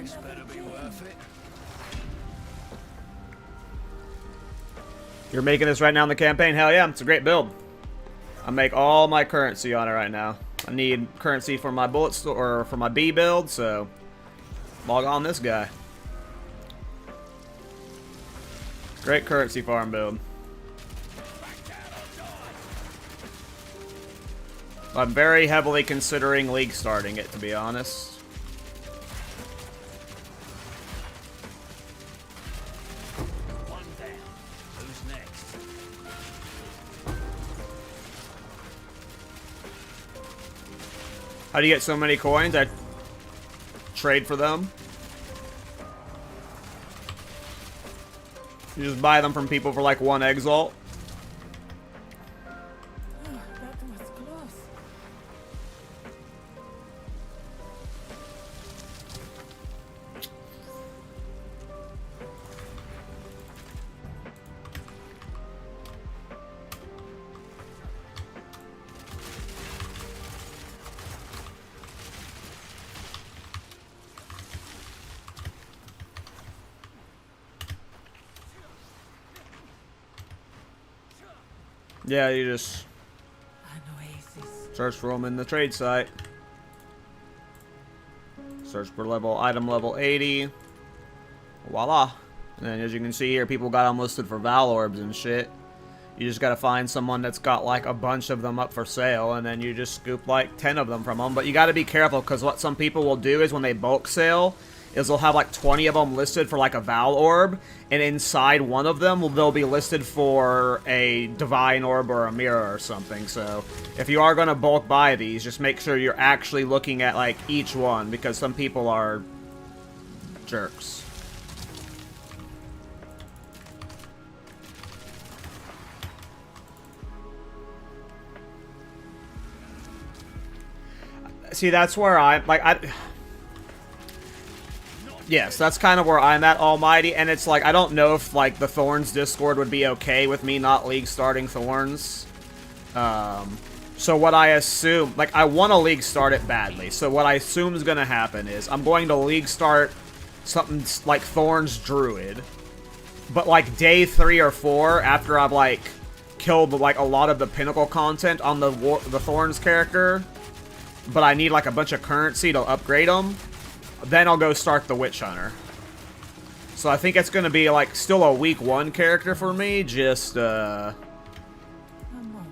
This better be worth it. You're making this right now in the campaign? Hell yeah, it's a great build. I make all my currency on it right now. I need currency for my bullets or for my B build, so log on this guy. Great currency farm build. I'm very heavily considering league starting it, to be honest. One down. Who's next? How do you get so many coins? I trade for them. You just buy them from people for like 1 exalt. That was close. Yeah, you just An oasis. search for them in the trade site. Search for item level 80. Voila. And then as you can see here, people got them listed for Val Orbs and shit. You just gotta find someone that's got like a bunch of them up for sale, and then you just scoop like 10 of them from them. But you gotta be careful, because what some people will do is when they bulk sale, is they'll have like 20 of them listed for like a Val Orb, and inside one of them they'll be listed for a Divine Orb or a Mirror or something. So if you are gonna bulk buy these, just make sure you're actually looking at like each one, because some people are jerks. See, that's where yes, that's kind of where I'm at, Almighty, and it's like, I don't know if, like, the Thorns Discord would be okay with me not league starting Thorns. So what I assume, like, I want to league start it badly, so what I assume is going to happen is, I'm going to league start something like Thorns Druid, but, like, day 3 or 4, after I've, like, killed, like, a lot of the pinnacle content on the Thorns character, but I need, like, a bunch of currency to upgrade them, then I'll go start the Witch Hunter. So I think it's going to be, like, still a week 1 character for me, just, A moment.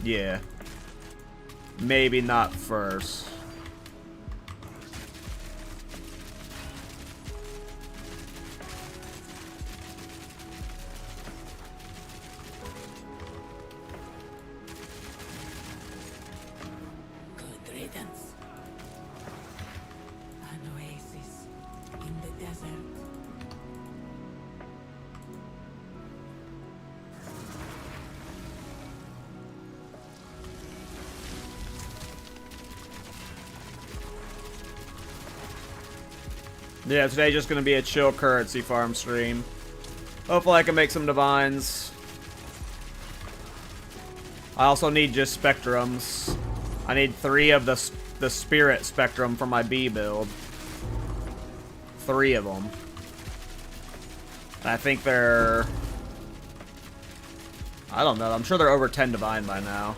yeah. Maybe not first. Good riddance. An oasis in the desert. Yeah, today's just going to be a chill currency farm stream. Hopefully I can make some divines. I also need just spectrums. I need 3 of the spirit spectrum for my B build. 3 of them. And I think they're... I don't know. I'm sure they're over 10 divine by now.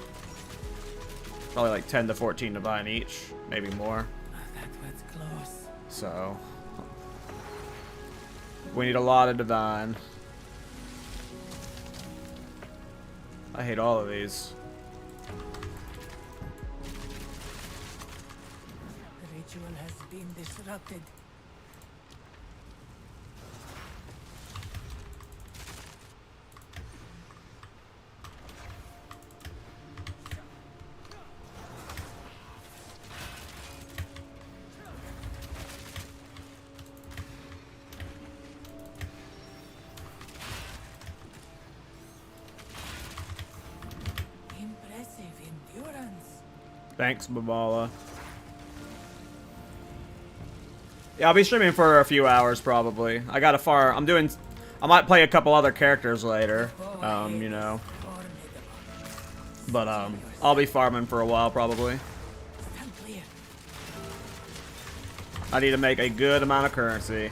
Probably like 10 to 14 divine each. Maybe more. That was close. So... we need a lot of divine. I hate all of these. The ritual has been disrupted. Impressive endurance. Thanks, Babala. Yeah, I'll be streaming for a few hours, probably. I got a far... I might play a couple other characters later. You know. But I'll be farming for a while probably. Stand clear. I need to make a good amount of currency.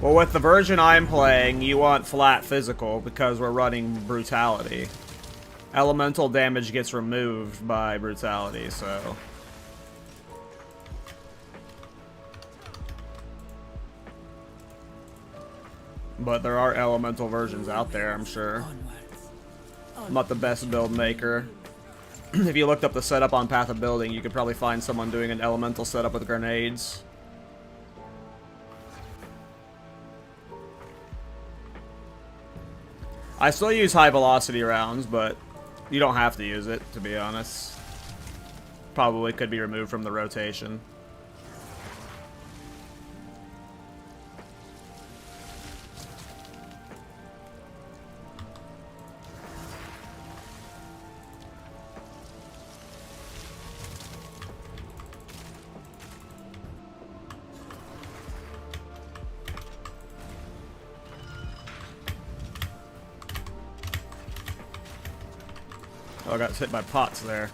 Well, with the version I'm playing, you want flat physical because we're running brutality. Elemental damage gets removed by brutality, so... But there are elemental versions out there, I'm sure. Onwards. I'm not the best build maker. If you looked up the setup on Path of Building, you could probably find someone doing an elemental setup with grenades. I still use high velocity rounds, but you don't have to use it, to be honest. Probably could be removed from the rotation. Oh, I got hit by pots there.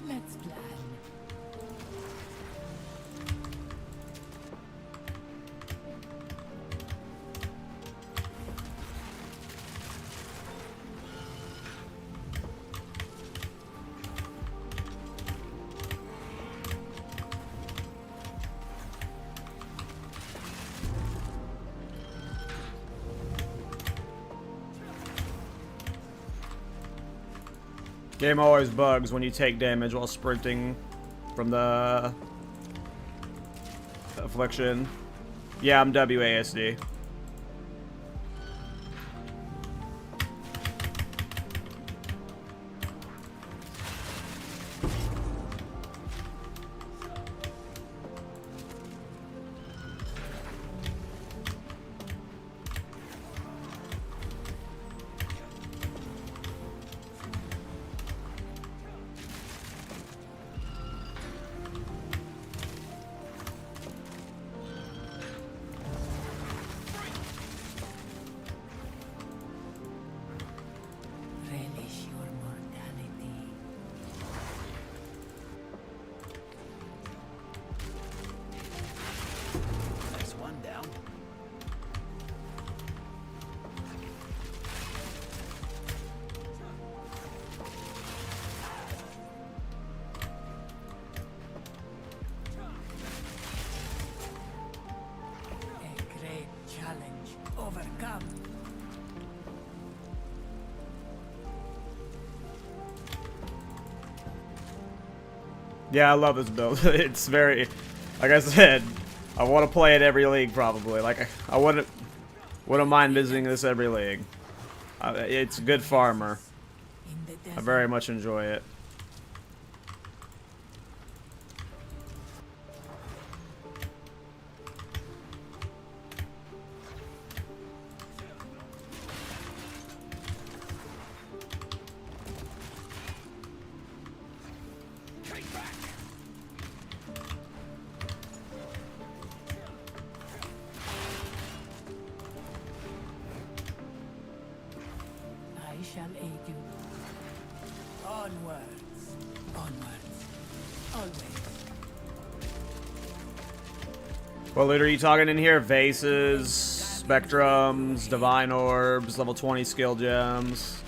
Let's plan. Game always bugs when you take damage while sprinting from the affliction. Yeah, I'm WASD. Relish your mortality. There's one down. A great challenge overcome. Yeah, I love this build. It's very, like I said, I want to play it every league probably. Like I wouldn't mind visiting this every league. It's good farmer. In the I desert. very much enjoy it. Take back. I shall aid you. Onwards. Onwards. Always. What loot are you talking in here? Vases, spectrums, divine orbs, level 20 skill gems.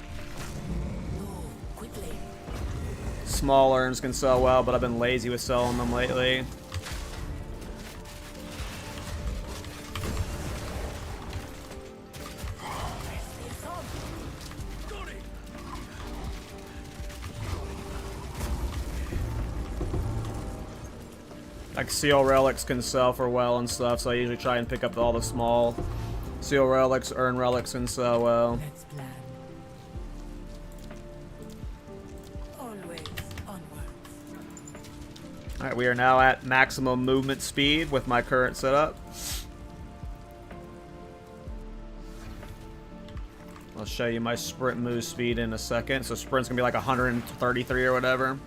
Move quickly. Small urns can sell well, but I've been lazy with selling them lately. Got it. Like, seal relics can sell for well and stuff, so I usually try and pick up all the small seal relics, urn relics, and sell well. Let's plan. Always onwards. Alright, we are now at maximum movement speed with my current setup. I'll show you my sprint move speed in a second. So sprint's gonna be like 133 or whatever.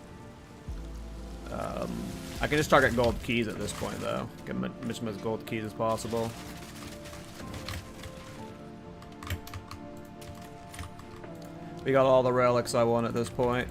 I can just target gold keys at this point, though. Get as much gold keys as possible. We got all the relics I want at this point.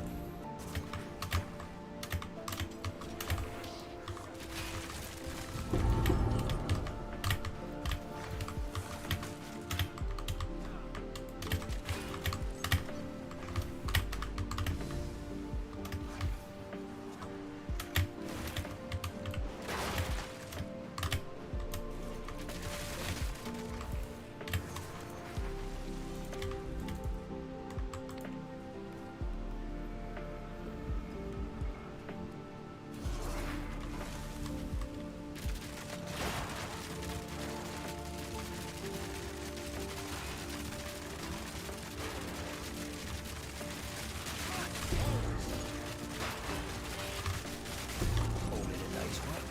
All in a day's work.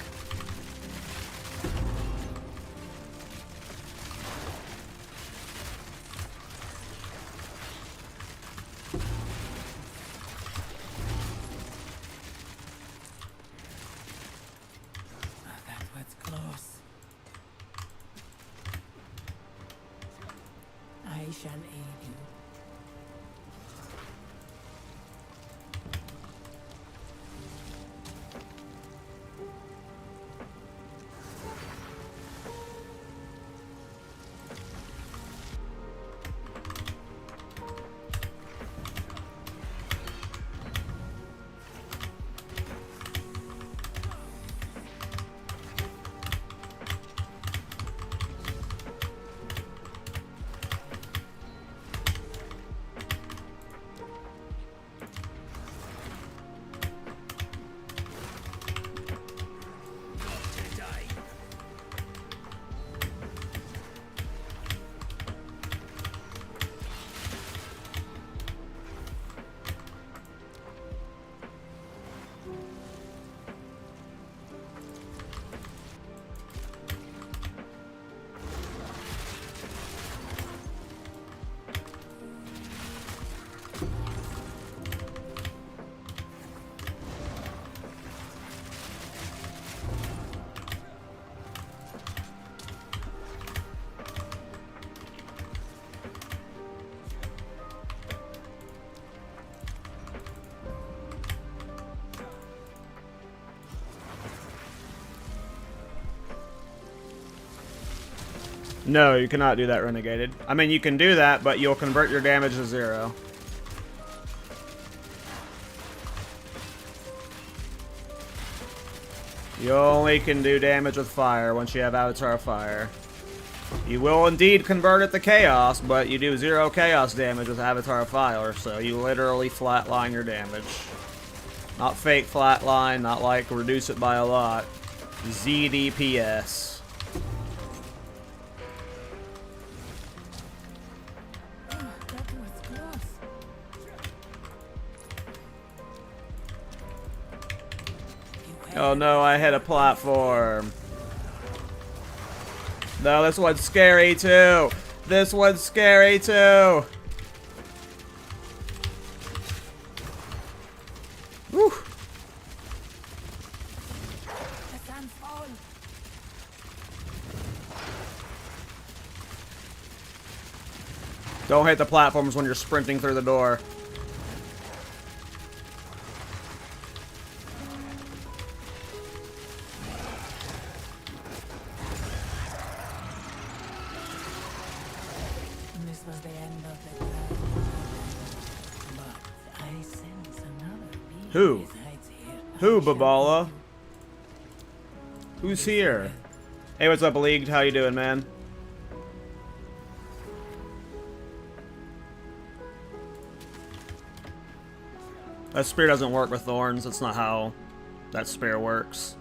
That was close. I shall aid you. Today. No, you cannot do that, Renegaded. I mean, you can do that, but you'll convert your damage to 0. You only can do damage with fire once you have Avatar Fire. You will indeed convert it to Chaos, but you do 0 Chaos damage with Avatar Fire, so you literally flatline your damage. Not fake flatline, not like reduce it by a lot. ZDPS. That was close. Oh no, I hit a platform. No, this one's scary too. This one's scary too. Whew. The sun fall. Don't hit the platforms when you're sprinting through the door. This was the end of the plan. But I sense another being Who? resides here. Who, I shall Babala? aid you. Who's here? Hey, what's up, League? How you doing, man? That spear doesn't work with thorns. That's not how that spear works.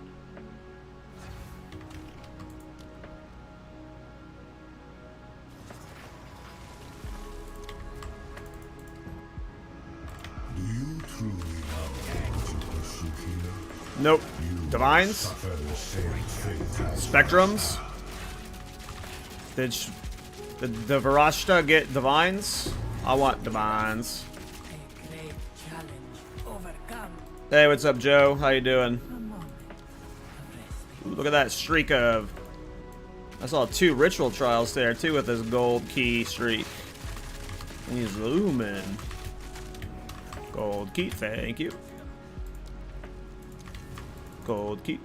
Nope. Divines? Spectrums? Did the Varashta get divines? I want divines. A great challenge overcome. Hey, what's up, Joe? How you doing? A moment of respite. Ooh, look at that streak of... I saw 2 ritual trials there, too, with this gold key streak. And he's zooming. Gold key, thank you. Gold key.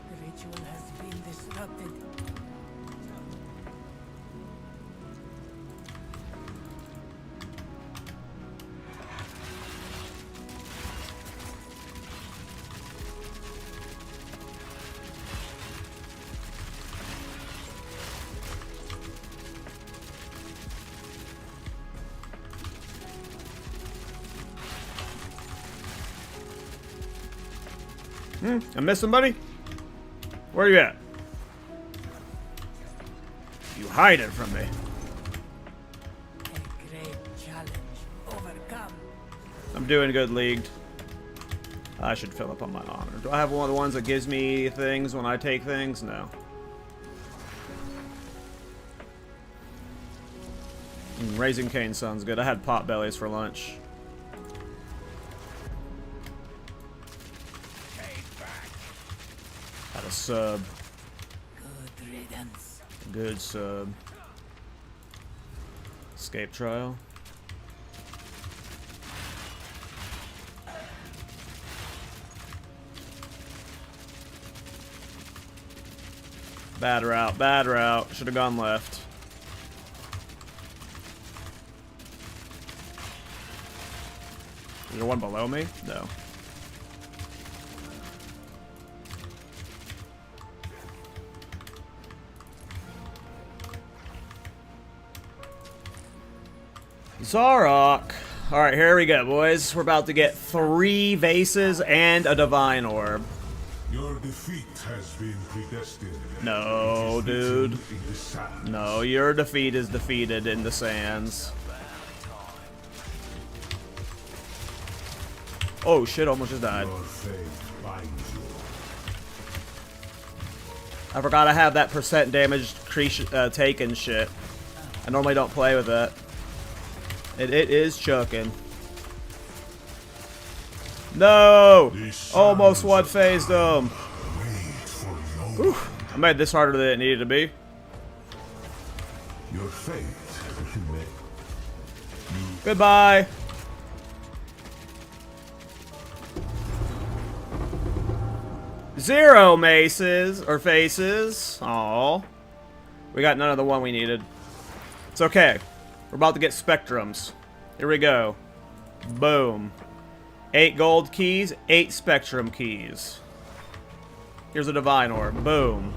The ritual has been disrupted. I miss somebody? Where are you at? You hiding from me. A great challenge overcome. I'm doing good, Leagued. I should fill up on my honor. Do I have one of the ones that gives me things when I take things? No. Raising Cane sounds good. I had pot bellies for lunch. Had a sub. Good riddance. Good sub. Escape trial. Bad route, bad route. Should have gone left. Is there one below me? No. Zarok. Alright, here we go, boys. We're about to get 3 vases and a divine orb. Your defeat has been predestined. No, It is dude. written in the sands. No, your defeat is defeated in the sands. Oh shit, almost just died. Your fate binds you. I forgot I have that percent damage taken shit. I normally don't play with that. It is chucking. No! Almost one phased them. Wait for no Whew. I made this harder than it needed to be. Your fate you may. Goodbye. Zero maces or faces. Aw. We got none of the one we needed. It's okay. We're about to get spectrums. Here we go. Boom. 8 gold keys, 8 spectrum keys. Here's a divine orb. Boom.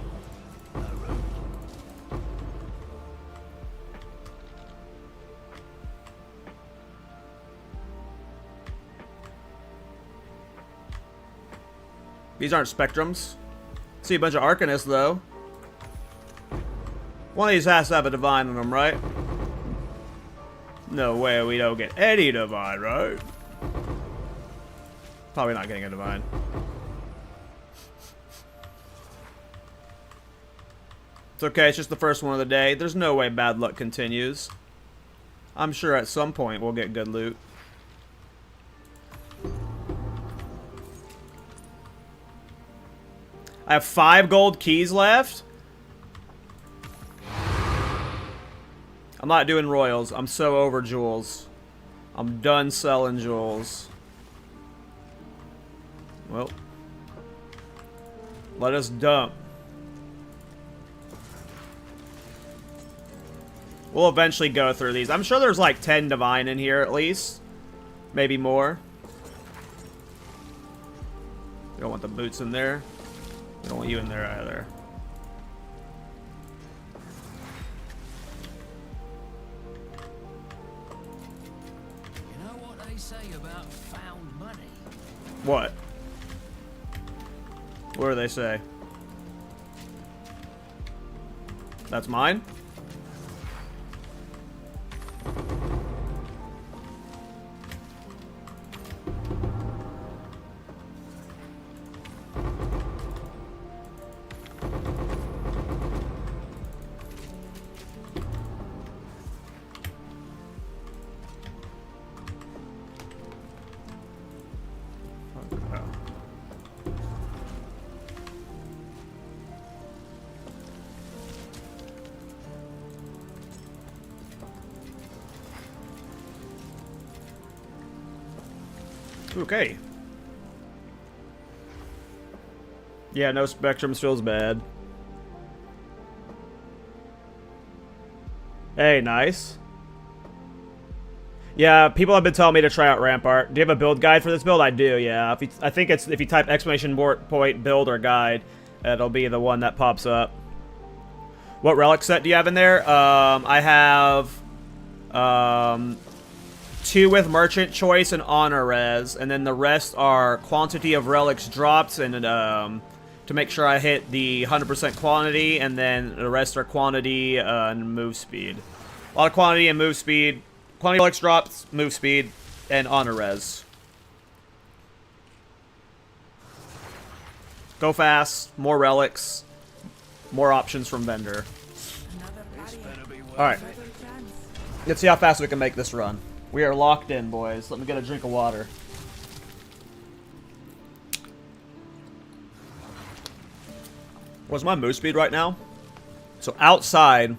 These aren't spectrums. See a bunch of arcanists though. One of these has to have a divine in them, right? No way we don't get any divine, right? Probably not getting a divine. It's okay, it's just the first one of the day. There's no way bad luck continues. I'm sure at some point we'll get good loot. I have 5 gold keys left. I'm not doing royals. I'm so over jewels. I'm done selling jewels. Well, let us dump. We'll eventually go through these. I'm sure there's like 10 divine in here at least. Maybe more. We don't want the boots in there. We don't want you in there either. You know what they say about found money? What? What do they say? That's mine? Okay. Yeah, no spectrums feels bad. Hey, nice. Yeah, people have been telling me to try out Rampart. Do you have a build guide for this build? I do, yeah. I think it's if you type exclamation point build or guide, it'll be the one that pops up. What relic set do you have in there? I have 2 with merchant choice and honor res, and then the rest are quantity of relics dropped and to make sure I hit the 100% quantity, and then the rest are quantity and move speed. A lot of quantity and move speed. Quantity of relics dropped, move speed, and honor res. Go fast, more relics, more options from vendor. Another barrier. Alright, Another chance. let's see how fast we can make this run. We are locked in, boys. Let me get a drink of water. What's my move speed right now? So outside,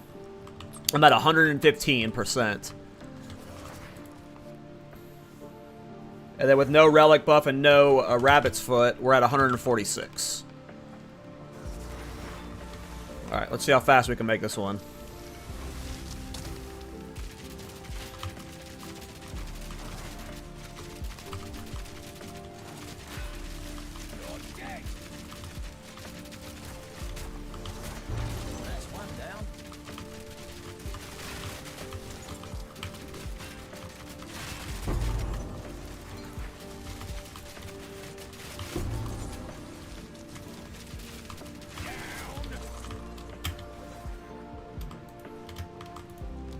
I'm at 115%. And then with no relic buff and no rabbit's foot, we're at 146. Alright, let's see how fast we can make this one. That's one down.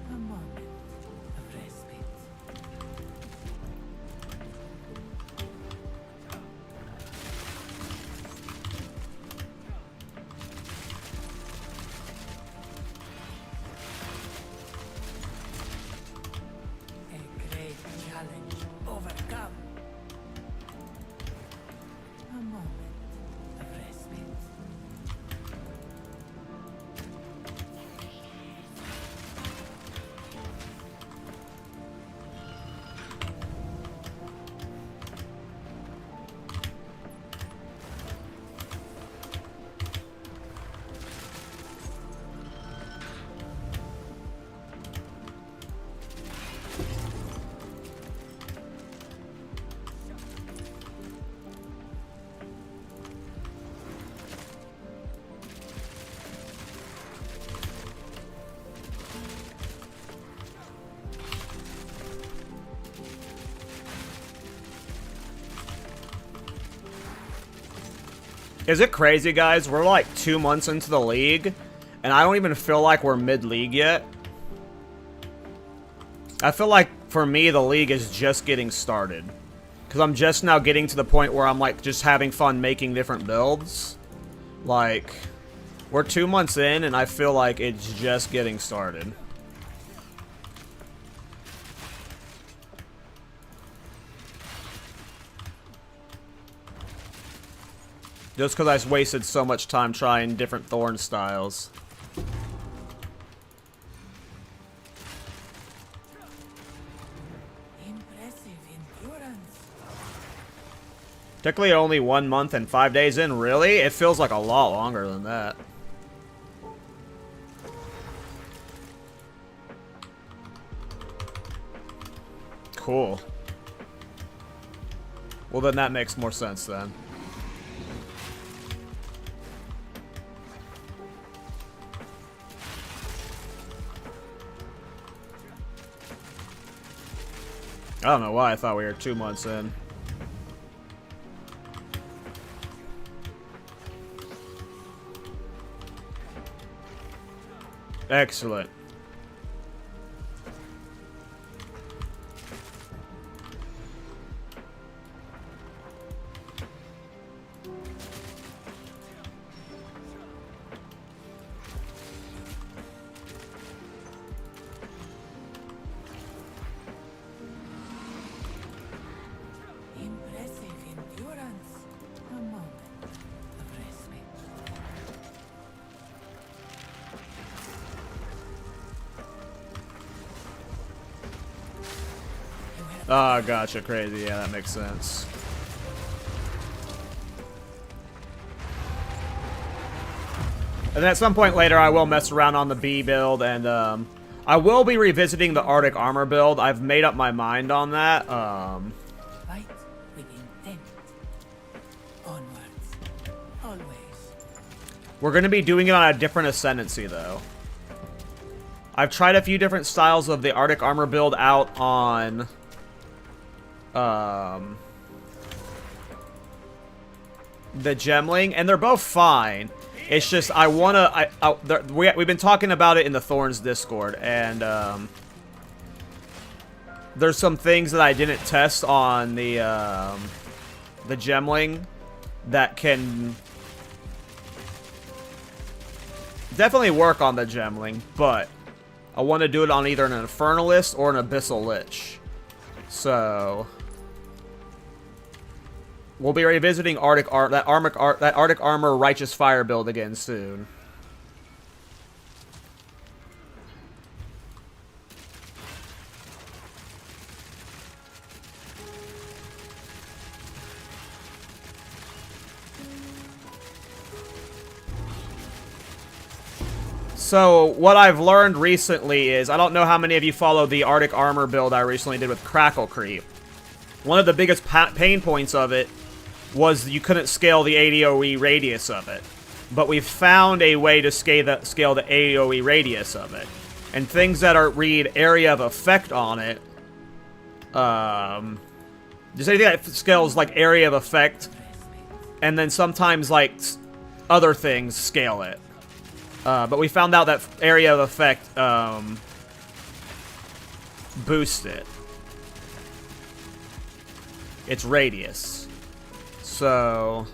A moment of respite. A great challenge overcome. A moment of respite. Is it crazy, guys? We're like 2 months into the league, and I don't even feel like we're mid-league yet. I feel like, for me, the league is just getting started. Because I'm just now getting to the point where I'm, like, just having fun making different builds. Like, we're 2 months in, and I feel like it's just getting started. Just because I wasted so much time trying different thorn styles. Impressive endurance. Technically only 1 month and 5 days in, really? It feels like a lot longer than that. Cool. Well, then that makes more sense then. I don't know why I thought we were 2 months in. Excellent. Impressive endurance. A moment of respite. Ah, gotcha. Crazy. Yeah, that makes sense. And then at some point later, I will mess around on the B build, and I will be revisiting the Arctic armor build. I've made up my mind on that. Fight with intent. Onwards. Always. We're going to be doing it on a different ascendancy, though. I've tried a few different styles of the Arctic armor build out on the Gemling, and they're both fine. It's just I wanna. We've been talking about it in the Thorns Discord, and there's some things that I didn't test on the Gemling that can definitely work on the Gemling, but I want to do it on either an Infernalist or an Abyssal Lich. So we'll be revisiting that Arctic Armor Righteous Fire build again soon. So, what I've learned recently is, I don't know how many of you follow the Arctic Armor build I recently did with Crackle Creep. One of the biggest pain points of it was you couldn't scale the AoE radius of it. But we've found a way to scale the AoE radius of it. And things that read area of effect on it, just anything that scales like area of effect, and then sometimes like other things scale it. But we found out that area of effect boosts it. Its radius. So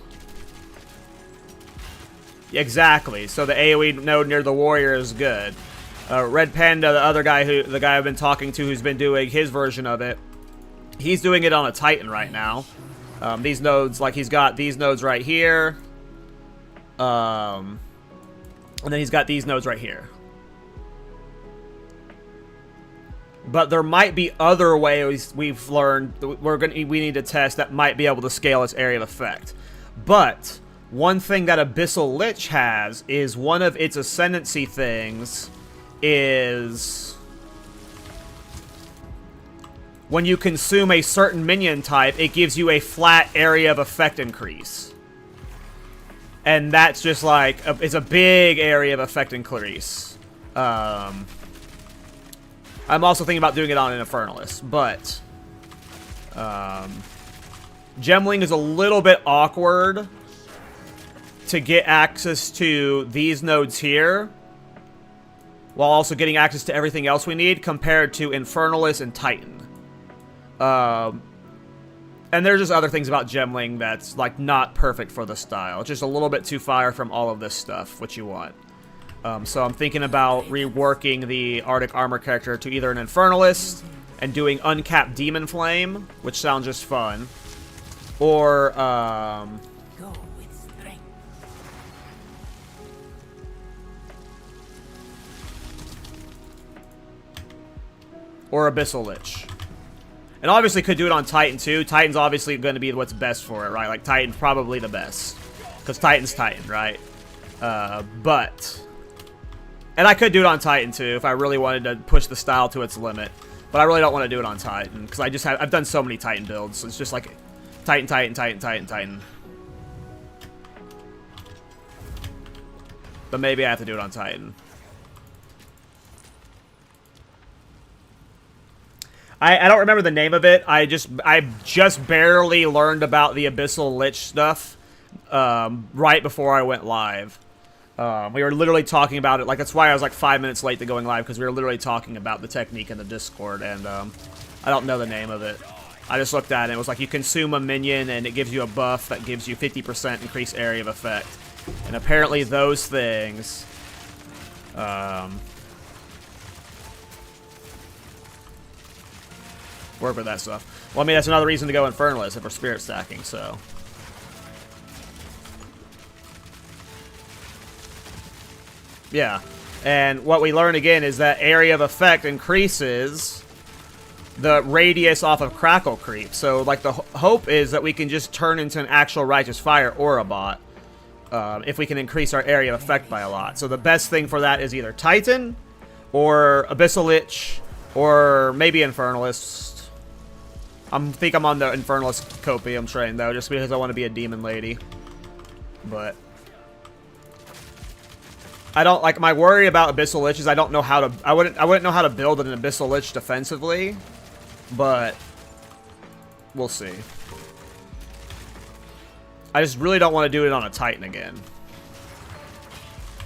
exactly. So the AoE node near the warrior is good. Red Panda, the guy I've been talking to, who's been doing his version of it, he's doing it on a Titan right now. These nodes, like he's got these nodes right here. And then he's got these nodes right here. But there might be other ways we've learned we need to test that might be able to scale its area of effect. But one thing that Abyssal Lich has is one of its ascendancy things is when you consume a certain minion type, it gives you a flat area of effect increase. And that's just like, it's a big area of effect increase. I'm also thinking about doing it on an Infernalist, but Gemling is a little bit awkward to get access to these nodes here, while also getting access to everything else we need, compared to Infernalist and Titan. And there's just other things about Gemling that's, like, not perfect for the style. It's just a little bit too far from all of this stuff, what you want. So I'm thinking about reworking the Arctic Armor character to either an Infernalist and doing Uncapped Demon Flame, which sounds just fun, or, Go with strength. or Abyssal Lich. And obviously could do it on Titan too. Titan's obviously going to be what's best for it, right? Like, Titan's probably the best. Because Titan's Titan, right? And I could do it on Titan too if I really wanted to push the style to its limit. But I really don't want to do it on Titan, because I've done so many Titan builds, so it's just like Titan, Titan, Titan, Titan, Titan. But maybe I have to do it on Titan. I don't remember the name of it. I just barely learned about the Abyssal Lich stuff right before I went live. We were literally talking about it. Like, that's why I was like 5 minutes late to going live, because we were literally talking about the technique in the Discord, and I don't know the name of it. I just looked at it, and it was like you consume a minion, and it gives you a buff that gives you 50% increased area of effect. And apparently those things... work with that stuff. Well, I mean, that's another reason to go Infernalist if we're spirit stacking, so... Yeah. And what we learn again is that area of effect increases the radius off of crackle creep. So, like, the hope is that we can just turn into an actual Righteous Fire or a bot if we can increase our area of effect by a lot. So the best thing for that is either Titan or Abyssal Lich or maybe Infernalist. I think I'm on the Infernalist Copium train, though, just because I want to be a demon lady. But I don't, like, my worry about Abyssal Lich is I don't know how to, I wouldn't know how to build an Abyssal Lich defensively, but we'll see. I just really don't want to do it on a Titan again.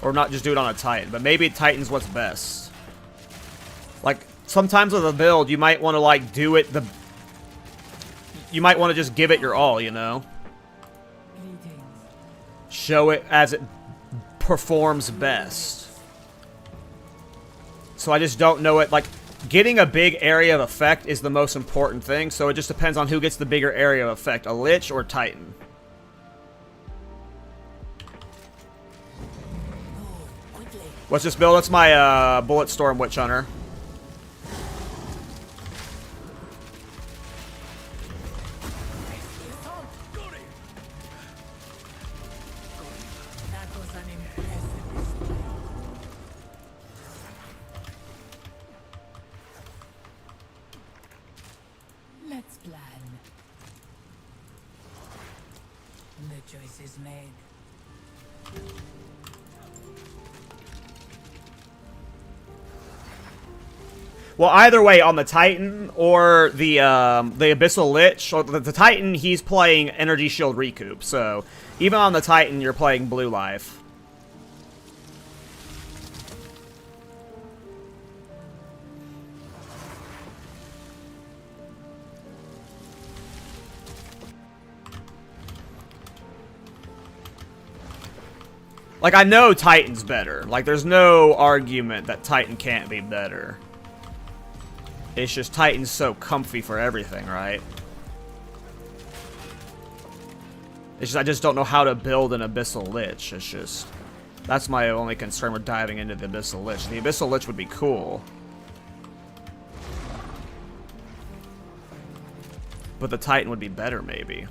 Or not just do it on a Titan, but maybe Titan's what's best. Like, sometimes with a build, you might want to, like, do it you might want to just give it your all, you know? Show it as it performs best. So I just don't know it. Like, getting a big area of effect is the most important thing, so it just depends on who gets the bigger area of effect, a Lich or Titan. What's this build? That's my Bulletstorm Witch Hunter. Let's plan. The choice is made. Well, either way, on the Titan or the Abyssal Lich, or the Titan, he's playing Energy Shield Recoup, so even on the Titan, you're playing Blue Life. Like, I know Titan's better. Like, there's no argument that Titan can't be better. It's just Titan's so comfy for everything, right? It's just, I just don't know how to build an Abyssal Lich. It's just... That's my only concern with diving into the Abyssal Lich. The Abyssal Lich would be cool. But the Titan would be better, maybe.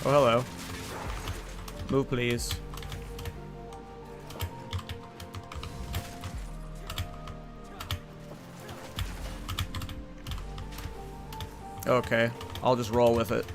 Oh, hello. Move, please. Okay, I'll just roll with it.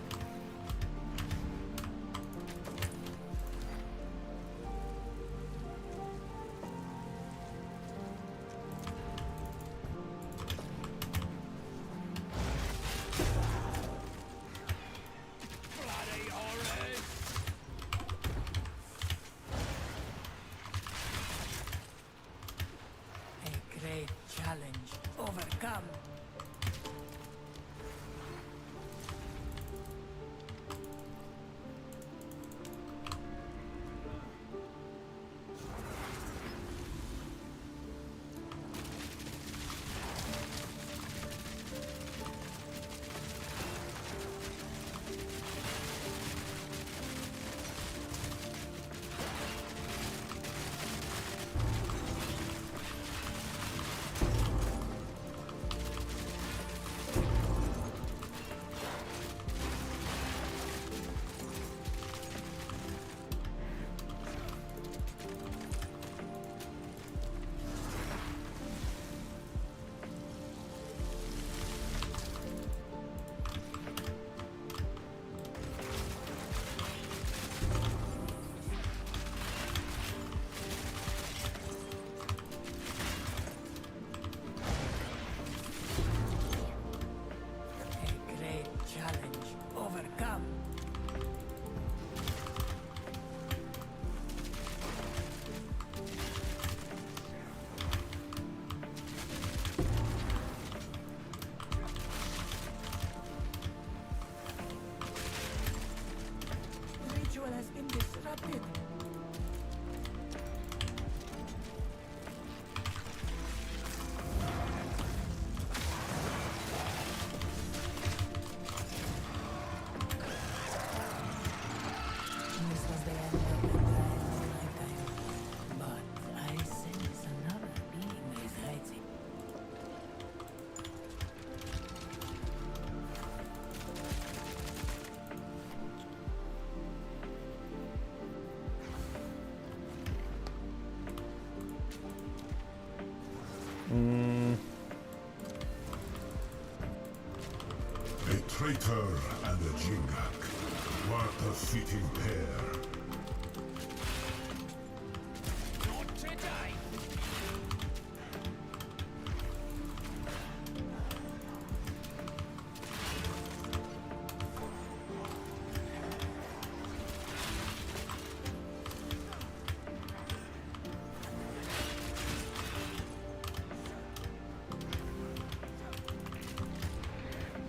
traitor and a Jingak. What a fitting pair. Not today.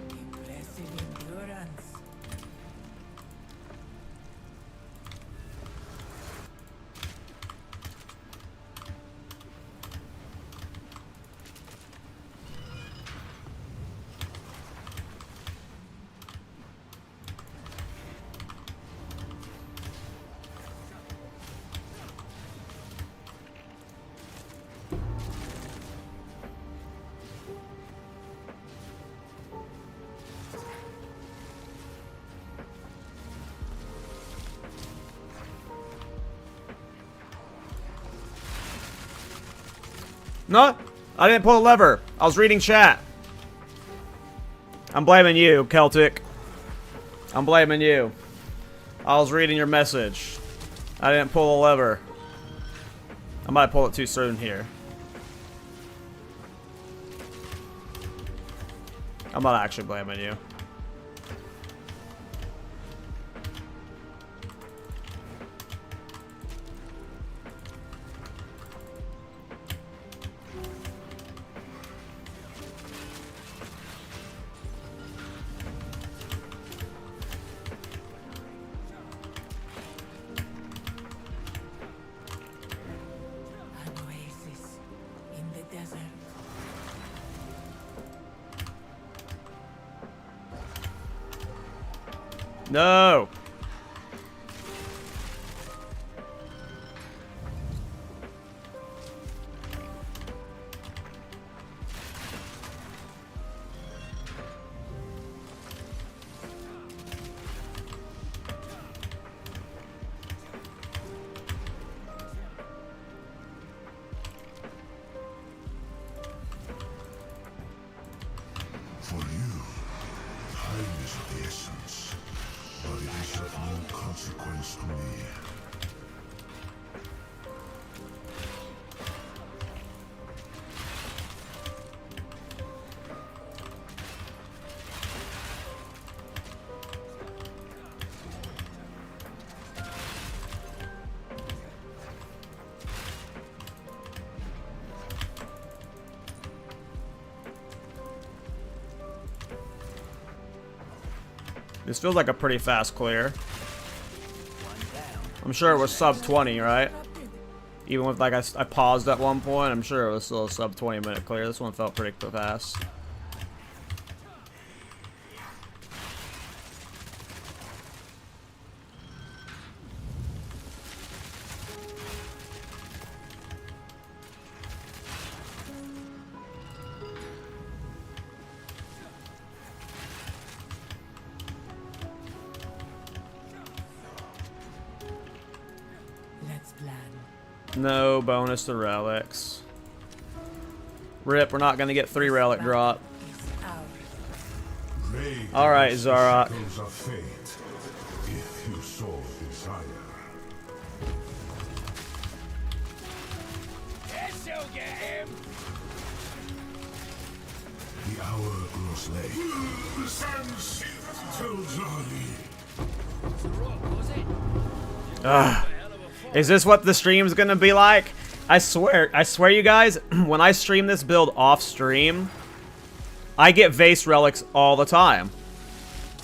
Impressive endurance. No, I didn't pull a lever. I was reading chat. I'm blaming you, Celtic. I'm blaming you. I was reading your message. I didn't pull a lever. I might pull it too soon here. I'm not actually blaming you. An oasis in the desert. No. For you, time is of the essence, but it is of no consequence to me. This feels like a pretty fast clear. One down. I'm sure it was sub 20, right? Interrupted. Even with like I paused at one point, I'm sure it was still a sub 20-minute clear. This one felt pretty fast. Let's plan. No bonus to relics. Rip, we're not gonna get 3 relic drop. Is ours. Raid All right, against the Zarok. shackles of fate, if you so desire. This'll get him. The hour grows late. The sun tells early. It's a rock, was it? Ugh. Is this what the stream's gonna be like? I swear you guys, when I stream this build off stream, I get vase relics all the time.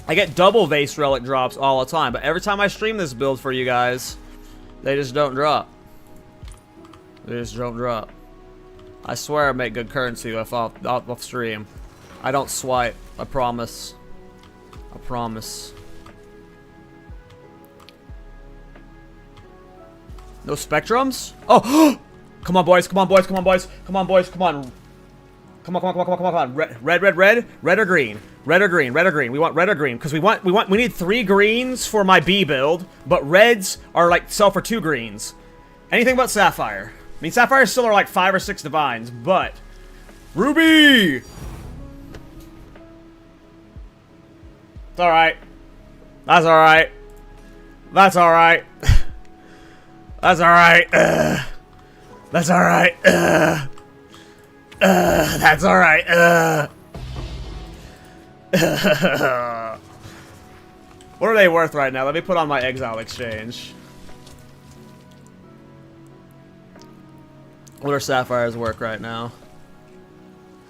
I get double vase relic drops all the time, but every time I stream this build for you guys, they just don't drop. They just don't drop. I swear I make good currency off stream. I don't swipe. I promise. I promise. No spectrums? Oh! Come on, boys. Come on, boys. Come on, boys. Come on, boys. Come on. Come on, come on, come on, come on, come on. Red, red, red. Red or green? Red or green? Red or green? We want red or green because we need 3 greens for my B build, but reds are like sell for 2 greens. Anything but sapphire. I mean, sapphire still are like 5 or 6 divines, but ruby. It's alright. That's alright. That's alright. That's alright. That's alright. That's alright. What are they worth right now? Let me put on my Exile exchange. What are Sapphires worth right now?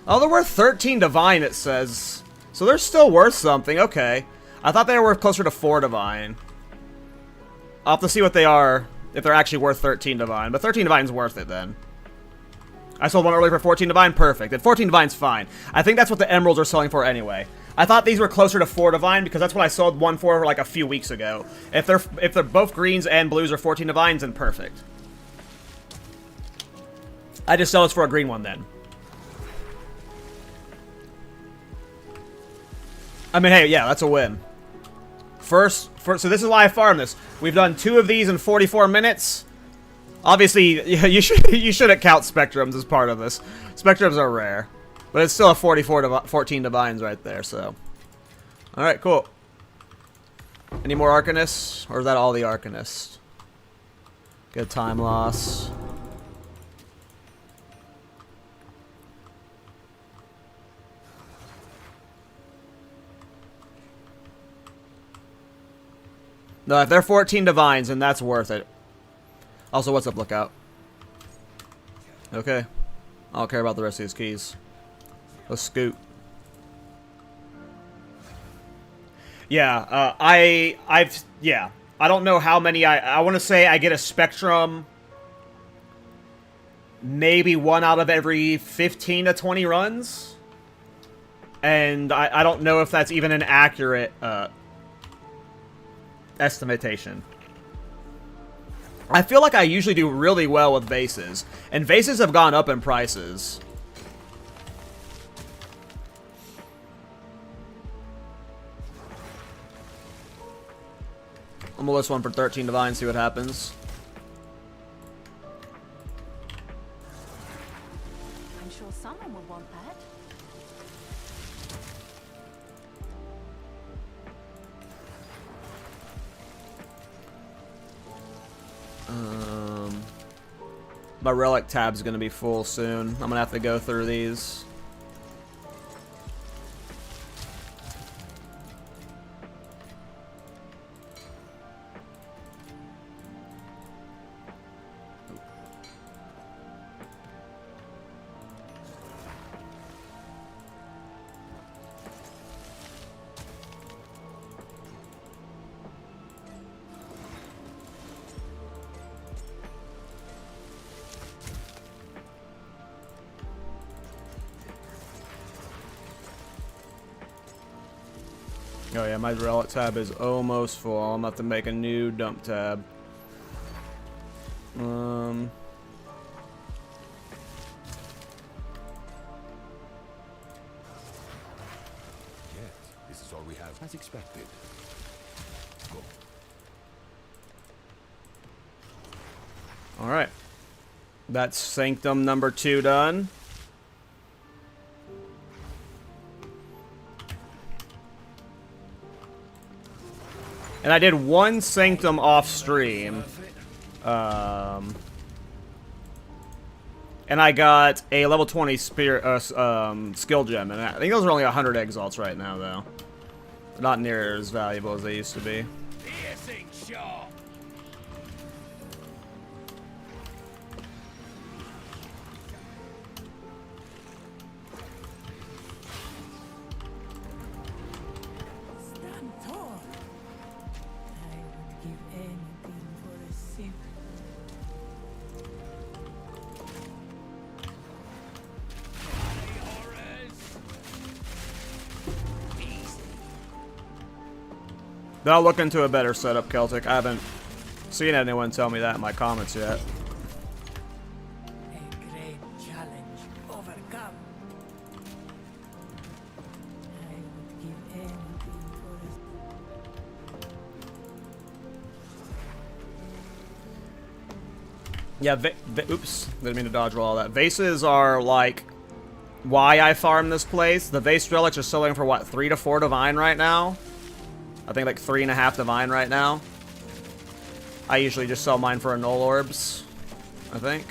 Oh, they're worth 13 Divine, it says. So they're still worth something. Okay. I thought they were worth closer to 4 Divine. I'll have to see what they are, if they're actually worth 13 Divine. But 13 Divine's worth it, then. I sold one earlier for 14 Divine. Perfect. And 14 Divine's fine. I think that's what the Emeralds are selling for anyway. I thought these were closer to 4 Divine, because that's what I sold one for like a few weeks ago. If they're both greens and blues are 14 Divines, then perfect. I just sell this for a green one, then. I mean, hey, yeah, that's a win. So this is why I farm this. We've done 2 of these in 44 minutes. Obviously, you shouldn't count Spectrums as part of this. Spectrums are rare. But it's still a 14 Divines right there, so. Alright, cool. Any more Arcanists? Or is that all the Arcanists? Good time loss. No, if they're 14 Divines, then that's worth it. Also, what's up, Lookout? Okay. I don't care about the rest of these keys. Let's scoot. Yeah, yeah. I don't know how many I want to say I get a Spectrum maybe 1 out of every 15 to 20 runs. And I don't know if that's even an accurate estimation. I feel like I usually do really well with vases, and vases have gone up in prices. I'm gonna list one for 13 Divine, see what happens. I'm sure someone will want that. My relic tab's gonna be full soon. I'm gonna have to go through these. Oh yeah, my relic tab is almost full. I'm about to make a new dump tab. Yes, this is all we have, as expected. Go. All right, that's Sanctum number 2 done. And I did 1 Sanctum off stream. And I got a level 20 spear, skill gem. And I think those are only 100 exalts right now, though. Not near as valuable as they used to be. Piercing shot. Stand tall. I would give anything for a sip. Then I'll look into a better setup, KallTorak. I haven't seen anyone tell me that in my comments yet. A great challenge overcome. I would give anything for a Yeah, oops, didn't mean to dodge roll all that. Vases are like why I farm this place. The vase relics are selling for what, 3 to 4 divine right now. I think like 3.5 divine right now. I usually just sell mine for a null orbs, I think.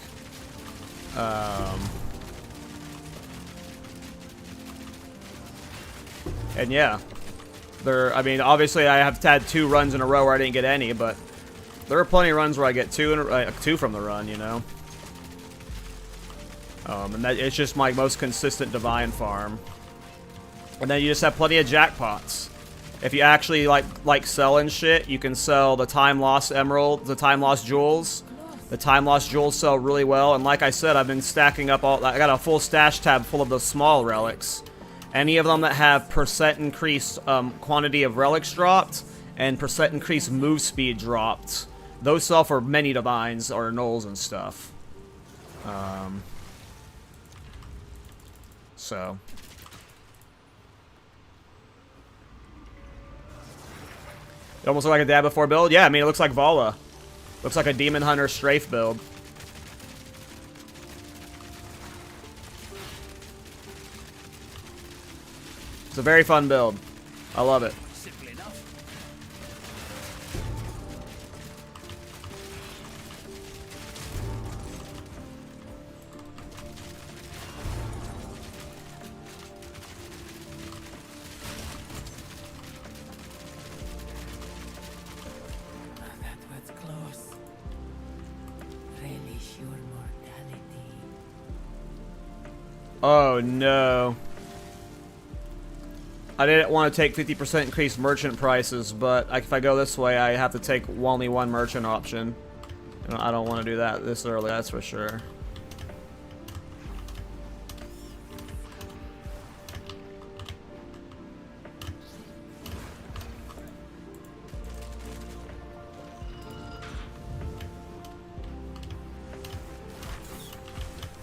And yeah, I mean, obviously I have had 2 runs in a row where I didn't get any, but there are plenty of runs where I get 2 from the run, you know. And that it's just my most consistent divine farm. And then you just have plenty of jackpots. If you actually like selling shit, you can sell the time lost emerald, the time lost jewels. The time lost jewels sell really well, and like I said, I've been stacking up I got a full stash tab full of the small relics. Any of them that have percent increased quantity of relics dropped and percent increased move speed dropped, those sell for many divines or nulls and stuff. So. It almost look like a dab before build? Yeah, I mean, it looks like Vala. Looks like a Demon Hunter strafe build. It's a very fun build. I love it. Simple enough. That was close. Relish your mortality. Oh, no. I didn't want to take 50% increased merchant prices, but if I go this way, I have to take only 1 merchant option. And I don't want to do that this early, that's for sure.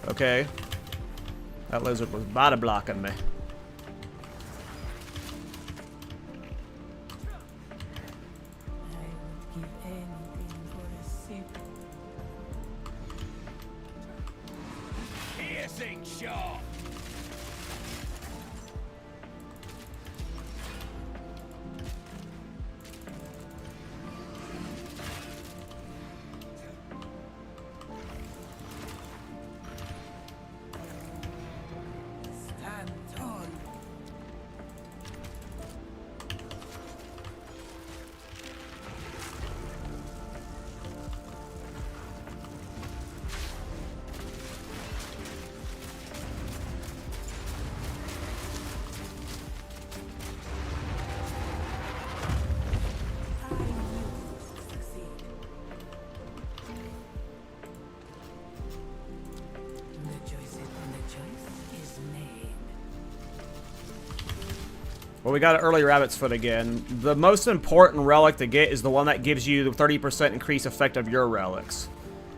Okay. That lizard was body blocking me. I would give anything for a sip. Piercing shot. Stand tall. I knew to succeed. The choice is made. Well, we got an early rabbit's foot again. The most important relic to get is the one that gives you the 30% increased effect of your relics.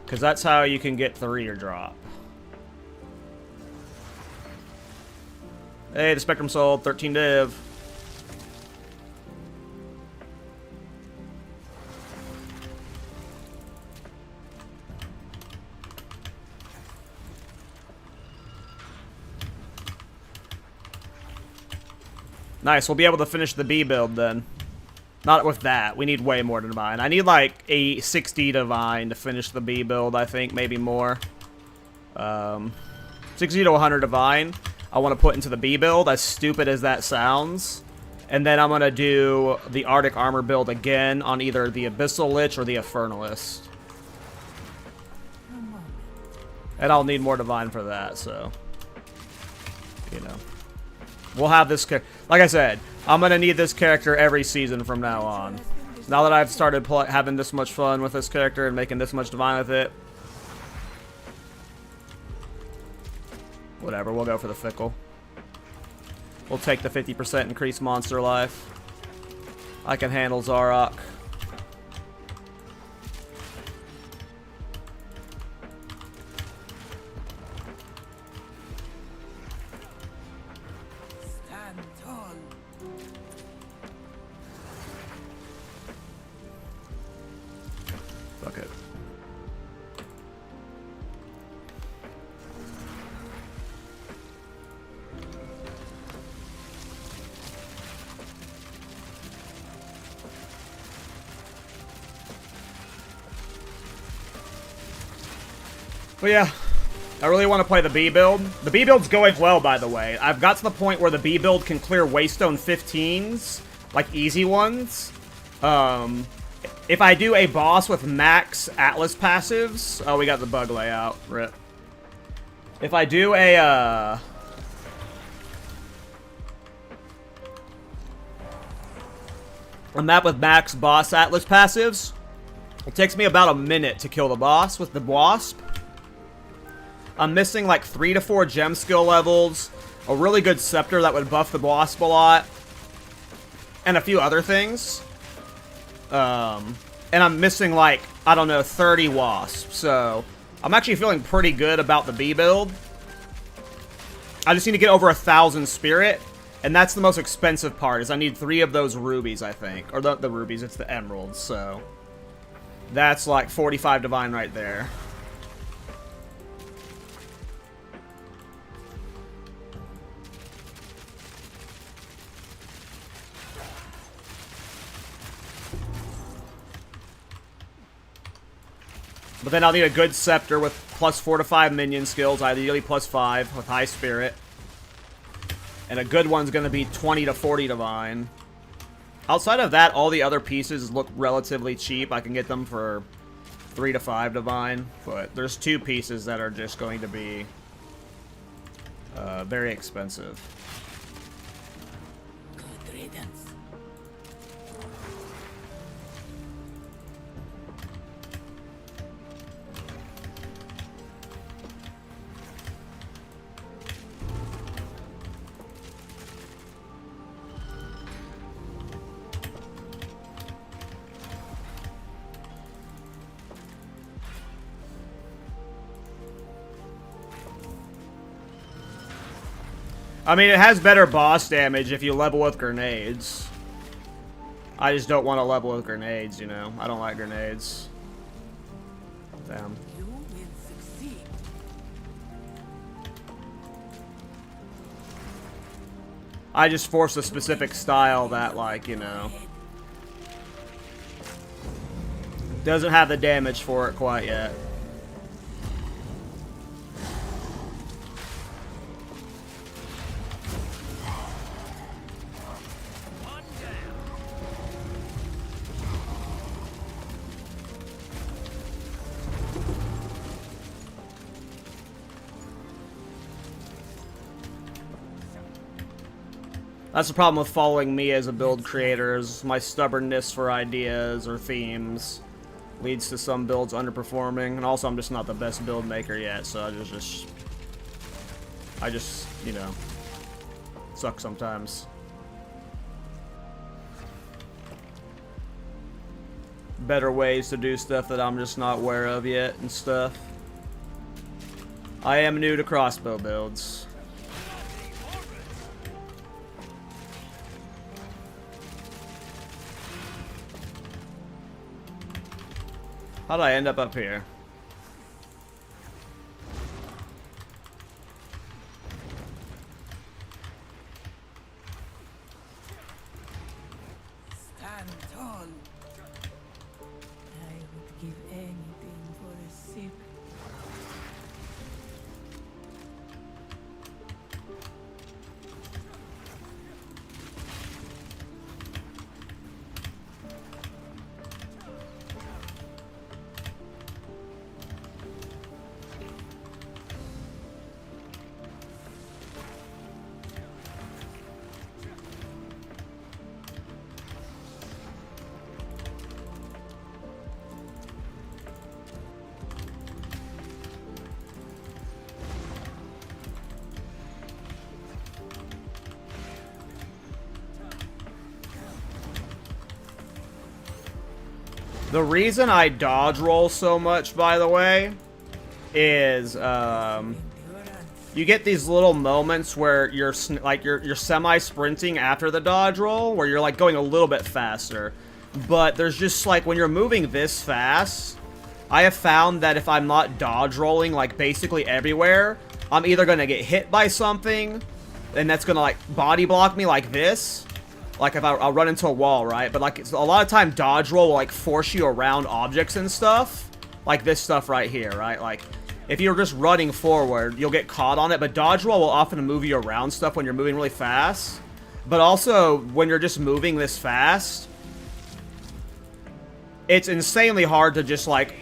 Because that's how you can get 3 or drop. Hey, the Spectrum sold. 13 div. Nice, we'll be able to finish the B build then. Not with that. We need way more divine. I need like a 60 divine to finish the B build, I think. Maybe more. 60 to 100 divine I want to put into the B build, as stupid as that sounds. And then I'm going to do the Arctic Armor build again on either the Abyssal Lich or the Infernalist. And I'll need more divine for that, so. You know. We'll have this character. Like I said, I'm going to need this character every season from now on. Now that I've started having this much fun with this character and making this much divine with it. Whatever, we'll go for the Fickle. We'll take the 50% increased monster life. I can handle Zarok. Stand tall. Fuck it. But yeah, I really want to play the B build. The B build's going well, by the way. I've got to the point where the B build can clear Waystone 15s, like easy ones. If I do a boss with max Atlas passives... Oh, we got the bug layout. Rip. If I do a map with max boss Atlas passives, it takes me about a minute to kill the boss with the Wasp. I'm missing like 3 to 4 gem skill levels, a really good scepter that would buff the Wasp a lot, and a few other things. And I'm missing like, I don't know, 30 Wasps, so I'm actually feeling pretty good about the B build. I just need to get over 1,000 spirit, and that's the most expensive part, is I need 3 of those rubies, I think. Or the rubies, it's the emeralds, so that's like 45 divine right there. But then I'll need a good scepter with plus 4 to 5 minion skills, ideally plus 5 with high spirit. And a good one's going to be 20 to 40 divine. Outside of that, all the other pieces look relatively cheap. I can get them for 3 to 5 divine. But there's 2 pieces that are just going to be very expensive. Good riddance. I mean, it has better boss damage if you level with grenades. I just don't want to level with grenades, you know? I don't like grenades. Damn. You will succeed. I just force a specific style that, like, you know, doesn't have the damage for it quite yet. That's the problem with following me as a build creator, is my stubbornness for ideas or themes leads to some builds underperforming, and also I'm just not the best build maker yet, so I just, you know, suck sometimes. Better ways to do stuff that I'm just not aware of yet and stuff. I am new to crossbow builds. How did I end up here? Stand tall. I would give anything for a sip. The reason I dodge roll so much, by the way, is you get these little moments where you're semi-sprinting after the dodge roll, where you're like going a little bit faster. But there's just like when you're moving this fast, I have found that if I'm not dodge rolling like basically everywhere, I'm either gonna get hit by something, and that's gonna like body block me like this. Like if I'll run into a wall, right? But like a lot of time dodge roll will like force you around objects and stuff. Like this stuff right here, right? Like if you're just running forward, you'll get caught on it, but dodge roll will often move you around stuff when you're moving really fast. But also, when you're just moving this fast, it's insanely hard to just, like,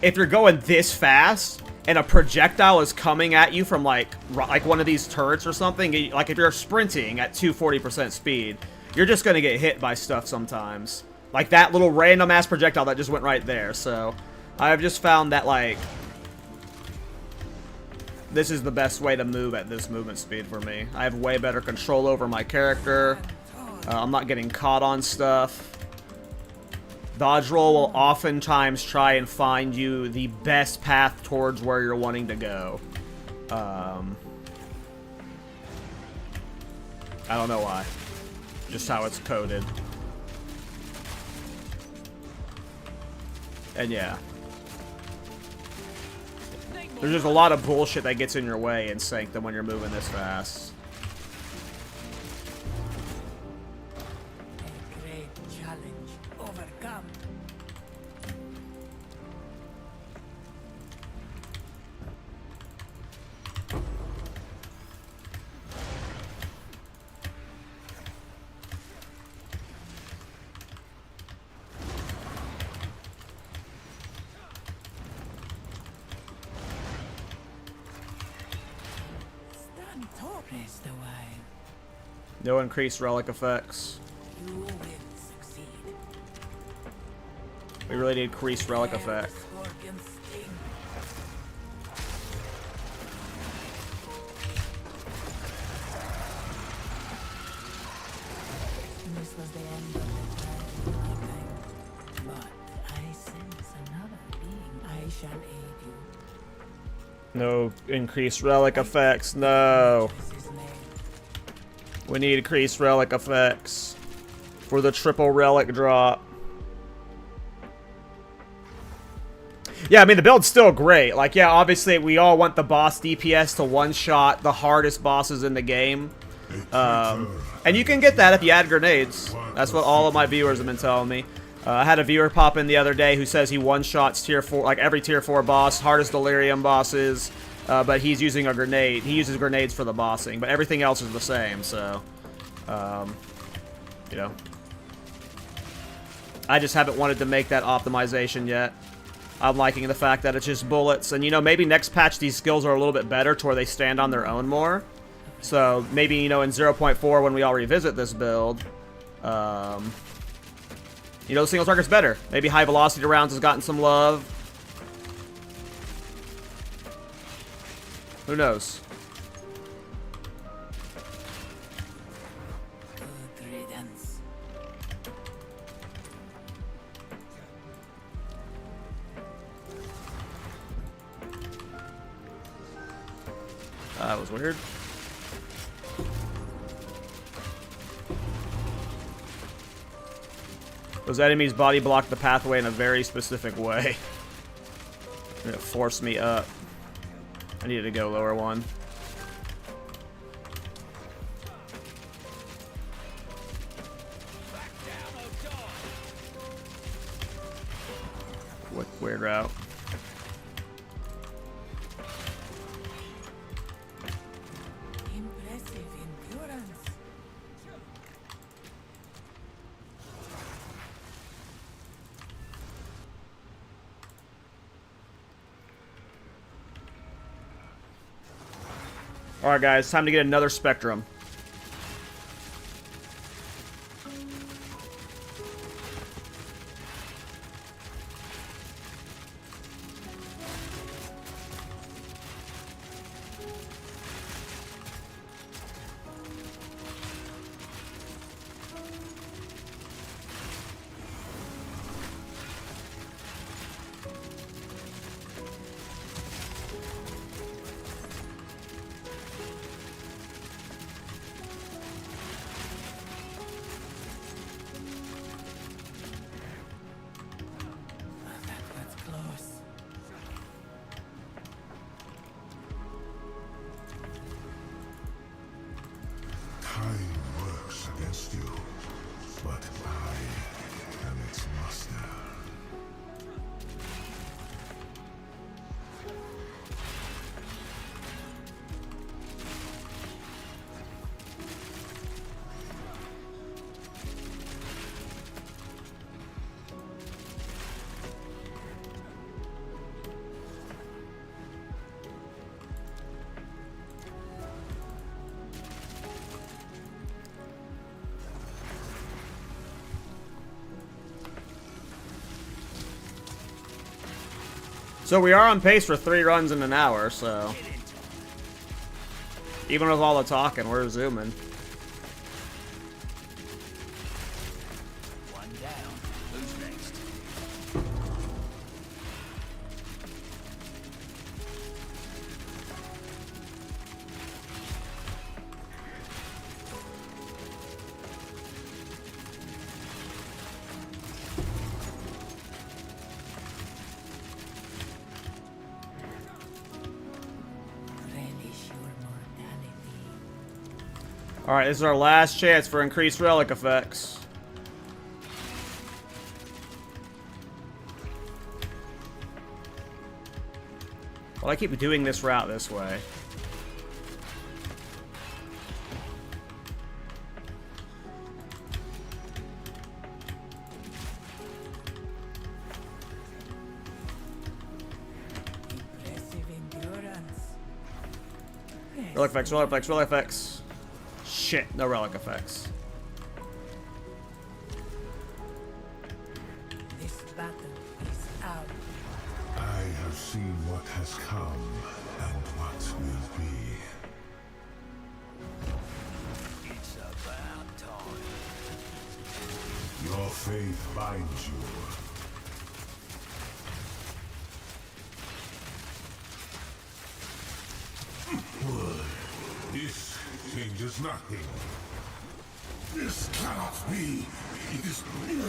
if you're going this fast and a projectile is coming at you from, like one of these turrets or something, like if you're sprinting at 240% speed, you're just going to get hit by stuff sometimes. Like that little random-ass projectile that just went right there. So, I've just found that, like, this is the best way to move at this movement speed for me. I have way better control over my character. I'm not getting caught on stuff. Dodge roll will oftentimes try and find you the best path towards where you're wanting to go. I don't know why. Just how it's coded. And yeah. There's just a lot of bullshit that gets in your way in Sanctum when you're moving this fast. A great challenge overcome. Praise the wild. No increased relic effects. You will succeed. We really need increased relic Dare the effect. scorpion's sting. This was the end of the trial of my kind. But I sense another being. I shall aid you. No increased relic effects. No. This is made. We need increased relic effects for the triple relic drop. Yeah, I mean, the build's still great. Like, yeah, obviously, we all want the boss DPS to one-shot the hardest bosses in the game. And you can get that if you add grenades. That's what all of my viewers have been telling me. I had a viewer pop in the other day who says he one-shots tier 4, like every tier 4 boss, hardest delirium bosses, but he's using a grenade. He uses grenades for the bossing, but everything else is the same, so, you know. I just haven't wanted to make that optimization yet. I'm liking the fact that it's just bullets, and, you know, maybe next patch these skills are a little bit better to where they stand on their own more. So, maybe, you know, in 0.4 when we all revisit this build, you know, the single target's better. Maybe high velocity rounds has gotten some love. Who knows? Good riddance. That was weird. Those enemies body block the pathway in a very specific way. They're gonna force me up. I needed to go lower one. What weird route? Impressive endurance. Alright guys, time to get another Spectrum. So we are on pace for 3 runs in an hour, so... Even with all the talking, we're zooming. One down. Who's next? Relish your mortality. Alright, this is our last chance for increased relic effects. Well, I keep doing this route this way. Impressive endurance. Relic effects, relic effects, relic effects. Shit, no relic effects. This battle is out. I have seen what has come and what will be. It's about time. Your faith binds you. This changes nothing. This cannot be. It is not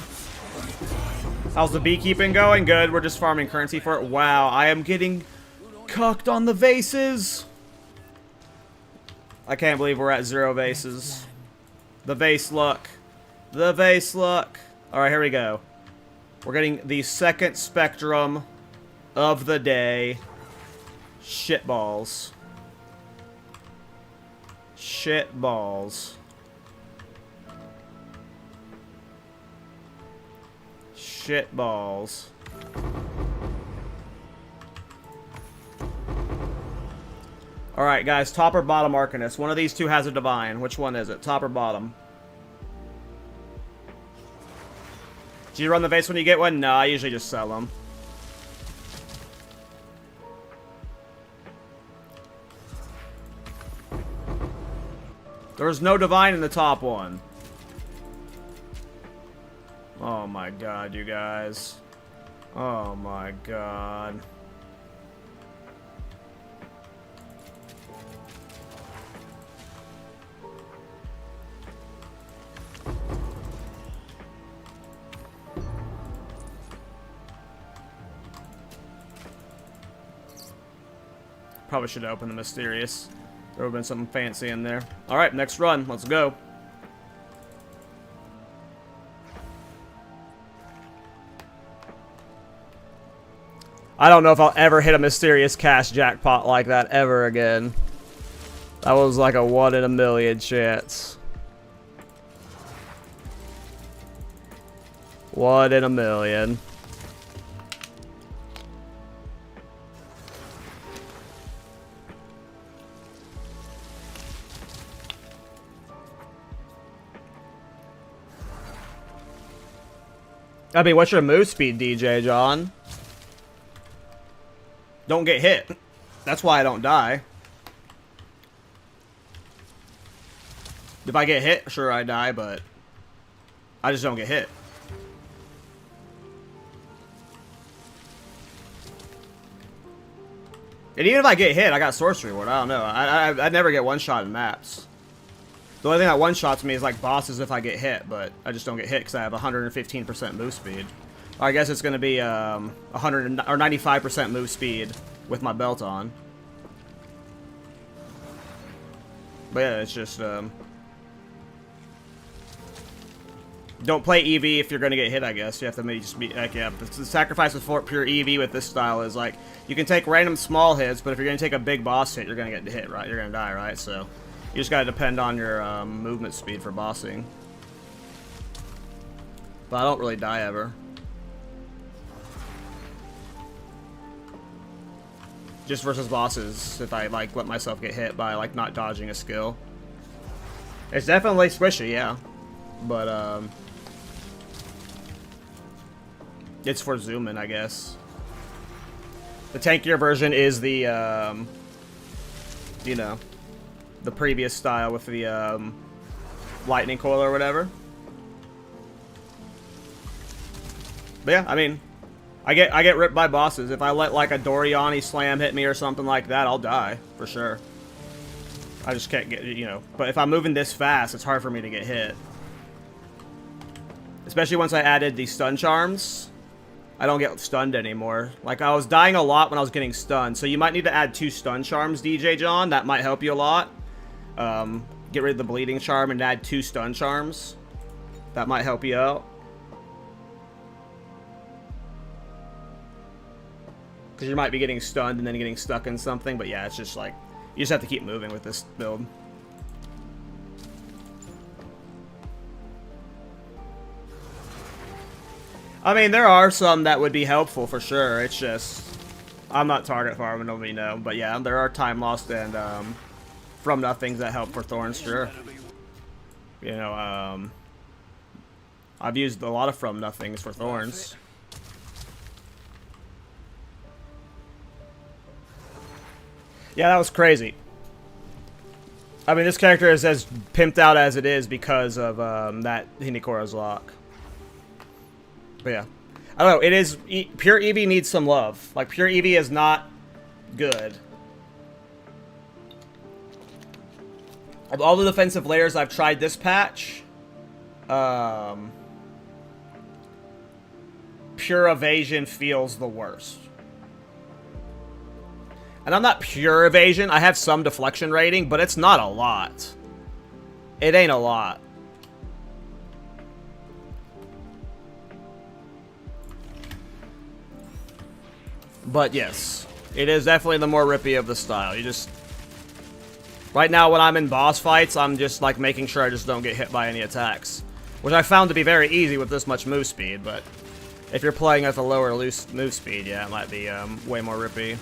my time. How's the beekeeping going? Good, we're just farming currency for it. Wow, I am getting cucked on the vases. I can't believe we're at 0 vases. The vase luck. The vase luck. Alright, here we go. We're getting the second spectrum of the day. Shitballs. Shitballs. Shitballs. Alright, guys, top or bottom Arcanist. One of these two has a divine. Which one is it? Top or bottom? Do you run the vase when you get one? No, I usually just sell them. There's no divine in the top one. Oh my god, you guys. Oh my god. Probably should have opened the mysterious. There would have been something fancy in there. Alright, next run. Let's go. I don't know if I'll ever hit a mysterious cash jackpot like that ever again. That was like a 1 in a million chance. 1 in a million. I mean, what's your move speed, DJ John? Don't get hit. That's why I don't die. If I get hit, sure I die, but I just don't get hit. And even if I get hit, I got Sorcery Ward. I don't know. I never get one-shot in maps. The only thing that one-shots me is like bosses if I get hit, but I just don't get hit because I have 115% move speed. Or I guess it's going to be 100 or 95% move speed with my belt on. But yeah, it's just don't play EV if you're going to get hit, I guess. You have to maybe just be like, yeah, the sacrifice of pure EV with this style is like you can take random small hits, but if you're going to take a big boss hit, you're going to get hit, right? You're going to die, right? So you just gotta depend on your movement speed for bossing. But I don't really die ever. Just versus bosses, if I like let myself get hit by like not dodging a skill. It's definitely squishy, yeah. But it's for zooming, I guess. The tankier version is the, you know, the previous style with the lightning coil or whatever. But yeah, I mean, I get ripped by bosses. If I let like a Doriani slam hit me or something like that, I'll die for sure. I just can't get, you know. But if I'm moving this fast, it's hard for me to get hit. Especially once I added the stun charms. I don't get stunned anymore. Like, I was dying a lot when I was getting stunned. So you might need to add 2 stun charms, DJ John. That might help you a lot. Get rid of the bleeding charm and add 2 stun charms. That might help you out. Because you might be getting stunned and then getting stuck in something. But yeah, it's just like, you just have to keep moving with this build. I mean, there are some that would be helpful for sure. It's just, I'm not target farming, nobody know. But yeah, there are time lost and from nothings that help for Thorns, sure. You know, I've used a lot of from nothings for Thorns. Yeah, that was crazy. I mean, this character is as pimped out as it is because of that Hinikora's lock. But yeah, I don't know. It is pure Eevee needs some love. Like, pure Eevee is not good. Of all the defensive layers I've tried this patch, pure evasion feels the worst. And I'm not pure evasion. I have some deflection rating, but it's not a lot. It ain't a lot. But yes, it is definitely the more rippy of the style. You just... Right now when I'm in boss fights, I'm just like making sure I just don't get hit by any attacks. Which I found to be very easy with this much move speed, but... If you're playing at the lower loose move speed, yeah, it might be way more rippy.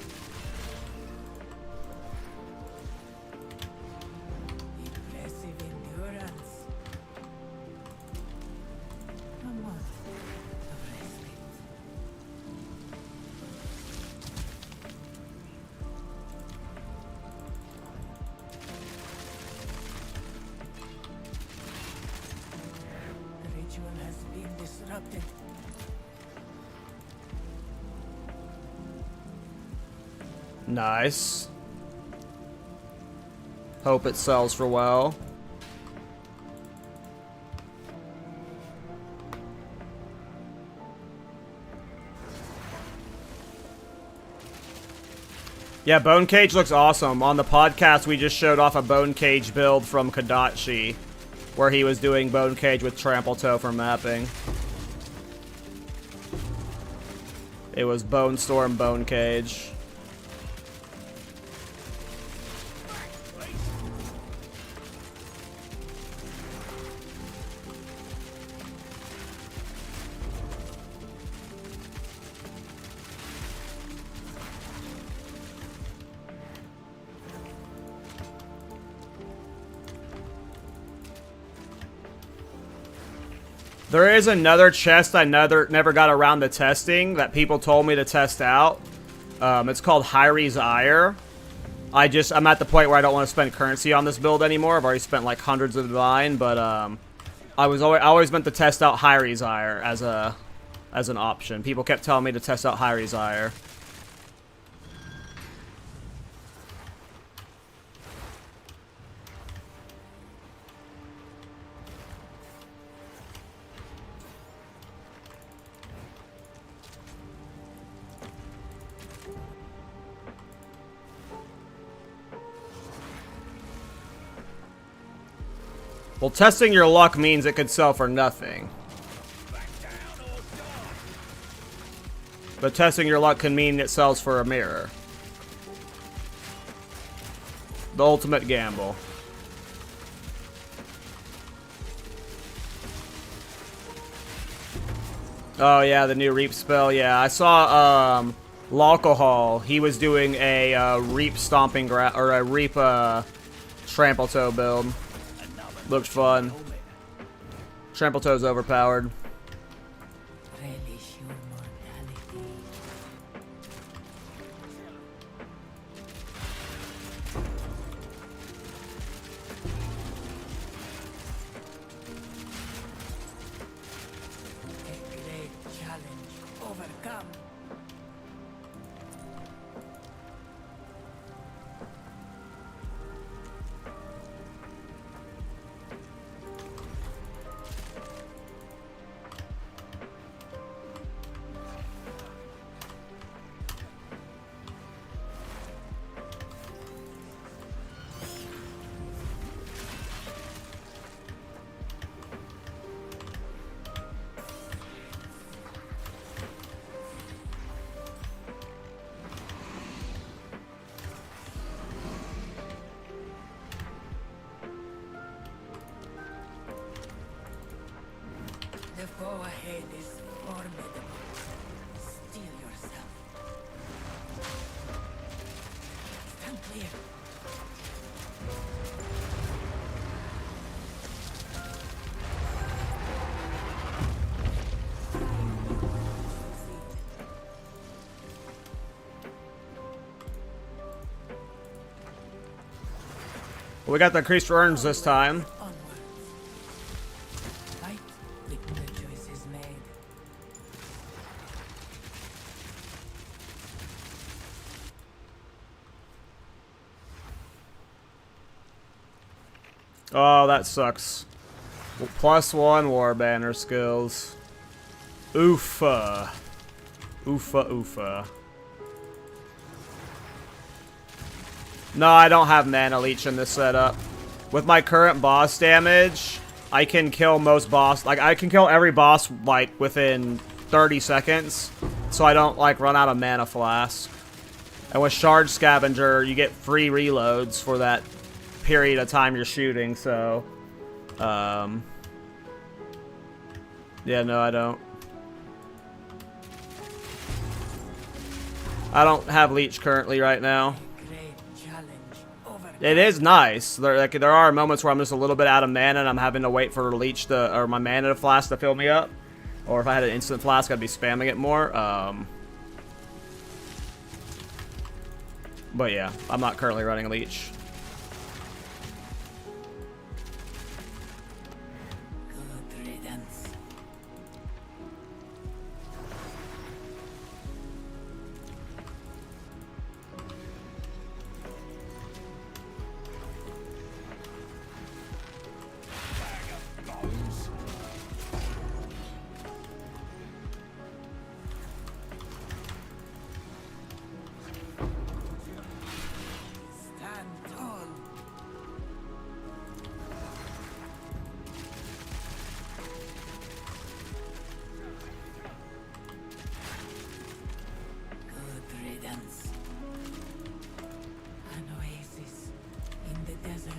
Impressive endurance. Come on, the bracelet. The ritual has been disrupted. Nice. Hope it sells for well. Yeah, Bone Cage looks awesome. On the podcast, we just showed off a Bone Cage build from Kadachi, where he was doing Bone Cage with Trample Toe for mapping. It was Bone Storm, Bone Cage. There is another chest I never got around to testing that people told me to test out. It's called Hyri's Ire. I'm at the point where I don't want to spend currency on this build anymore. I've already spent like hundreds of divine, but I always meant to test out Hyri's Ire as an option. People kept telling me to test out Hyri's Ire. Well, testing your luck means it could sell for nothing. But testing your luck can mean it sells for a mirror. The ultimate gamble. Oh yeah, the new Reap spell. Yeah, I saw Alcohol. He was doing a Reap stomping or a Reap Trample Toe build. Looked fun. Trample Toe's overpowered. Relish your mortality. overcome. The foe ahead is formidable. Steel yourself. Stand clear. We got the increased earns this time. Onwards. Fight with the choices made. Oh, that sucks. Well, +1 war banner skills. Oofa. Oofa oofa. No, I don't have mana leech in this setup. With my current boss damage, I can kill most boss. Like, I can kill every boss, like, within 30 seconds. So I don't, like, run out of mana flask. And with Shard Scavenger, you get free reloads for that period of time you're shooting, so... yeah, no, I don't. I don't have leech currently right now. Great challenge. Overcome. It is nice. There are moments where I'm just a little bit out of mana and I'm having to wait for leech to, or my mana flask to fill me up. Or if I had an instant flask, I'd be spamming it more. But yeah, I'm not currently running leech. Good riddance. Stand tall. Good riddance. An oasis in the desert.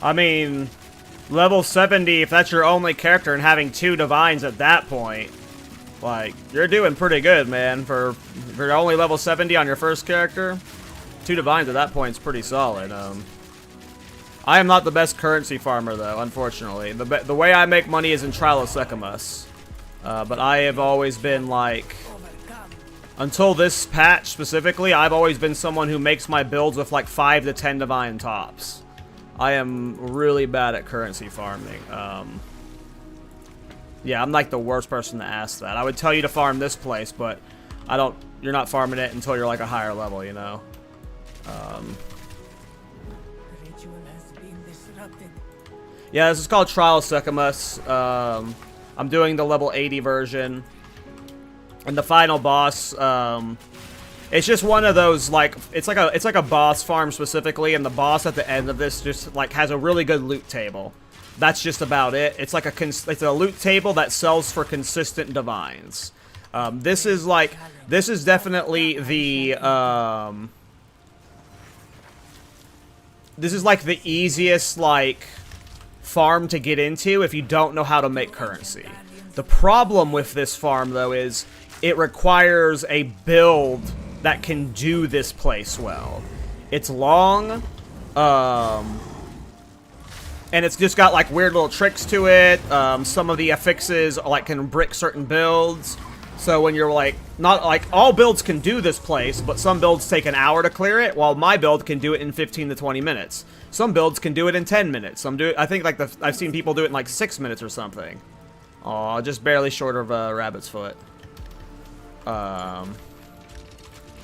I mean, level 70, if that's your only character and having 2 divines at that point, like, you're doing pretty good, man. For only level 70 on your first character, 2 divines at that point is pretty solid. I am not the best currency farmer, though, unfortunately. The way I make money is in Trial of Sekhemas. But I have always been, like... Overcome. Until this patch, specifically, I've always been someone who makes my builds with, like, 5 to 10 divine tops. I am really bad at currency farming. Yeah, I'm, like, the worst person to ask that. I would tell you to farm this place, but I don't... You're not farming it until you're, like, a higher level, you know? Ritual has been disrupted. Yeah, this is called Trial of Sekhemas. I'm doing the level 80 version. And the final boss, it's just one of those, like, it's like a boss farm specifically, and the boss at the end of this just, like, has a really good loot table. That's just about it. It's like it's a loot table that sells for consistent divines. This is definitely the, this is like the easiest, like, farm to get into if you don't know how to make currency. The problem with this farm, though, is it requires a build that can do this place well. It's long, and it's just got, like, weird little tricks to it. Some of the affixes, like, can brick certain builds. So when you're like, not like all builds can do this place, but some builds take an hour to clear it, while my build can do it in 15 to 20 minutes. Some builds can do it in 10 minutes. Some do it, I think like I've seen people do it in like 6 minutes or something. Aw, just barely short of a rabbit's foot.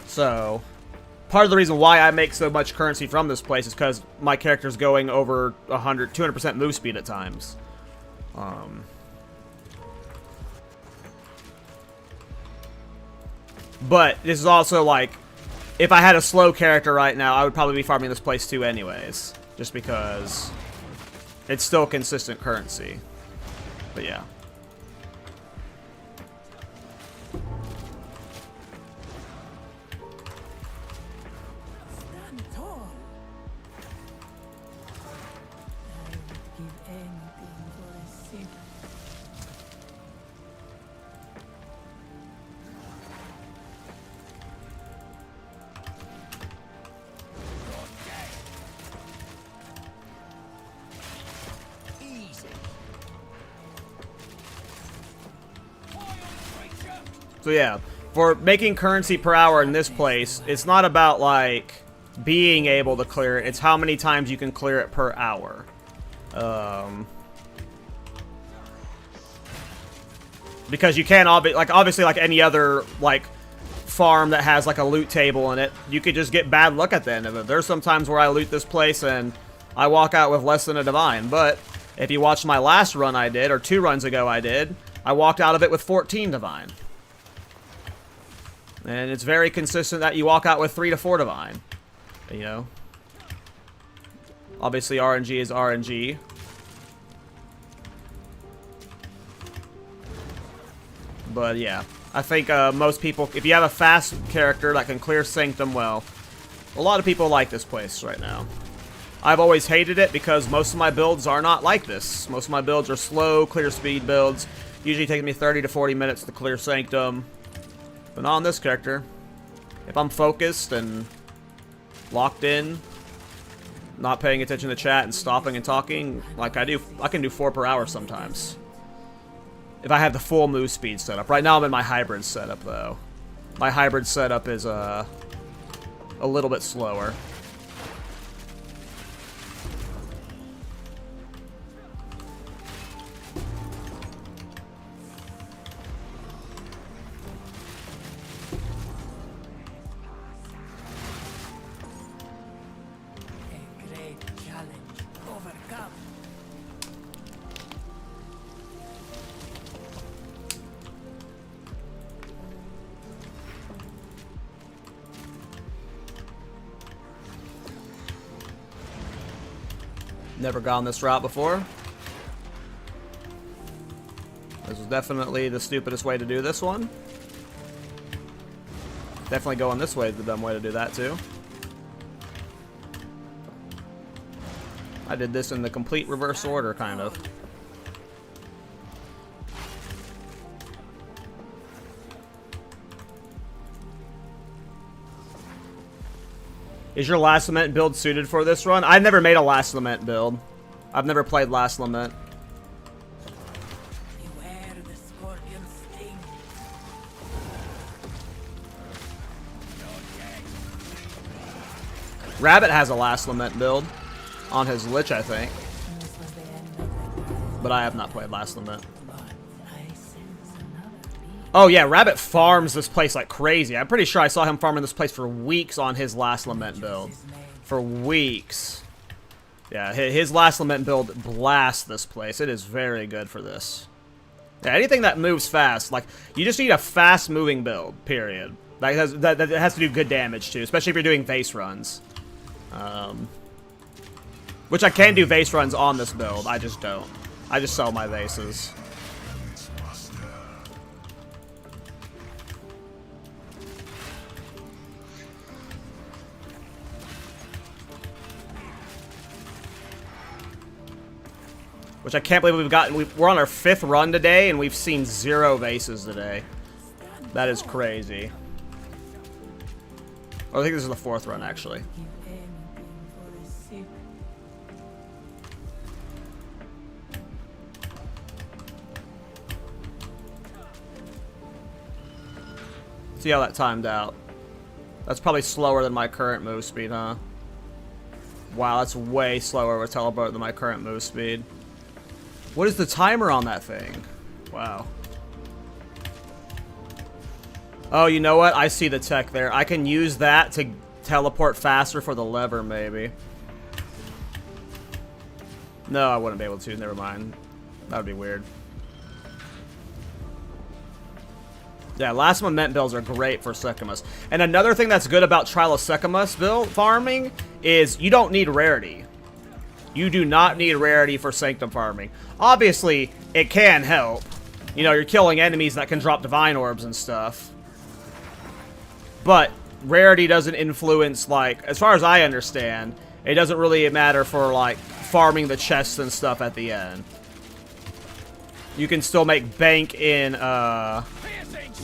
So part of the reason why I make so much currency from this place is because my character's going over 200% move speed at times. But this is also like, if I had a slow character right now, I would probably be farming this place too anyways. Just because it's still consistent currency. But yeah. Stand tall. I would give anything for a sip. Easy. So yeah, for making currency per hour in this place, it's not about like being able to clear it, it's how many times you can clear it per hour. Because you can obviously like any other like farm that has like a loot table in it, you could just get bad luck at the end of it. There's some times where I loot this place and I walk out with less than a divine, but if you watched my last run I did, or 2 runs ago I did, I walked out of it with 14 divine. And it's very consistent that you walk out with 3 to 4 divine. You know? Obviously RNG is RNG. But yeah, I think most people, if you have a fast character that can clear Sanctum well, a lot of people like this place right now. I've always hated it because most of my builds are not like this. Most of my builds are slow, clear speed builds. Usually takes me 30 to 40 minutes to clear Sanctum. But not on this character. If I'm focused and locked in, not paying attention to chat and stopping and talking, like I do, I can do 4 per hour sometimes. If I have the full move speed set up. Right now I'm in my hybrid setup though. My hybrid setup is a little bit slower. A great challenge overcome. Never gone this route before. This is definitely the stupidest way to do this one. Definitely going this way is the dumb way to do that too. I did this in the complete reverse order, kind of. Is your Last Lament build suited for this run? I've never made a Last Lament build. I've never played Last Lament. Beware the scorpion sting. Rabbit has a Last Lament build on his Lich, I think. This was the end of the time, But I have not played Last Lament. but I sense another being. Oh yeah, Rabbit farms this place like crazy. I'm pretty sure I saw him farming this place for weeks on his Last Lament build. For weeks. Yeah, his Last Lament build blasts this place. It is very good for this. Yeah, anything that moves fast, like, you just need a fast moving build, period. That has to do good damage too, especially if you're doing vase runs. Which I can do vase runs on this build, I just don't. I just sell my vases. Its master. Which I can't believe we've gotten. We're on our 5th run today, and we've seen 0 vases today. That is crazy. Oh, I think this is the 4th run, actually. Give anything for a sip. See how that timed out. That's probably slower than my current move speed, huh? Wow, that's way slower with teleport than my current move speed. What is the timer on that thing? Wow. Oh, you know what? I see the tech there. I can use that to teleport faster for the lever, maybe. No, I wouldn't be able to. Never mind. That would be weird. Yeah, last moment builds are great for Sekhemas. And another thing that's good about Trial of Sekhemas build farming is you don't need rarity. You do not need rarity for Sanctum farming. Obviously, it can help. You know, you're killing enemies that can drop divine orbs and stuff. But rarity doesn't influence, like, as far as I understand, it doesn't really matter for, like, farming the chests and stuff at the end. You can still make bank in,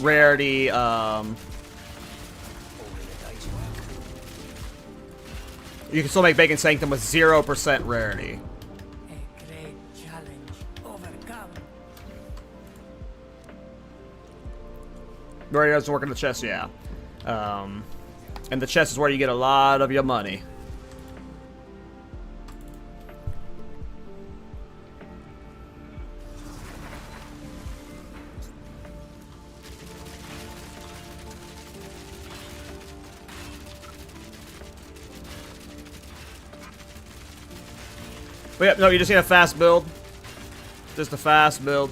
rarity, you can still make bank in Sanctum with 0% rarity. A great challenge overcome. Rarity doesn't work in the chest, yeah. And the chest is where you get a lot of your money. But yeah, no, you just need a fast build. Just a fast build.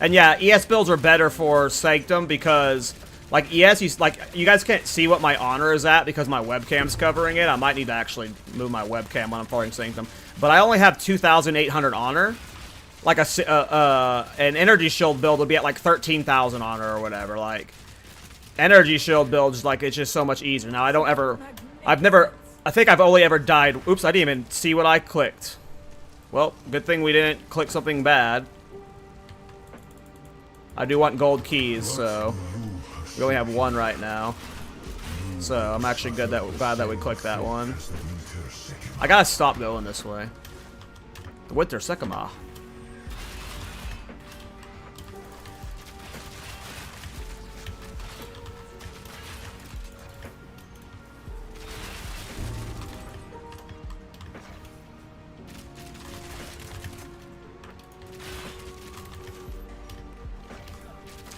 And yeah, ES builds are better for Sanctum because, like, ES, you guys can't see what my honor is at because my webcam's covering it. I might need to actually move my webcam when I'm playing Sanctum. But I only have 2,800 honor. Like, an energy shield build would be at, like, 13,000 honor or whatever. Like, energy shield builds, like, it's just so much easier. Now, I think I've only ever died. Oops, I didn't even see what I clicked. Well, good thing we didn't click something bad. I do want gold keys, so we only have one right now. So I'm actually glad that we clicked that one. I gotta stop going this way. The Winter Sekhemas.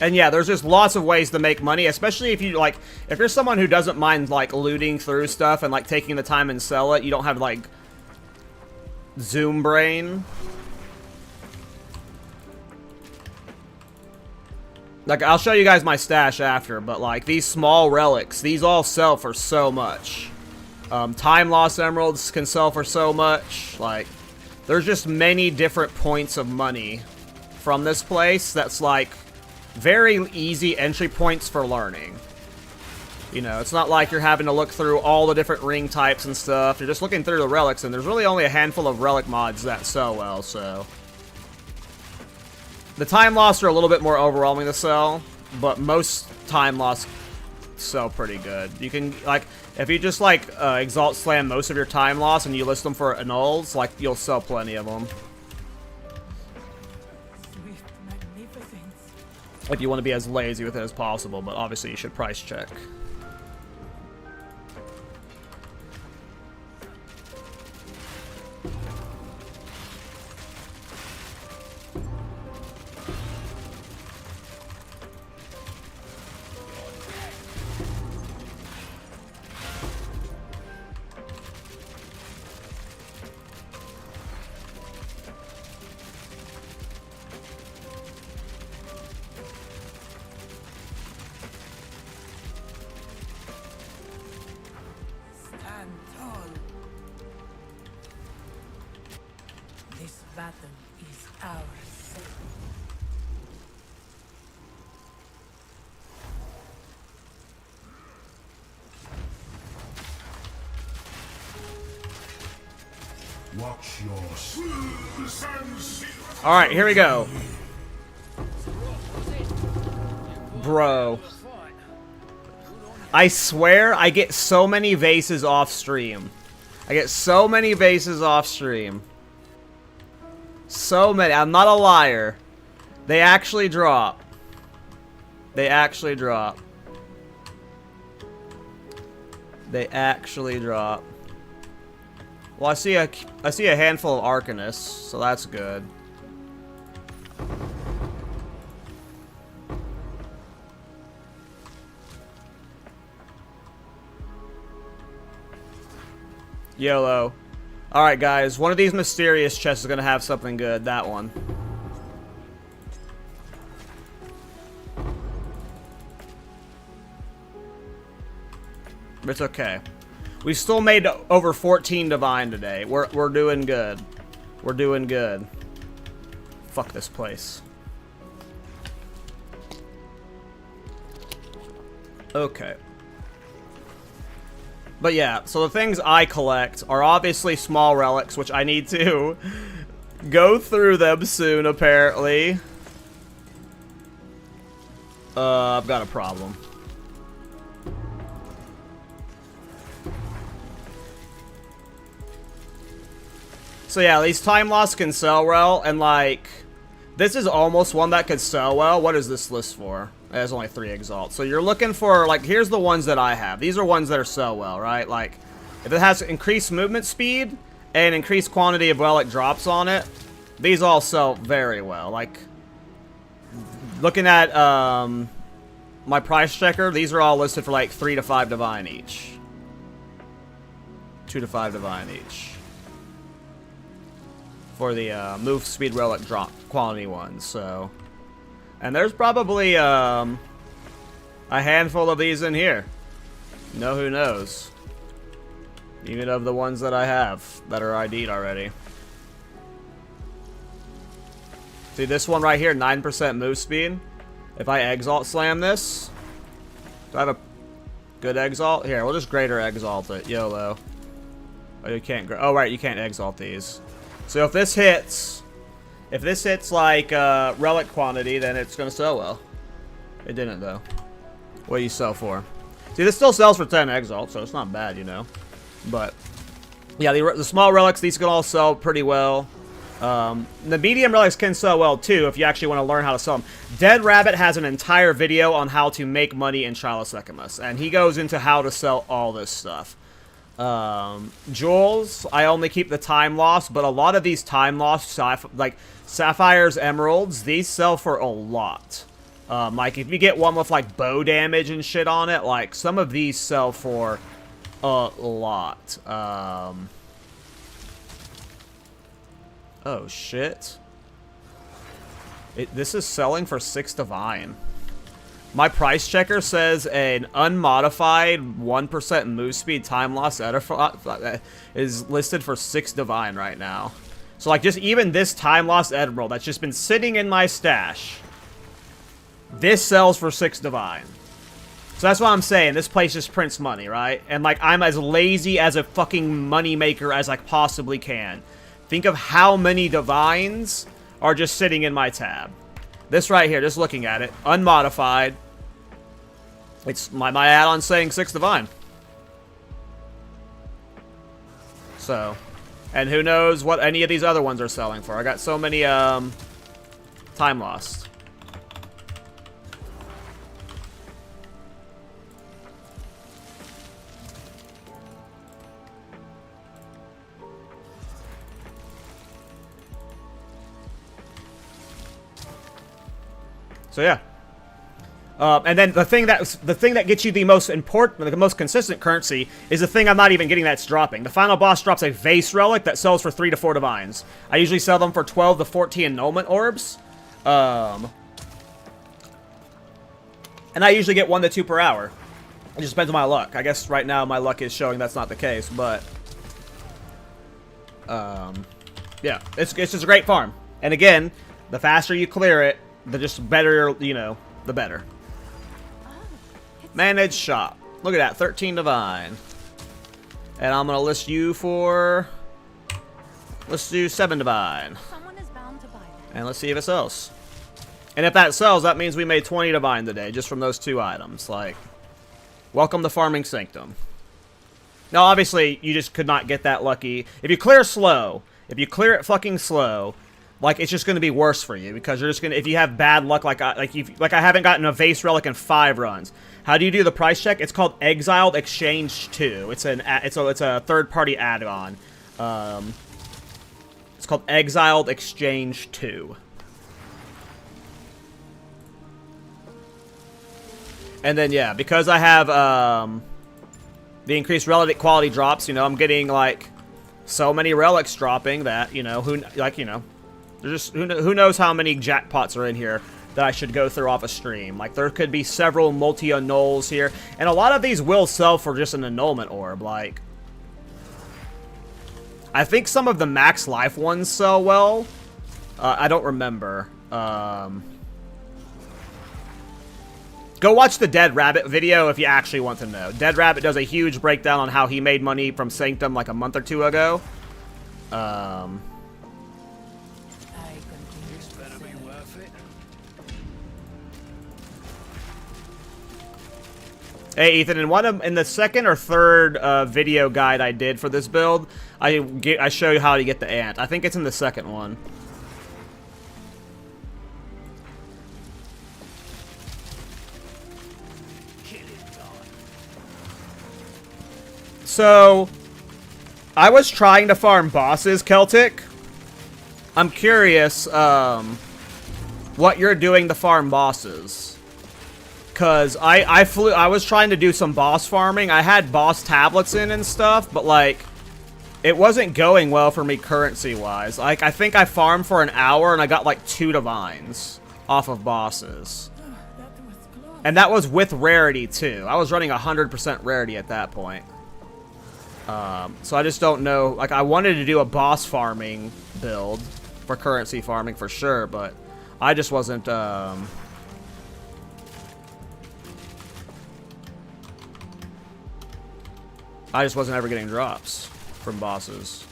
And yeah, there's just lots of ways to make money, especially if you, like, if you're someone who doesn't mind, like, looting through stuff and, like, taking the time and sell it, you don't have, like, Zoom brain. Like, I'll show you guys my stash after, but, like, these small relics, these all sell for so much. Time loss emeralds can sell for so much. Like, there's just many different points of money from this place that's, like, very easy entry points for learning. You know, it's not like you're having to look through all the different ring types and stuff. You're just looking through the relics, and there's really only a handful of relic mods that sell well, so. The time loss are a little bit more overwhelming to sell, but most time loss sell pretty good. You can, like, if you just, like, Exalt Slam most of your time loss and you list them for annuls, like, you'll sell plenty of them. Swift magnificence. If you want to be as lazy with it as possible, but obviously you should price check. Stand tall. This battle is ours. Watch your step. Alright, here we go. Bro. I swear I get so many vases off stream. I get so many vases off stream. So many. I'm not a liar. They actually drop. They actually drop. They actually drop. Well, I see a handful of Arcanists, so that's good. YOLO. Alright, guys. One of these mysterious chests is going to have something good. That one. It's okay. We still made over 14 divine today. We're doing good. We're doing good. Fuck this place. Okay. But yeah, so the things I collect are obviously small relics, which I need to go through them soon, apparently. I've got a problem. So yeah, these time loss can sell well, and like, this is almost one that could sell well. What is this list for? It has only 3 exalts. So you're looking for, like, here's the ones that I have. These are ones that are sell well, right? Like, if it has increased movement speed and increased quantity of relic drops on it, these all sell very well. Like, looking at my price checker, these are all listed for like 3 to 5 divine each. 2 to 5 divine each. For the move speed relic drop quality ones, so. And there's probably a handful of these in here. No, who knows? Even of the ones that I have that are ID'd already. See this one right here, 9% move speed. If I exalt slam this, do I have a good exalt? Here, we'll just greater exalt it. YOLO. Oh, you can't. Oh, right, you can't exalt these. So if this hits like relic quantity, then it's gonna sell well. It didn't though. What do you sell for? See, this still sells for 10 exalt, so it's not bad, you know. But yeah, the small relics, these can all sell pretty well. The medium relics can sell well too if you actually want to learn how to sell them. Dead Rabbit has an entire video on how to make money in Shiloh Sekhemas, and he goes into how to sell all this stuff. Jewels, I only keep the time loss, but a lot of these time loss, like sapphires, emeralds, these sell for a lot. Like if you get one with like bow damage and shit on it, like some of these sell for a lot. Oh shit. This is selling for 6 divine. My price checker says an unmodified 1% move speed time loss is listed for 6 divine right now. So like just even this time loss emerald that's just been sitting in my stash, this sells for 6 divine. So that's what I'm saying. This place just prints money, right? And like I'm as lazy as a fucking money maker as I possibly can. Think of how many divines are just sitting in my tab. This right here, just looking at it, unmodified. It's my add-on saying 6 divine. So, and who knows what any of these other ones are selling for. I got so many time lost. So yeah. And then the thing that gets you the most important, the most consistent currency is the thing I'm not even getting that's dropping. The final boss drops a vase relic that sells for 3 to 4 divines. I usually sell them for 12 to 14 annulment orbs. And I usually get 1 to 2 per hour. It just depends on my luck. I guess right now my luck is showing that's not the case, but yeah, it's just a great farm. And again, the faster you clear it, the just better, you know, the better. Manage shop. Look at that, 13 divine. And I'm gonna list you for, let's do 7 divine. Someone is bound to buy that. And let's see if it sells. And if that sells, that means we made 20 divine today, just from those 2 items. Like, welcome to farming Sanctum. Now, obviously, you just could not get that lucky. If you clear slow, if you clear it fucking slow, like, it's just going to be worse for you, because you're just going to, if you have bad luck, like I haven't gotten a vase relic in 5 runs. How do you do the price check? It's called Exiled Exchange 2. It's a third-party add-on. It's called Exiled Exchange 2. And then, yeah, because I have the increased relic quality drops, you know, I'm getting, like, so many relics dropping that, you know, there's just, who knows how many jackpots are in here that I should go through off a stream. Like, there could be several multi-annuls here, and a lot of these will sell for just an annulment orb. Like, I think some of the max life ones sell well. I don't remember. Go watch the Dead Rabbit video if you actually want to know. Dead Rabbit does a huge breakdown on how he made money from Sanctum like a month or two ago. This better be worth it. Hey Ethan, in the second or third video guide I did for this build, I show you how to get the ant. I think it's in the second one. So, I was trying to farm bosses, KallTorak. I'm curious, what you're doing to farm bosses. Cause I was trying to do some boss farming. I had boss tablets in and stuff, but like, it wasn't going well for me currency-wise. Like, I think I farmed for an hour and I got like 2 divines off of bosses. And that was with rarity too. I was running 100% rarity at that point. So I just don't know. Like, I wanted to do a boss farming build for currency farming for sure, but I just wasn't, I just wasn't ever getting drops from bosses.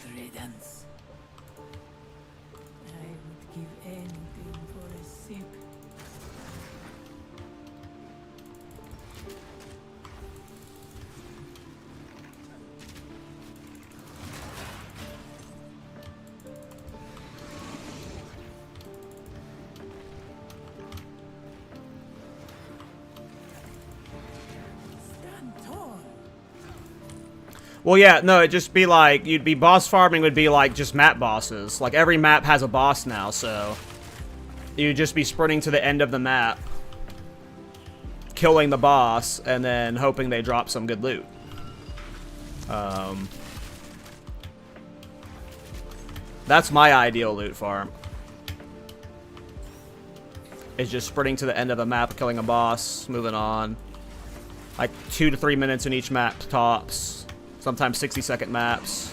Good riddance. I would give anything for a sip. Stand tall. Well, yeah, no, it'd just be like, you'd be boss farming would be like just map bosses. Like, every map has a boss now, so you'd just be sprinting to the end of the map, killing the boss, and then hoping they drop some good loot. That's my ideal loot farm. It's just sprinting to the end of the map, killing a boss, moving on. Like 2 to 3 minutes in each map tops. Sometimes 60-second maps.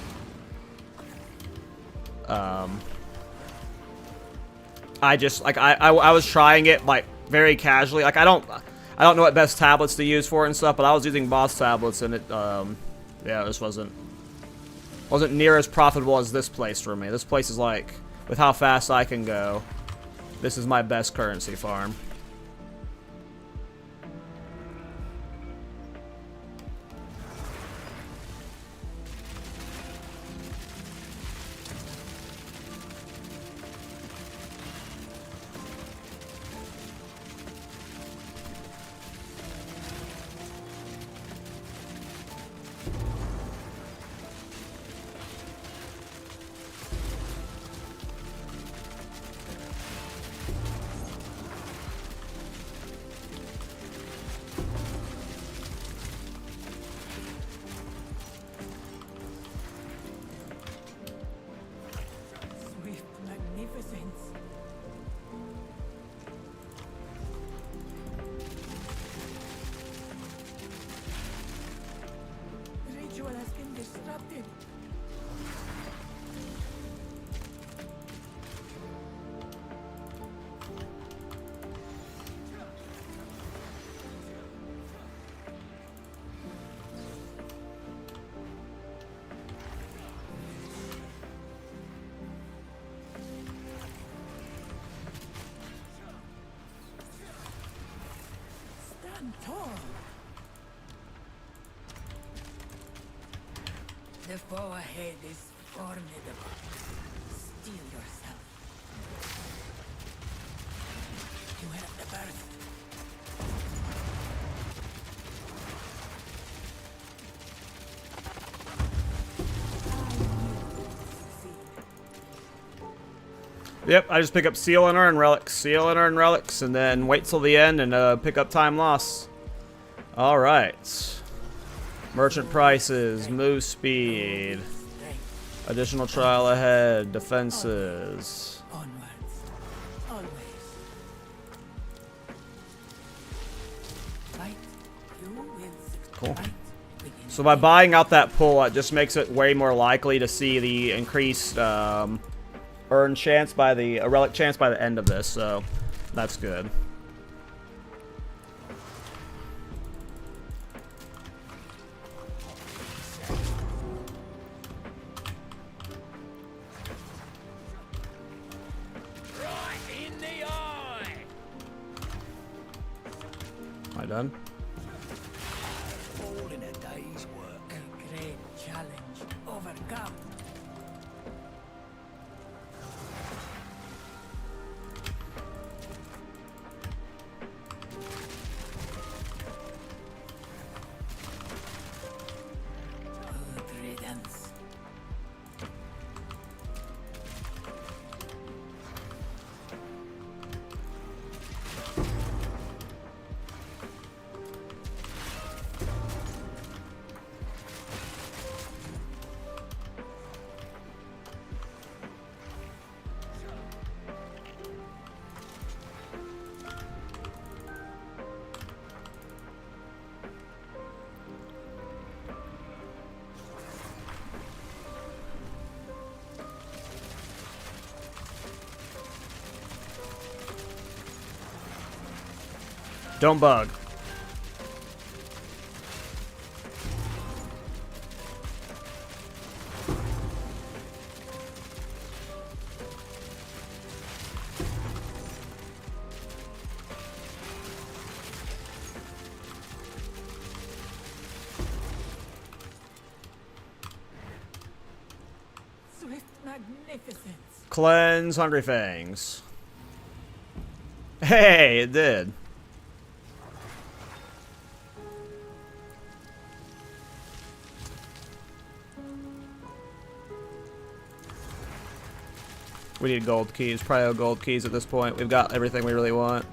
I just like I was trying it like very casually. Like I don't know what best tablets to use for it and stuff, but I was using boss tablets and it yeah, this wasn't near as profitable as this place for me. This place is like, with how fast I can go, this is my best currency farm. Swift magnificence. The ritual has been disrupted. Stand tall. The foe ahead is Formidable. Steel yourself. You have the birth. Yep, I just pick up seal and earn relics, seal and earn relics, and then wait till the end and pick up time loss. All right. Merchant prices, move speed, additional trial ahead, defenses. Onwards. Always. Fight. You will Cool. fight within So by buying out that pull, it just makes it way more likely to see the increased earn chance by the relic chance by the end of this. So that's good. Right in the eye. Am I done? All in a day's work. a great challenge. Overcome. Good riddance. Don't bug. Swift magnificence. Cleanse Hungry Fangs. Hey, it did. We need gold keys, prio gold keys at this point. We've got everything we really want.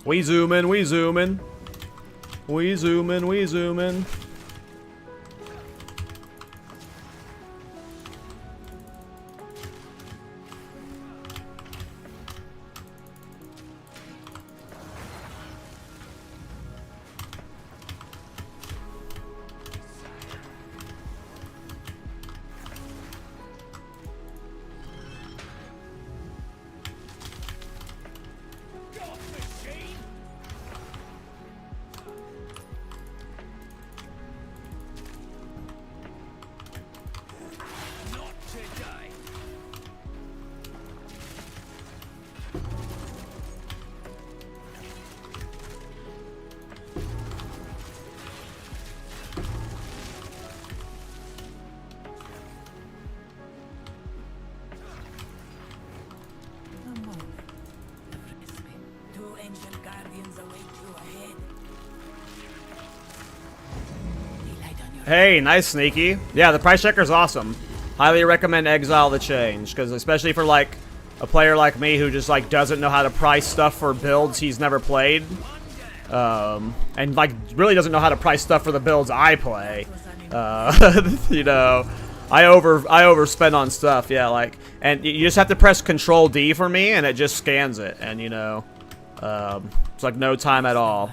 We zoom in, we zoom in. We zoom in, we zoom in. A moment of respite. Two ancient guardians await you ahead. Delight on your Hey, nice sneaky. Yeah, the price checker's awesome. Highly recommend Exile the change, because especially for like a player like me who just like doesn't know how to price stuff for builds he's never played, and like really doesn't know how to price stuff for the builds I play. You know, I overspend on stuff. Yeah, like, and you just have to press Control D for me, and it just scans it, and you know, it's like no time at all.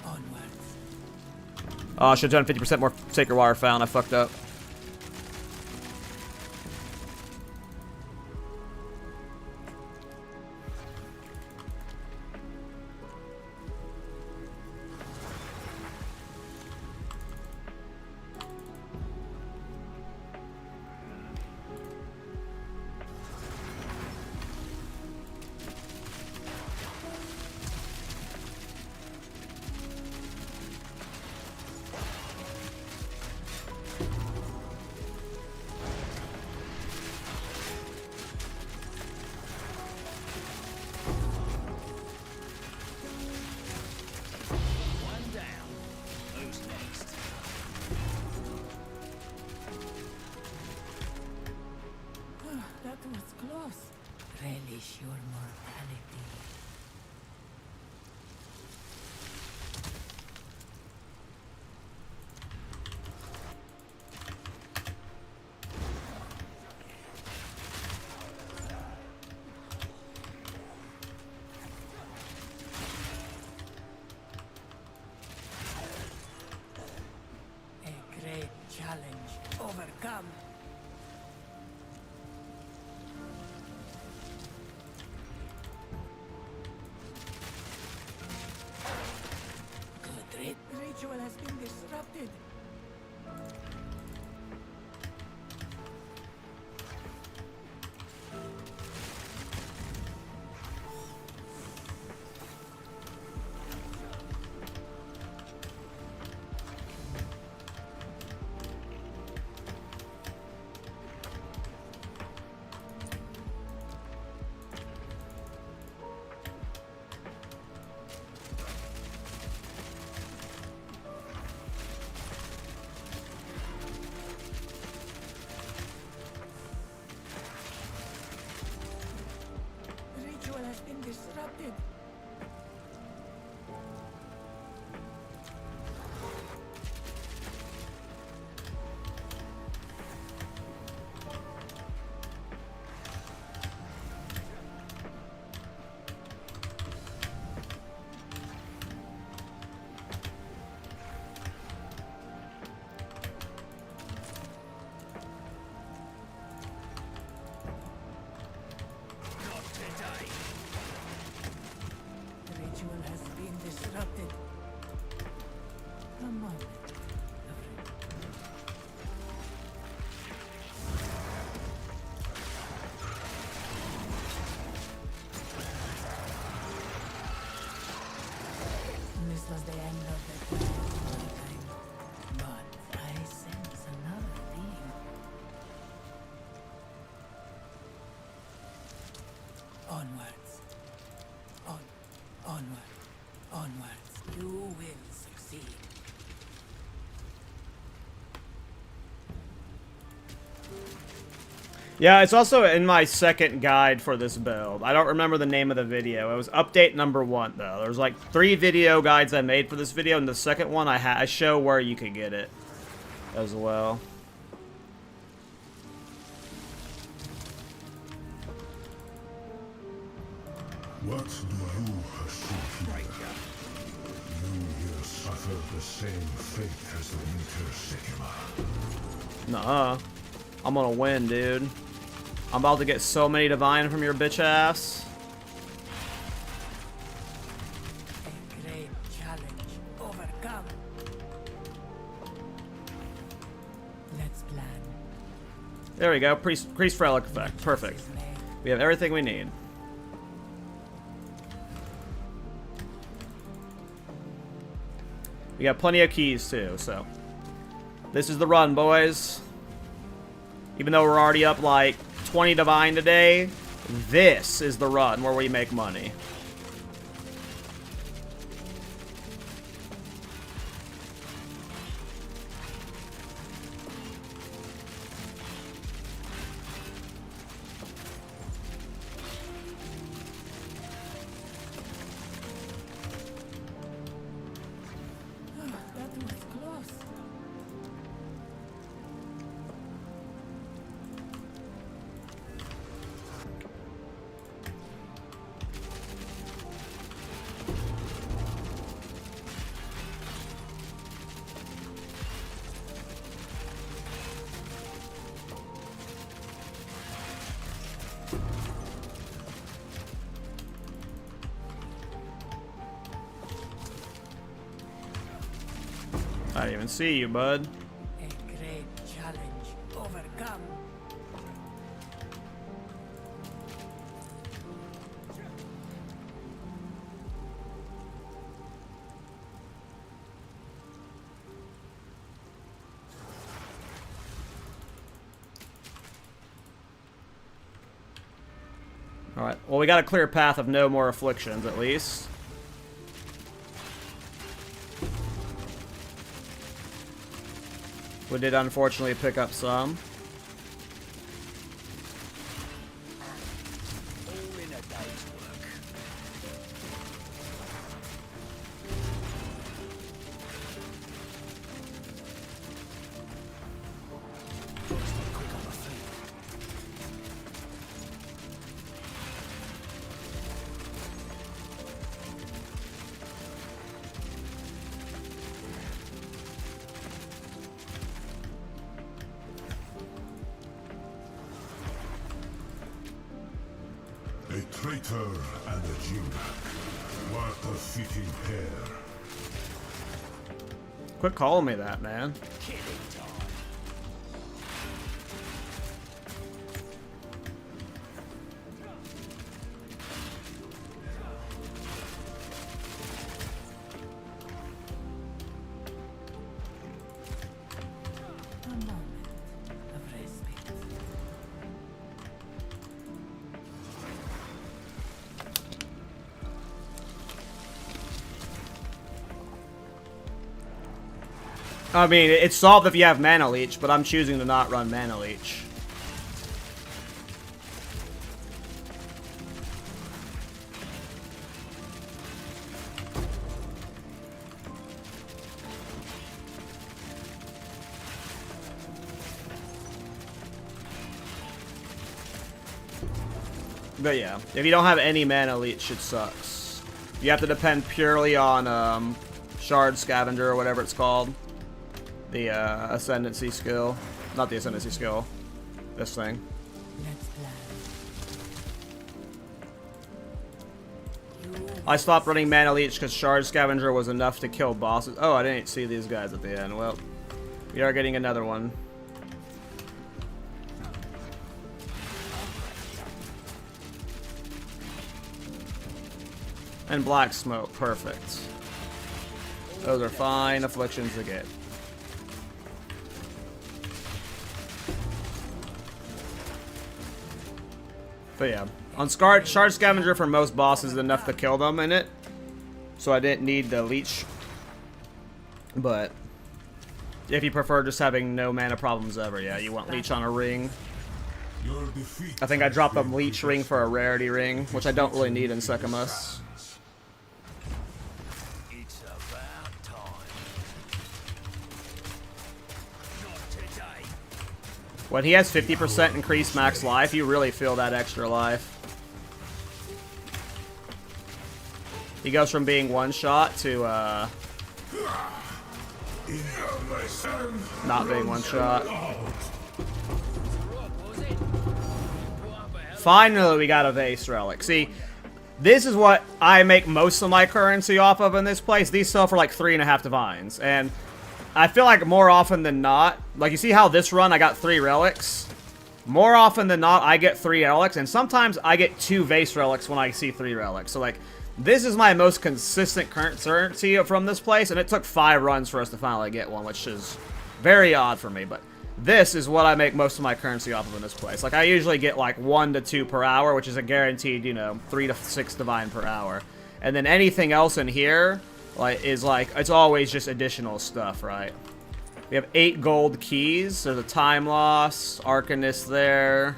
onwards. Oh, I should have done 50% more Sacred Water Fountain. I fucked up. relish your mortality. A great challenge overcome. Good ritual has been disrupted. Ritual has been disrupted. The ritual has been disrupted. A moment of This was the end of the time, but I sense another being. Onwards. Onwards. You will succeed. Yeah, it's also in my second guide for this build. I don't remember the name of the video. It was update number 1, though. There's like 3 video guides I made for this video, and the second one I show where you can get it as well. What do you pursue here? You here suffer the same fate as the winter Sekhemas. Nuh-uh. I'm gonna win, dude. I'm about to get so many divine from your bitch ass. A great challenge overcome. Let's plan. There we go. Priest Relic effect. Perfect. Is made. We have everything we need. We got plenty of keys, too, so. This is the run, boys. Even though we're already up, like, 20 divine today, this is the run where we make money. That was close. I didn't even see you, bud. A great challenge overcome. Alright, well, we got a clear path of no more afflictions, at least. We did, unfortunately, pick up some. day's work. Stay quick on the feet. A traitor and a Jew. What a fitting pair. Quit calling me that, man. Killing time. A moment of respite. I mean, it's solved if you have Mana Leech, but I'm choosing to not run Mana Leech. But yeah, if you don't have any Mana Leech, it sucks. You have to depend purely on Shard Scavenger or whatever it's called. The Ascendancy skill. Not the Ascendancy skill. This thing. Let's plan. I stopped running Mana Leech because Shard Scavenger was enough to kill bosses. Oh, I didn't see these guys at the end. Well, we are getting another one. And Black Smoke. Perfect. Those are fine afflictions to get. But yeah, on Shard Scavenger for most bosses is enough to kill them in it, so I didn't need the Leech. But if you prefer just having no mana problems ever, yeah, you want Leech on a ring. Your defeat. I think I dropped a Leech ring for a rarity ring, which I don't really need in Sekhemas. It's about time. Not today. When he has 50% increased max life, you really feel that extra life. He goes from being one shot to not being one shot. Finally, we got a Vase Relic. See, this is what I make most of my currency off of in this place. These sell for like 3.5 divines, and I feel like more often than not, like you see how this run I got 3 relics? More often than not, I get 3 relics, and sometimes I get 2 Vase Relics when I see 3 relics. So like, this is my most consistent currency from this place, and it took 5 runs for us to finally get one, which is very odd for me, but this is what I make most of my currency off of in this place. Like, I usually get like 1 to 2 per hour, which is a guaranteed, you know, 3 to 6 divine per hour. And then anything else in here, like, is like, it's always just additional stuff, right? We have 8 gold keys. There's a Time Loss, Arcanist there,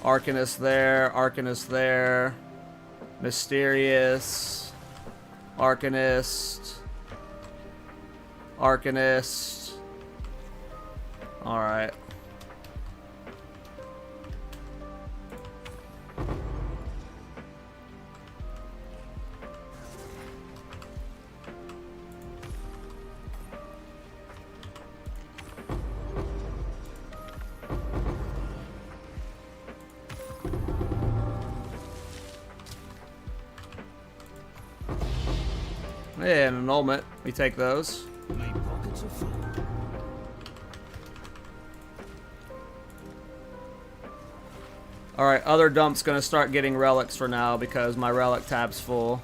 Arcanist there, Arcanist there, Mysterious, Arcanist, Arcanist. Alright. Yeah, an annulment. We take those. My pockets are full. Alright, other dump's gonna start getting relics for now because my relic tab's full.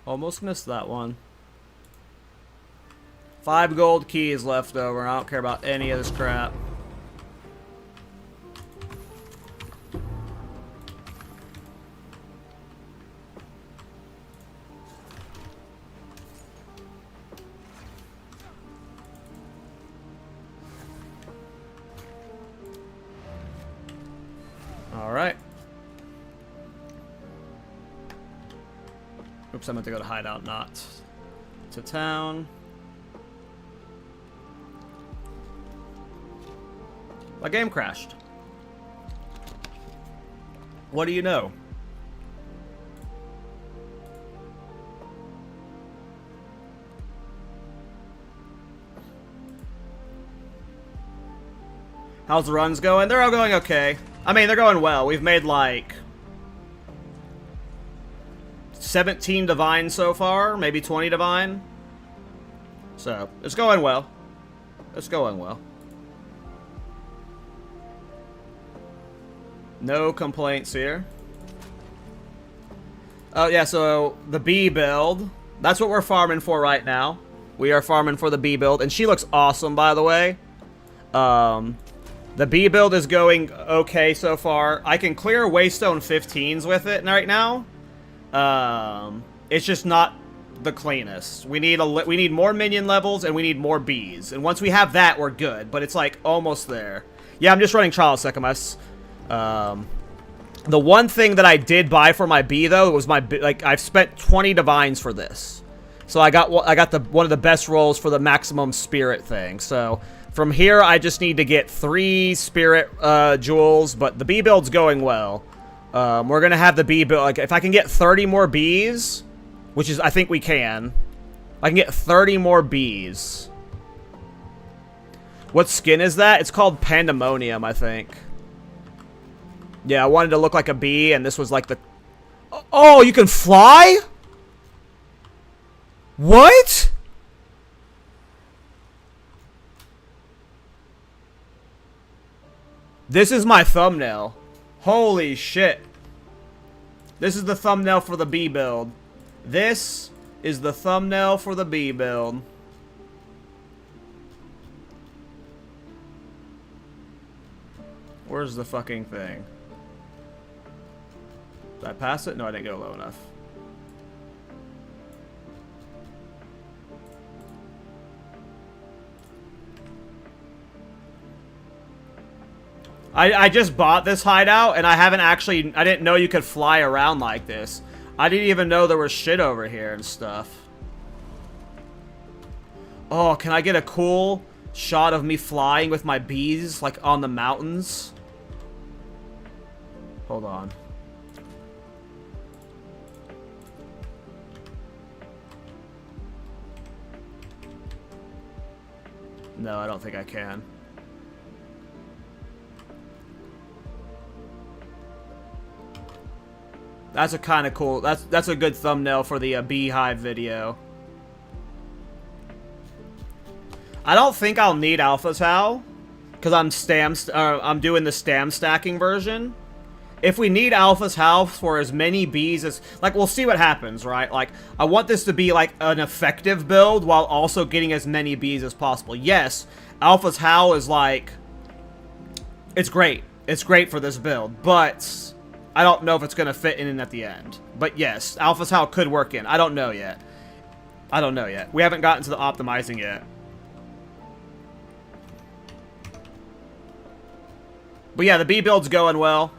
Almost missed that one. 5 gold keys left over. I don't care about any of this crap. Alright. Oops, I meant to go to hideout, not to town. My game crashed. What do you know? How's the runs going? They're all going okay. I mean, they're going well. We've made like 17 divine so far, maybe 20 divine. So, it's going well. It's going well. No complaints here. Oh, yeah, so the B build. That's what we're farming for right now. We are farming for the B build, and she looks awesome, by the way. The B build is going okay so far. I can clear Waystone 15s with it right now. It's just not the cleanest. We need more minion levels, and we need more Bs. And once we have that, we're good. But it's like almost there. Yeah, I'm just running Trial of Sekhemas. The one thing that I did buy for my B though was my I've spent 20 divines for this, so I got one of the best rolls for the maximum spirit thing. So from here I just need to get 3 spirit jewels, but the B build's going well. We're gonna have the B build. Like if I can get 30 more Bs, which is I think we can. I can get 30 more Bs. What skin is that? It's called Pandemonium, I think. Yeah, I wanted to look like a bee, and this was like the... Oh, you can fly? What? This is my thumbnail. Holy shit. This is the thumbnail for the bee build. This is the thumbnail for the bee build. Where's the fucking thing? Did I pass it? No, I didn't go low enough. I just bought this hideout, and I haven't actually... I didn't know you could fly around like this. I didn't even know there was shit over here and stuff. Oh, can I get a cool shot of me flying with my bees, like, on the mountains? Hold on. No, I don't think I can. That's a kind of cool... That's a good thumbnail for the beehive video. I don't think I'll need Alpha's Howl, because I'm doing the stam stacking version. If we need Alpha's Howl for as many bees as... Like, we'll see what happens, right? Like, I want this to be, like, an effective build while also getting as many bees as possible. Yes, Alpha's Howl is, like... It's great. It's great for this build, but... I don't know if it's going to fit in at the end. But yes, Alpha's Howl could work in. I don't know yet. I don't know yet. We haven't gotten to the optimizing yet. But yeah, the B build's going well.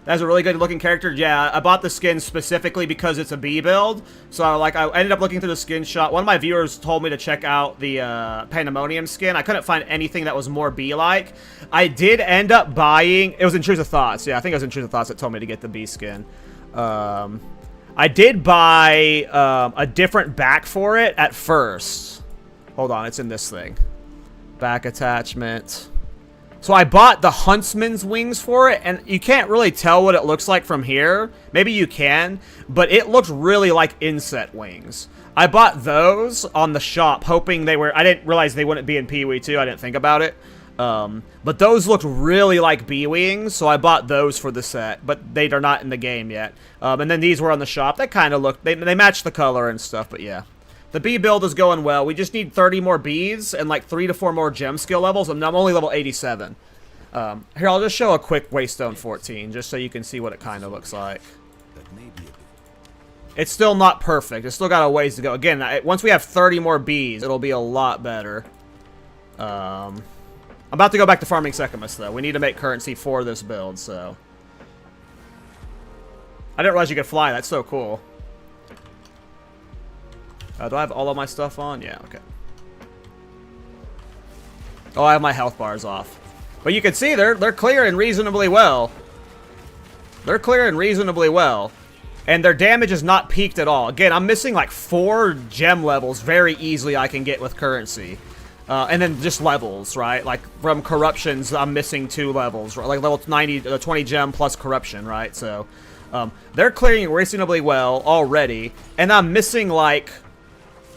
That's a really good looking character. Yeah, I bought the skin specifically because it's a B build. So I ended up looking through the skin shop. One of my viewers told me to check out the Pandemonium skin. I couldn't find anything that was more B-like. I did end up buying... It was Intrusive Thoughts. Yeah, I think it was Intrusive Thoughts that told me to get the B skin. I did buy a different back for it at first. Hold on, it's in this thing. Back attachment. So I bought the Huntsman's wings for it, and you can't really tell what it looks like from here. Maybe you can, but it looks really like inset wings. I bought those on the shop, hoping they were... I didn't realize they wouldn't be in Pee-wee 2. I didn't think about it. But those looked really like bee wings, so I bought those for the set, but they are not in the game yet. And then these were on the shop. They kind of look, they match the color and stuff, but yeah. The bee build is going well. We just need 30 more bees and like 3 to 4 more gem skill levels, and I'm only level 87. Here, I'll just show a quick Waystone 14, just so you can see what it kind of looks like. That may be a bit. It's still not perfect. It's still got a ways to go. Again, once we have 30 more bees, it'll be a lot better. I'm about to go back to farming Sekhemas, though. We need to make currency for this build, so... I didn't realize you could fly. That's so cool. Do I have all of my stuff on? Yeah, okay. Oh, I have my health bars off. But you can see they're clearing reasonably well. They're clearing reasonably well. And their damage is not peaked at all. Again, I'm missing like 4 gem levels very easily I can get with currency. And then just levels, right? Like, from corruptions, I'm missing 2 levels. Right? Like, level 90, 20 gem plus corruption, right? So, they're clearing reasonably well already. And I'm missing, like,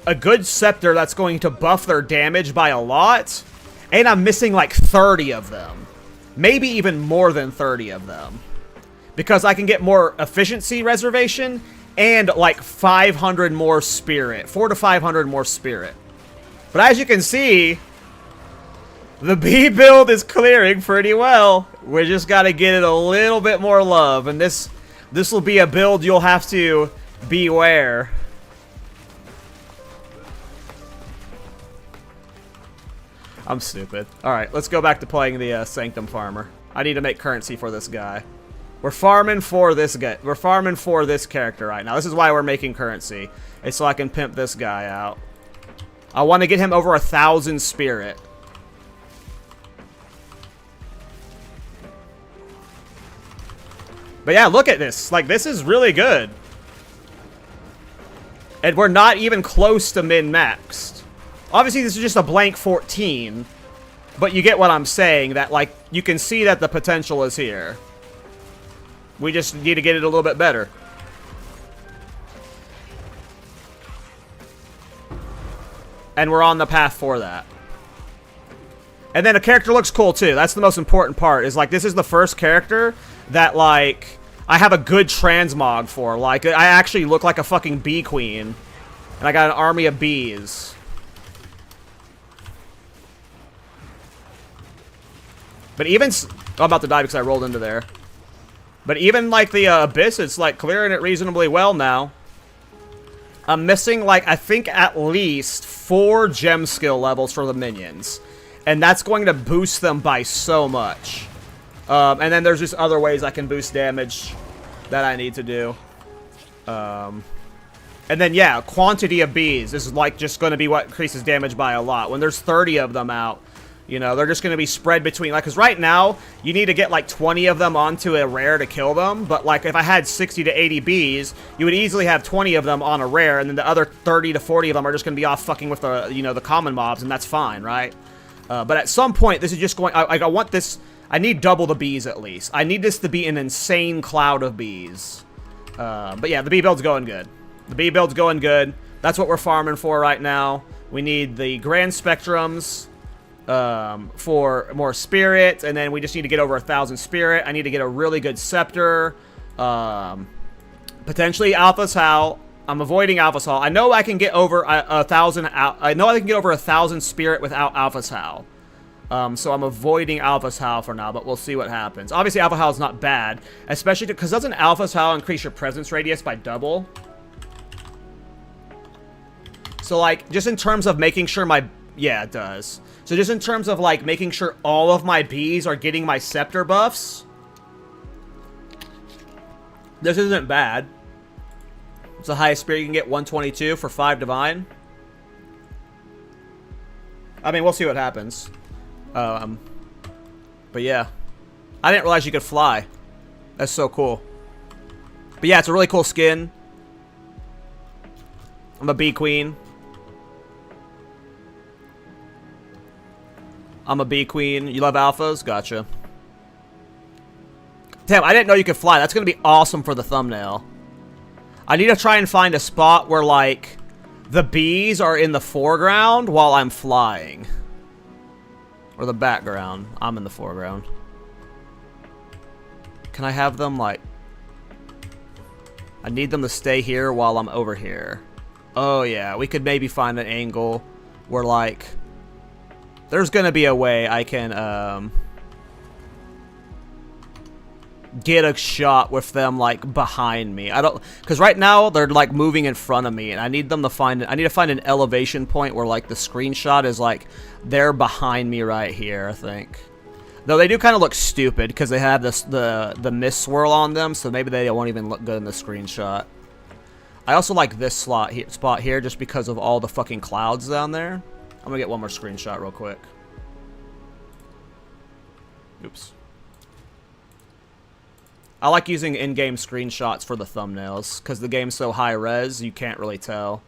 a good scepter that's going to buff their damage by a lot. And I'm missing, like, 30 of them. Maybe even more than 30 of them. Because I can get more efficiency reservation and, like, 500 more spirit. 400 to 500 more spirit. But as you can see, the bee build is clearing pretty well. We just got to get it a little bit more love. And this will be a build you'll have to beware. I'm stupid. Alright, let's go back to playing the Sanctum Farmer. I need to make currency for this guy. We're farming for this guy. We're farming for this character right now. This is why we're making currency. It's so I can pimp this guy out. I want to get him over 1,000 spirit. But yeah, look at this. Like, this is really good. And we're not even close to min-maxed. Obviously, this is just a blank 14. But you get what I'm saying. That, like, you can see that the potential is here. We just need to get it a little bit better. And we're on the path for that. And then a character looks cool, too. That's the most important part. Is, like, this is the first character that, like, I have a good transmog for. Like, I actually look like a fucking bee queen. And I got an army of bees. But even... I'm about to die because I rolled into there. But even, like, the Abyss, it's, like, clearing it reasonably well now. I'm missing, like, I think at least 4 gem skill levels for the minions. And that's going to boost them by so much. And then there's just other ways I can boost damage that I need to do. And then, yeah, quantity of bees is, like, just going to be what increases damage by a lot. When there's 30 of them out, you know, they're just going to be spread between, like, because right now, you need to get, like, 20 of them onto a rare to kill them. But, like, if I had 60 to 80 bees, you would easily have 20 of them on a rare, and then the other 30 to 40 of them are just going to be off fucking with the, you know, the common mobs, and that's fine, right? But at some point, this is just going, I want this, I need double the bees at least. I need this to be an insane cloud of bees. But yeah, the bee build's going good. The bee build's going good. That's what we're farming for right now. We need the Grand Spectrums for more spirit, and then we just need to get over 1,000 spirit. I need to get a really good scepter. Potentially Alpha's Howl. I'm avoiding Alpha's Howl. I know I can get over 1,000. I know I can get over 1,000 spirit without Alpha's Howl. So I'm avoiding Alpha's Howl for now, but we'll see what happens. Obviously, Alpha Howl is not bad, especially because doesn't Alpha's Howl increase your presence radius by double? So, like, just in terms of making sure my... Yeah, it does. So just in terms of, like, making sure all of my bees are getting my scepter buffs, this isn't bad. It's the highest spirit you can get, 122 for 5 divine. I mean, we'll see what happens. But yeah. I didn't realize you could fly. That's so cool. But yeah, it's a really cool skin. I'm a bee queen. I'm a bee queen. You love alphas? Gotcha. Damn, I didn't know you could fly. That's going to be awesome for the thumbnail. I need to try and find a spot where, like, the bees are in the foreground while I'm flying. Or the background. I'm in the foreground. Can I have them, like... I need them to stay here while I'm over here. Oh, yeah. We could maybe find an angle where, like... There's gonna be a way I can, get a shot with them, like, behind me. I don't... Because right now, they're, like, moving in front of me, and I need them to find... I need to find an elevation point where, like, the screenshot is, like, they're behind me right here, I think. Though they do kind of look stupid, because they have this the mist swirl on them, so maybe they won't even look good in the screenshot. I also like this spot here, just because of all the fucking clouds down there. I'm gonna get one more screenshot real quick. Oops. I like using in-game screenshots for the thumbnails, because the game's so high-res, you can't really tell.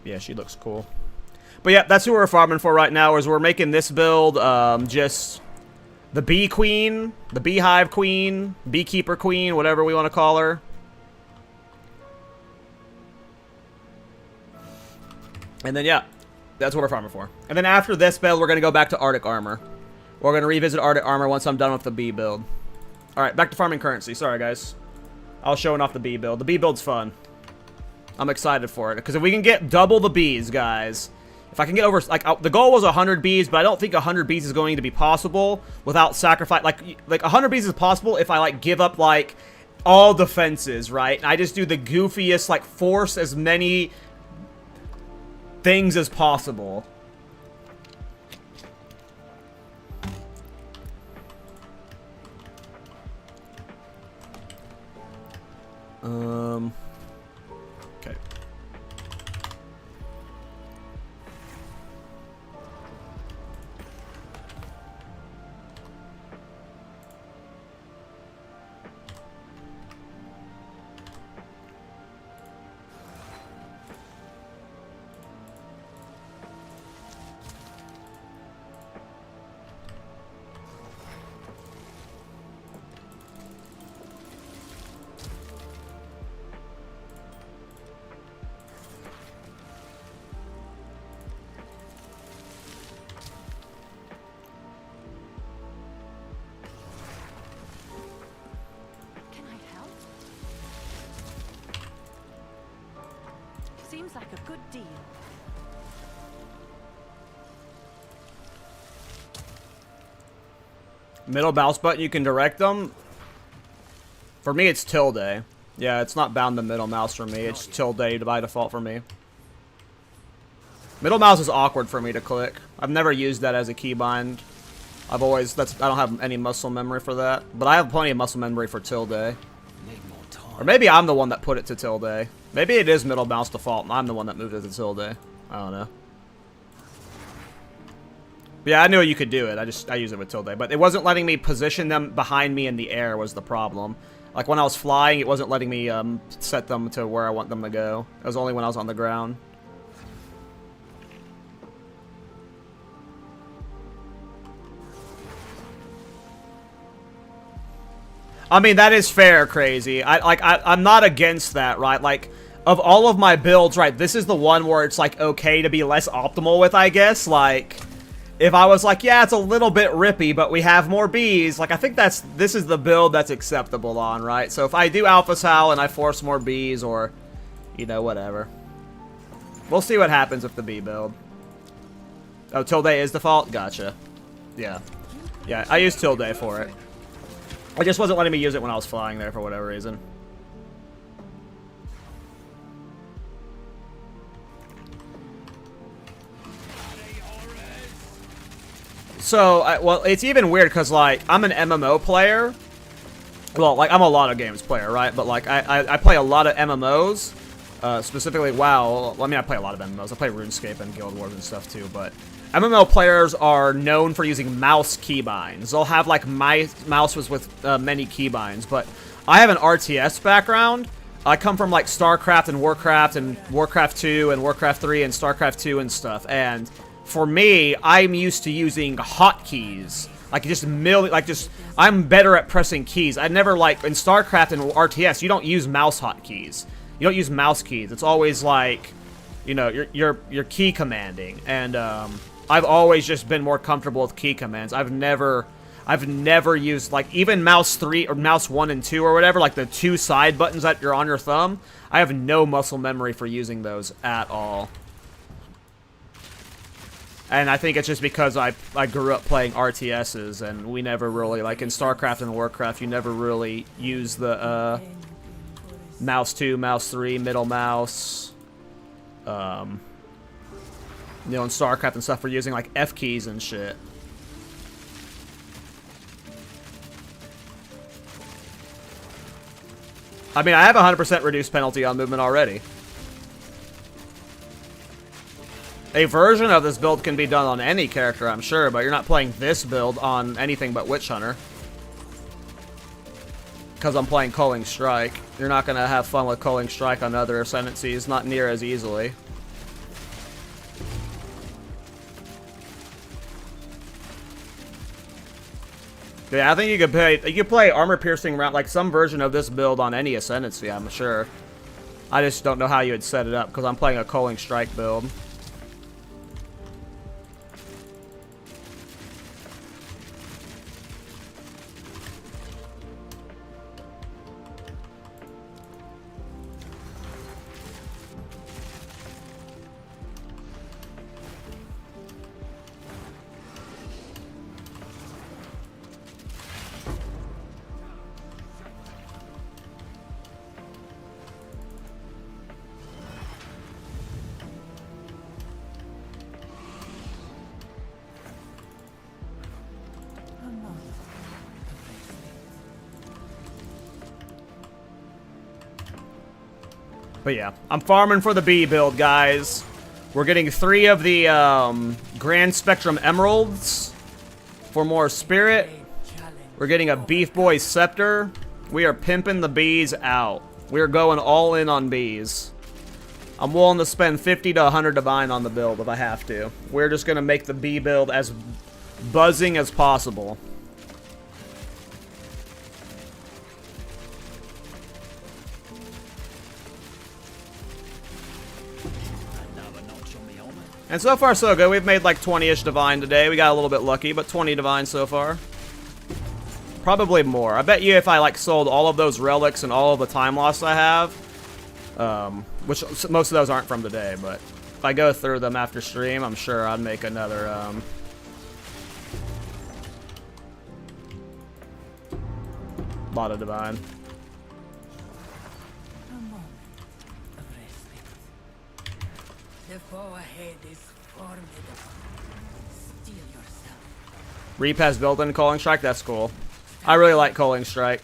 Yeah, she looks cool. But yeah, that's who we're farming for right now, is we're making this build, just the bee queen, the beehive queen, beekeeper queen, whatever we want to call her. And then, yeah, that's what we're farming for. And then after this build, we're going to go back to Arctic Armor. We're going to revisit Arctic Armor once I'm done with the bee build. Alright, back to farming currency. Sorry, guys. I was showing off the bee build. The bee build's fun. I'm excited for it, because if we can get double the bees, guys, if I can get over, like, the goal was 100 bees, but I don't think 100 bees is going to be possible without sacrifice, like 100 bees is possible if I, like, give up, like, all defenses, right? And I just do the goofiest, like, force as many things as possible. Okay. Seems like a good deal. Middle mouse button, you can direct them. For me, it's tilde. Yeah, it's not bound to middle mouse for me. It's tilde by default for me. Middle mouse is awkward for me to click. I've never used that as a keybind. I don't have any muscle memory for that. But I have plenty of muscle memory for tilde. Or maybe I'm the one that put it to tilde. Maybe it is middle mouse default, and I'm the one that moved it to tilde. I don't know. But yeah, I knew you could do it. I use it with tilde. But it wasn't letting me position them behind me in the air was the problem. Like, when I was flying, it wasn't letting me set them to where I want them to go. It was only when I was on the ground. I mean, that is fair, Crazy. I'm not against that, right? Like, of all of my builds, right, this is the one where it's, like, okay to be less optimal with, I guess. Like, if I was like, yeah, it's a little bit rippy, but we have more bees, like, I think this is the build that's acceptable on, right? So if I do Alpha Sal and I force more bees or, you know, whatever. We'll see what happens with the bee build. Oh, tilde is default? Gotcha. Yeah. Yeah, I use tilde for it. It just wasn't letting me use it when I was flying there for whatever reason. So, well, it's even weird because, like, I'm an MMO player. Well, like, I'm a lot of games player, right? But, like, I play a lot of MMOs. Specifically, WoW. Well, I mean, I play a lot of MMOs. I play RuneScape and Guild Wars and stuff, too. But MMO players are known for using mouse keybinds. They'll have, like, mouses with many keybinds. But I have an RTS background. I come from, like, StarCraft and Warcraft 2 and Warcraft 3 and StarCraft 2 and stuff. And for me, I'm used to using hotkeys. I'm better at pressing keys. I never, like, in StarCraft and RTS, you don't use mouse hotkeys. You don't use mouse keys. It's always like, you know, you're key commanding. And I've always just been more comfortable with key commands. I've never used, like, even mouse 3 or mouse 1 and 2 or whatever, like the 2 side buttons that you're on your thumb. I have no muscle memory for using those at all. And I think it's just because I grew up playing RTSs, and we never really, like in StarCraft and Warcraft, you never really use the mouse 2, mouse 3, middle mouse. You know, in StarCraft and stuff, we're using like F keys and shit. I mean, I have 100% reduced penalty on movement already. A version of this build can be done on any character, I'm sure, but you're not playing this build on anything but Witch Hunter. Because I'm playing Culling Strike. You're not going to have fun with Culling Strike on other ascendancies, not near as easily. Yeah, I think you could play armor piercing round, like some version of this build on any ascendancy, I'm sure. I just don't know how you would set it up, because I'm playing a Culling Strike build. But yeah, I'm farming for the B build, guys. We're getting 3 of the Grand Spectrum Emeralds for more spirit. We're getting a Beef Boy Scepter. We are pimping the bees out. We are going all in on bees. I'm willing to spend 50 to 100 divine on the build if I have to. We're just going to make the B build as buzzing as possible. And so far, so good. We've made like 20-ish divine today. We got a little bit lucky, but 20 divine so far. Probably more. I bet you if I like sold all of those relics and all of the time loss I have, which most of those aren't from today, but if I go through them after stream, I'm sure I'd make another lot of divine. The foe ahead is formidable. Steel yourself. Reap has built-in Culling Strike. That's cool. I really like Culling Strike.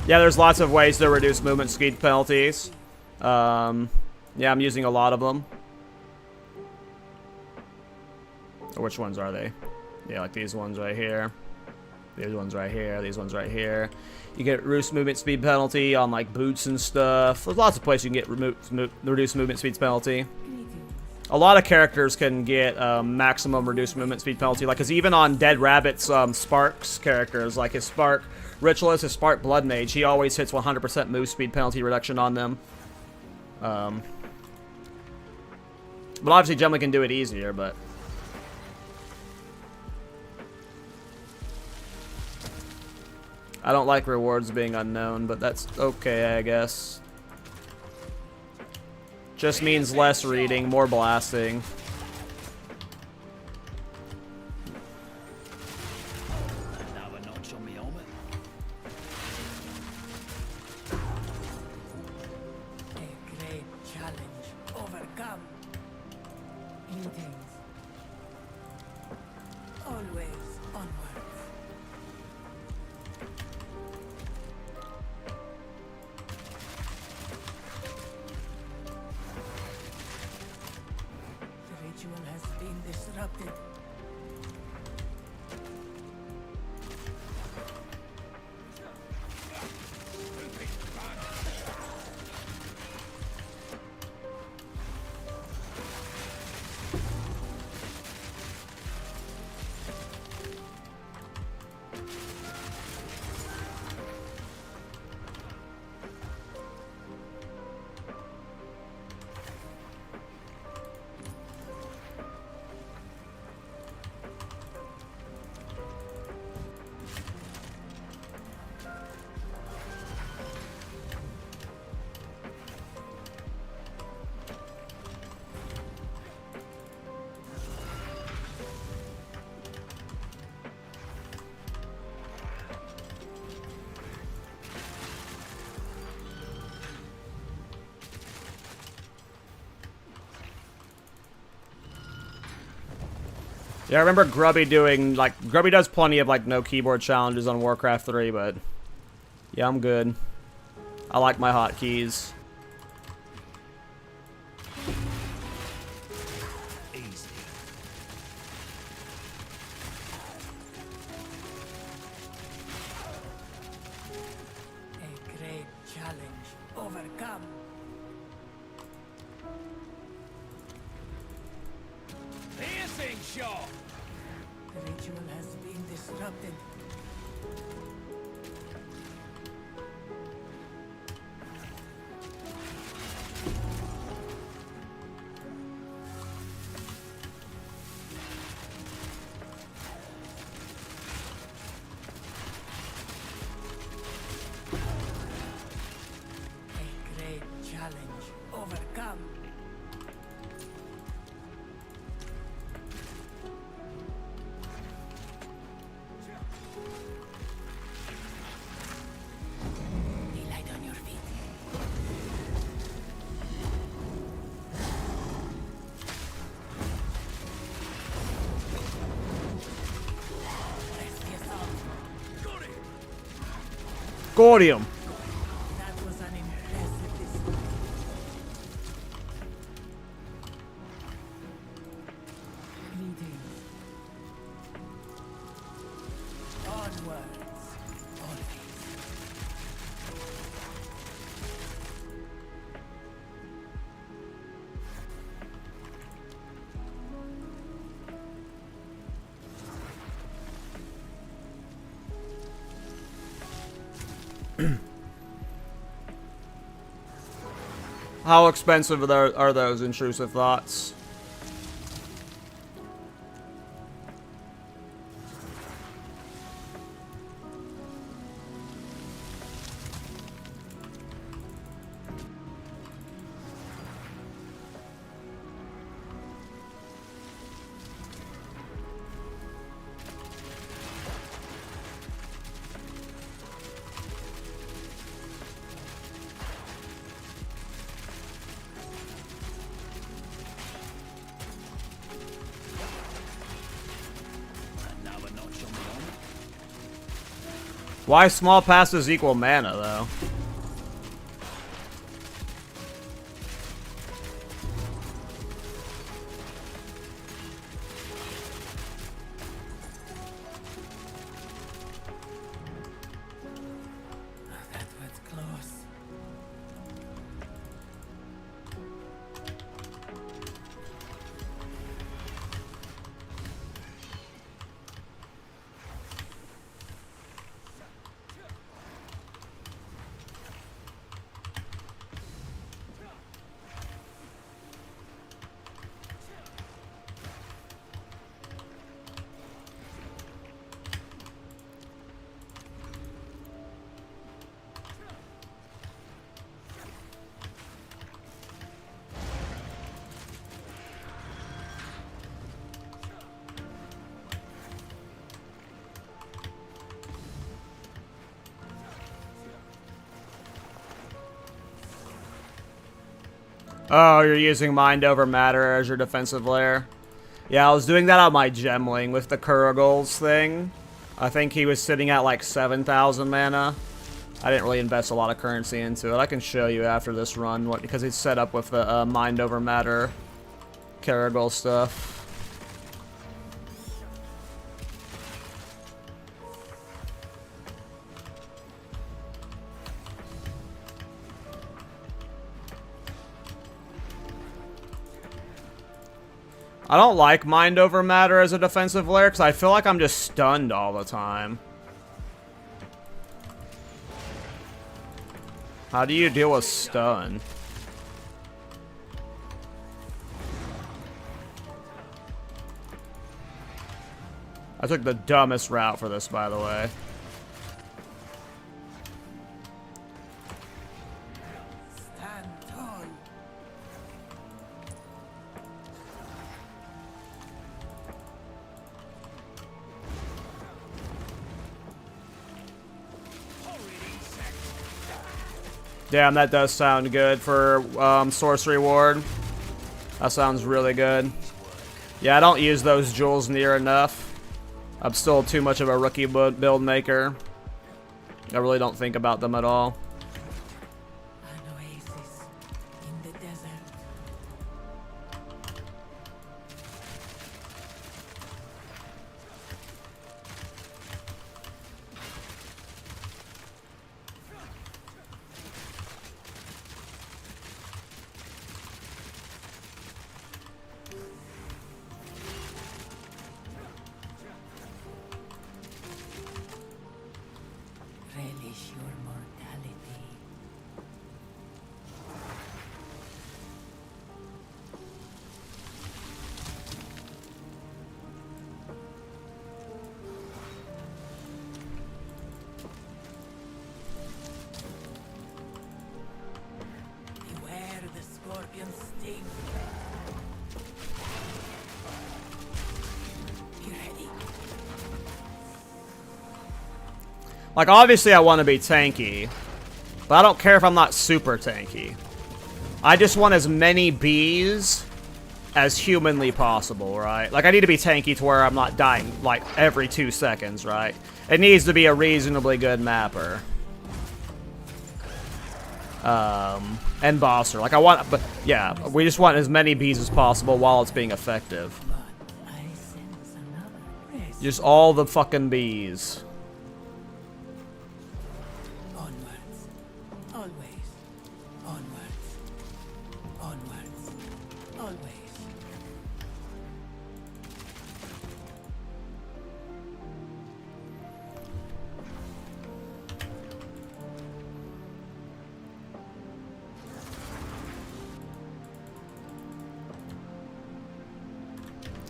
Yeah, there's lots of ways to reduce movement speed penalties. Yeah, I'm using a lot of them. Which ones are they? Yeah, like these ones right here. These ones right here. These ones right here. You get reduced movement speed penalty on like boots and stuff. There's lots of places you can get reduced movement speed penalty. A lot of characters can get maximum reduced movement speed penalty. Like, cause even on Dead Rabbit's Sparks characters, like his Spark Ritualist, his Spark Blood Mage, he always hits 100% move speed penalty reduction on them. But obviously, Gemma can do it easier, but. I don't like rewards being unknown, but that's okay, I guess. Just means less reading, more blasting. A great challenge overcome. Greetings. Always onwards. The ritual has been disrupted. Yeah, I remember Grubby doing, like, Grubby does plenty of, like, no keyboard challenges on Warcraft 3, but yeah, I'm good. I like my hotkeys. Easy. A great challenge overcome. Piercing shot. The ritual has been disrupted. A great challenge overcome. Be light on your feet. Press the assault. Gordium. That was an impressive display. Greetings. Onwards. Always. How expensive are those intrusive thoughts? Another notch on the armor. Why small passes equal mana, though? That was close. Oh, you're using Mind Over Matter as your defensive layer. Yeah, I was doing that on my Gemling with the Kuragul's thing. I think he was sitting at like 7,000 mana. I didn't really invest a lot of currency into it. I can show you after this run because it's set up with the Mind Over Matter Kuragul stuff. I don't like Mind Over Matter as a defensive layer because I feel like I'm just stunned all the time. How do you deal with stun? I took the dumbest route for this, by the way. Stand tall. Damn, that does sound good for sorcery ward. That sounds really good. Yeah, I don't use those jewels near enough. I'm still too much of a rookie build maker. I really don't think about them at all. An oasis in the desert. Relish your mortality. Beware the scorpion sting. Be ready. Like, obviously I want to be tanky, but I don't care if I'm not super tanky. I just want as many bees as humanly possible, right? Like, I need to be tanky to where I'm not dying, like, every 2 seconds, right? It needs to be a reasonably good mapper. And bosser. Like, I want, but, yeah, we just want as many bees as possible while it's being effective. But I sense another race. Just all the fucking bees. Onwards. Always. Onwards. Onwards. Always.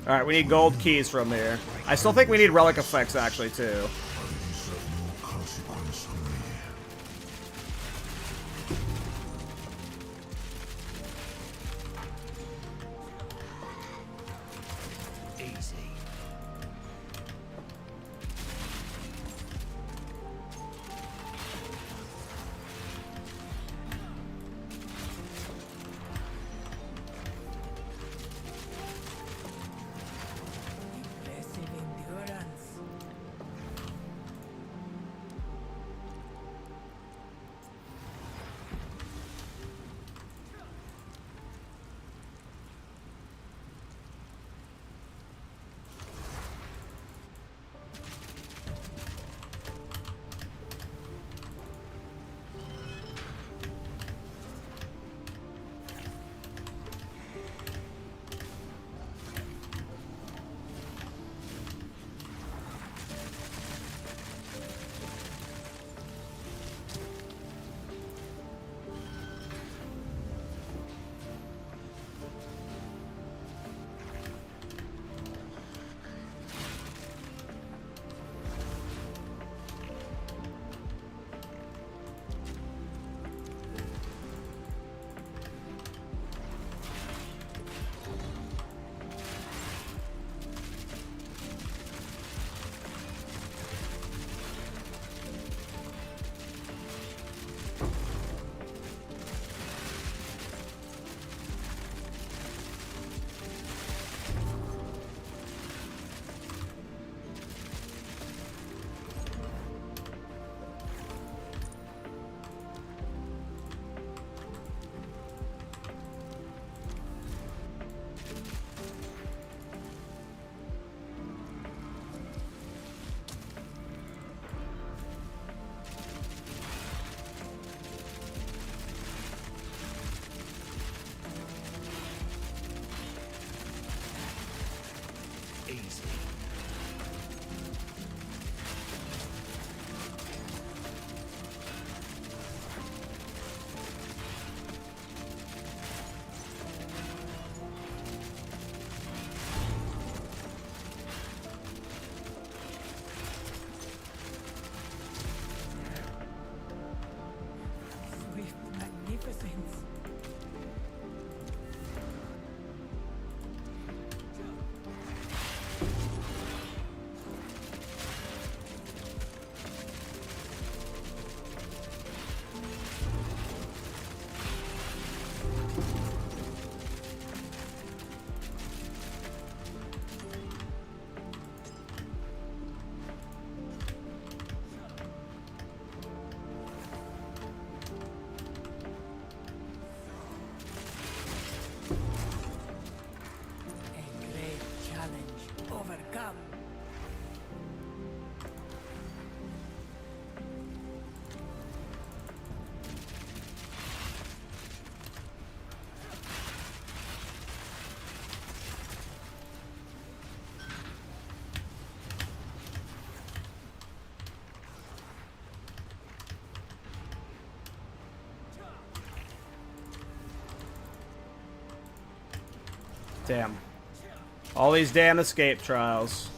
Alright, we need gold keys from here. I still think we need relic effects, actually, too. But it is of no consequence to me. Easy. Impressive endurance. Damn. All these damn escape trials.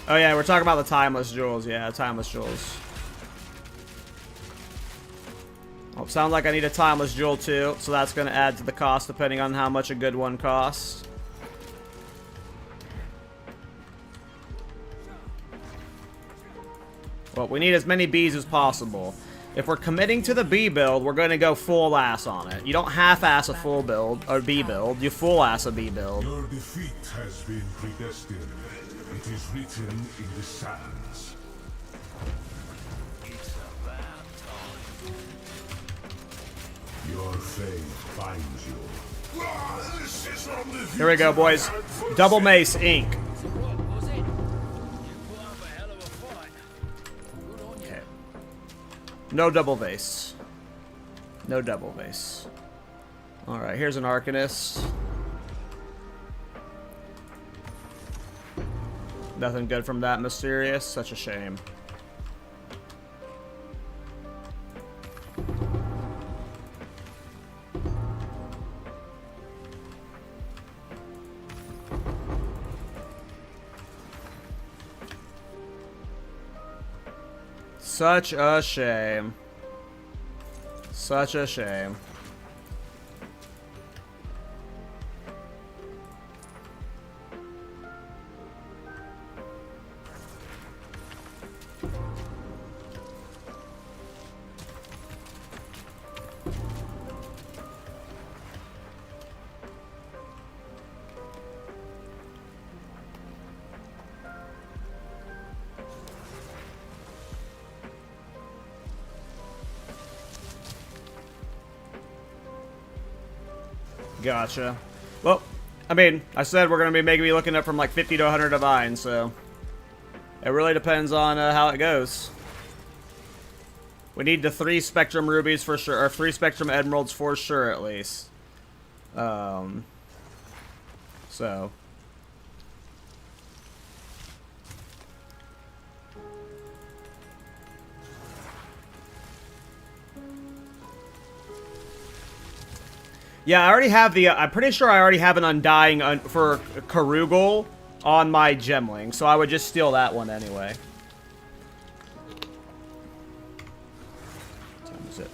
Oh yeah, we're talking about the timeless jewels. Yeah, timeless jewels. Oh, sounds like I need a timeless jewel too, so that's going to add to the cost depending on how much a good one costs. Well, we need as many Bs as possible. If we're committing to the B build, we're going to go full ass on it. You don't half-ass a full build, or B build. You full ass a B build. Your defeat has been predestined. It is written in the sands. It's about time. Your fate finds you. This is only Here we go, boys. Double Mace Inc. So what was it? You put up a hell of a fight. Good on you. Okay. No double base. No double base. Alright, here's an Arcanist. Nothing good from that Mysterious. Such a shame. Such a shame. Such a shame. Gotcha. Well, I mean, I said we're going to be maybe looking up from like 50 to 100 divine, so it really depends on how it goes. We need the 3 Spectrum Rubies for sure, or 3 Spectrum Emeralds for sure at least. So. Yeah, I already have the, I'm pretty sure I already have an Undying for Karugul on my Gemling, so I would just steal that one anyway. What time is it?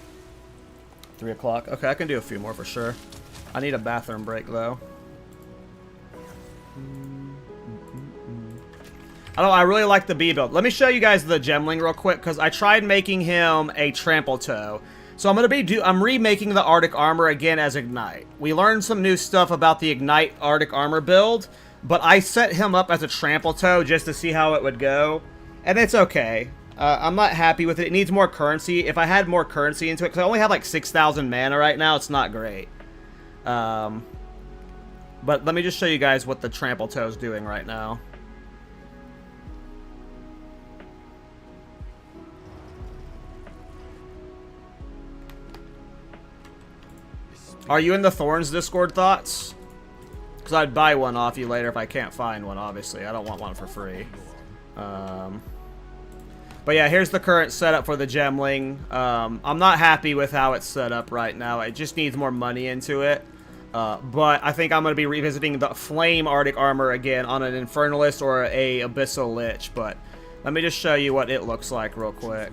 3 o'clock? Okay, I can do a few more for sure. I need a bathroom break, though. I really like the B build. Let me show you guys the Gemling real quick, because I tried making him a Trample Toe. So I'm remaking the Arctic Armor again as Ignite. We learned some new stuff about the Ignite Arctic Armor build, but I set him up as a Trample Toe just to see how it would go, and it's okay. I'm not happy with it. It needs more currency. If I had more currency into it, because I only have like 6,000 mana right now, it's not great. But let me just show you guys what the Trample Toe is doing right now. Are you in the Thorns Discord, Thoughts? Because I'd buy one off you later if I can't find one, obviously. I don't want one for free. But yeah, here's the current setup for the Gemling. I'm not happy with how it's set up right now. It just needs more money into it. But I think I'm going to be revisiting the Flame Arctic Armor again on an Infernalist or a Abyssal Lich. But let me just show you what it looks like real quick.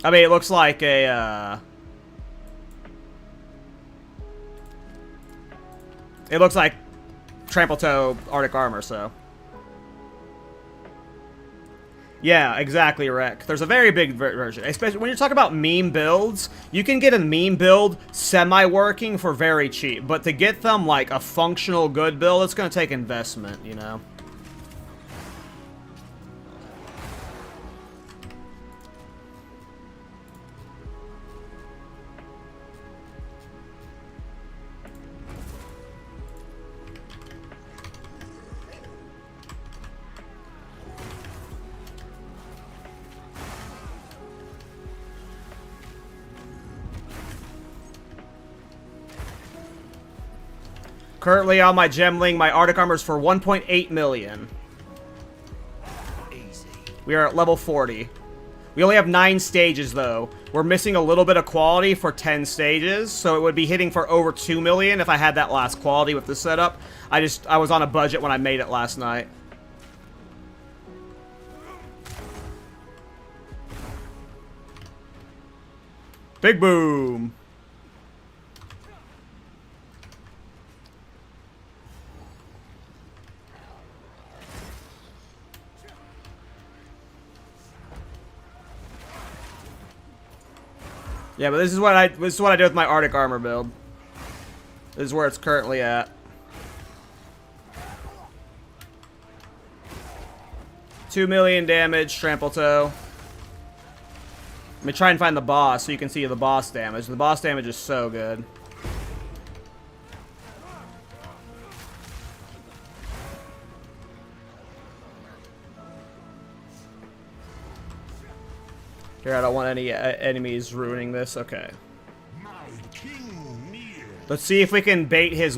I mean, it looks like a, it looks like Trample Toe Arctic Armor, so. Yeah, exactly, Rek. There's a very big version. Especially when you're talking about meme builds, you can get a meme build semi-working for very cheap. But to get them, like, a functional good build, it's going to take investment, you know? Currently on my gemling, my Arctic armor is for 1.8 million. Easy. We are at level 40. We only have 9 stages, though. We're missing a little bit of quality for 10 stages, so it would be hitting for over 2 million if I had that last quality with the setup. I was on a budget when I made it last night. Big boom! Yeah, but this is what I do with my Arctic armor build. This is where it's currently at. 2 million damage, trample toe. Let me try and find the boss so you can see the boss damage. The boss damage is so good. Here, I don't want any enemies ruining this. Okay. Let's see if we can bait his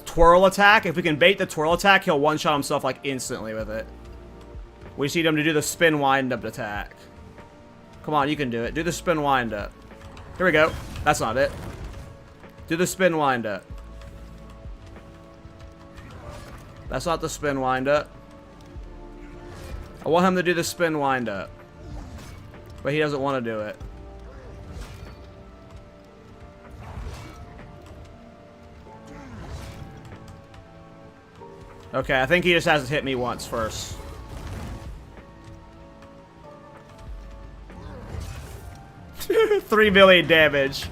twirl attack. If we can bait the twirl attack, he'll one-shot himself like instantly with it. We just need him to do the spin wind-up attack. Come on, you can do it. Do the spin wind-up. Here we go. That's not it. Do the spin wind-up. That's not the spin wind-up. I want him to do the spin wind-up. But he doesn't want to do it. Okay, I think he just has to hit me once first. $3 million damage.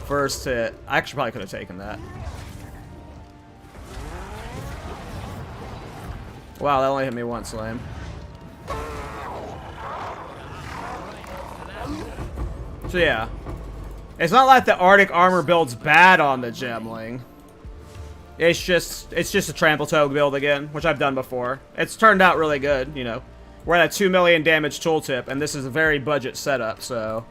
First hit. I actually probably could have taken that. Wow, that only hit me once, lame. So yeah. It's not like the Arctic armor build's bad on the gemling. It's just a trample toe build again, which I've done before. It's turned out really good, you know. We're at a 2 million damage tooltip, and this is a very budget setup, so.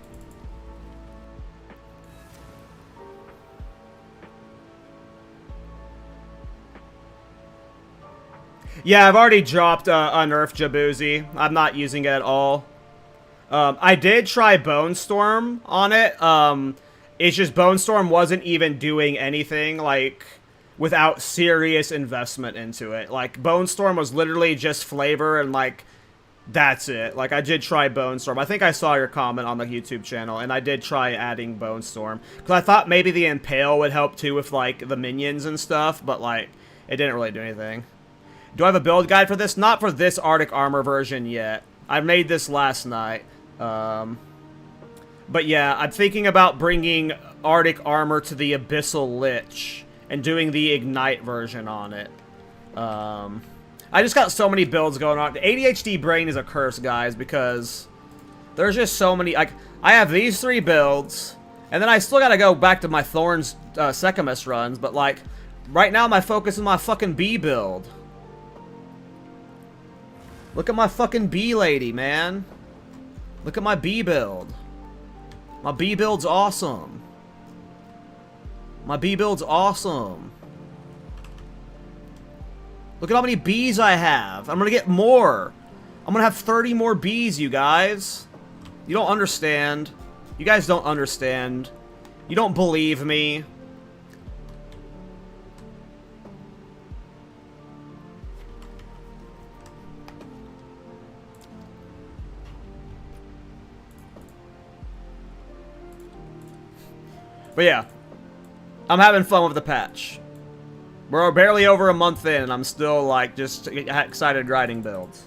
Yeah, I've already dropped Unearth Jaboozy. I'm not using it at all. I did try Bone Storm on it. It's just Bone Storm wasn't even doing anything, like, without serious investment into it. Like, Bone Storm was literally just flavor and, like, that's it. Like, I did try Bone Storm. I think I saw your comment on the YouTube channel, and I did try adding Bone Storm. Because I thought maybe the Impale would help, too, with, like, the minions and stuff, but, like, it didn't really do anything. Do I have a build guide for this? Not for this Arctic armor version yet. I made this last night. But yeah, I'm thinking about bringing Arctic armor to the Abyssal Lich and doing the Ignite version on it. I just got so many builds going on. The ADHD brain is a curse, guys, because there's just so many. Like, I have these 3 builds, and then I still gotta go back to my Thorns Sekhemas runs, but like, right now my focus is my fucking B build. Look at my fucking B lady, man. Look at my B build. My B build's awesome. My B build's awesome. Look at how many Bs I have. I'm gonna get more. I'm gonna have 30 more Bs, you guys. You don't understand. You guys don't understand. You don't believe me. But yeah, I'm having fun with the patch. We're barely over a month in, and I'm still, like, just excited grinding builds.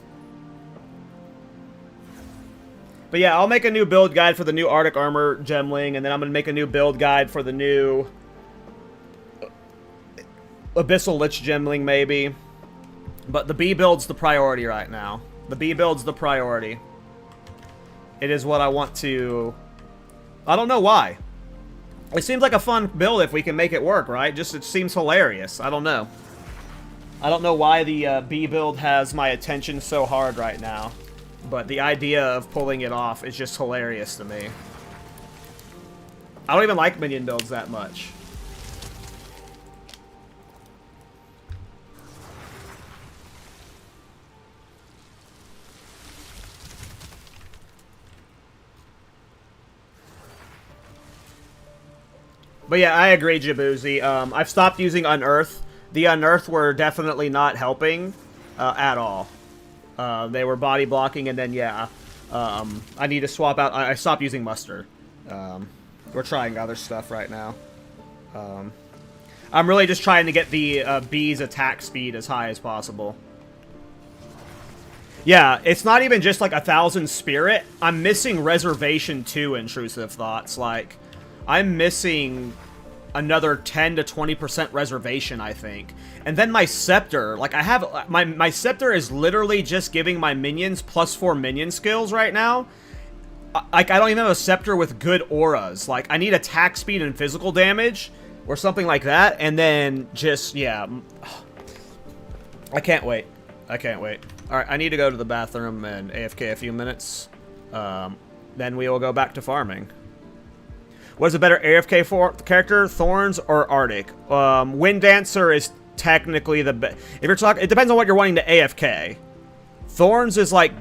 But yeah, I'll make a new build guide for the new Arctic Armor Gemling, and then I'm going to make a new build guide for the new Abyssal Lich Gemling, maybe. But the B build's the priority right now. The B build's the priority. It is what I want to... I don't know why. It seems like a fun build if we can make it work, right? Just, it seems hilarious. I don't know. I don't know why the B build has my attention so hard right now. But the idea of pulling it off is just hilarious to me. I don't even like minion builds that much. But yeah, I agree, Jabuzi. I've stopped using Unearth. The Unearth were definitely not helping at all. They were body blocking, and then, yeah, I need to swap out. I stopped using Muster. We're trying other stuff right now. I'm really just trying to get the bee's attack speed as high as possible. Yeah, it's not even just like 1,000 spirit. I'm missing Reservation 2 Intrusive Thoughts. Like, I'm missing another 10 to 20% reservation, I think. And then my Scepter, like, I have... My Scepter is literally just giving my minions +4 minion skills right now. Like, I don't even have a Scepter with good auras. Like, I need attack speed and physical damage, or something like that, and then just, yeah. I can't wait. I can't wait. Alright, I need to go to the bathroom and AFK a few minutes. Then we will go back to farming. What is a better AFK character, Thorns or Arctic? Wind Dancer is technically the best. If you're talking, it depends on what you're wanting to AFK. Thorns is like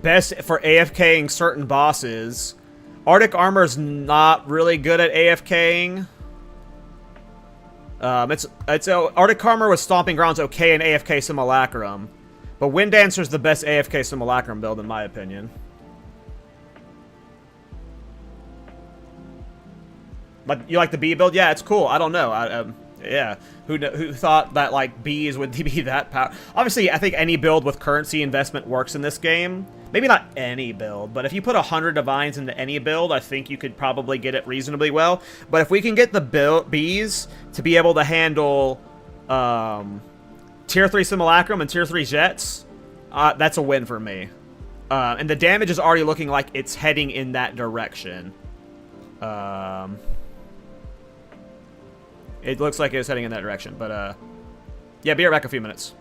best for AFKing certain bosses. Arctic Armor is not really good at AFKing. Arctic Armor with Stomping Ground's okay in AFK Simulacrum, but Wind Dancer's the best AFK Simulacrum build in my opinion. But you like the B build? Yeah, it's cool. I don't know. Yeah, who thought that like Bs would be that powerful? Obviously, I think any build with currency investment works in this game. Maybe not any build, but if you put 100 divines into any build, I think you could probably get it reasonably well. But if we can get the Bs to be able to handle Tier 3 Simulacrum and Tier 3 Jets, that's a win for me. And the damage is already looking like it's heading in that direction. It looks like it's heading in that direction, but yeah, be right back in a few minutes.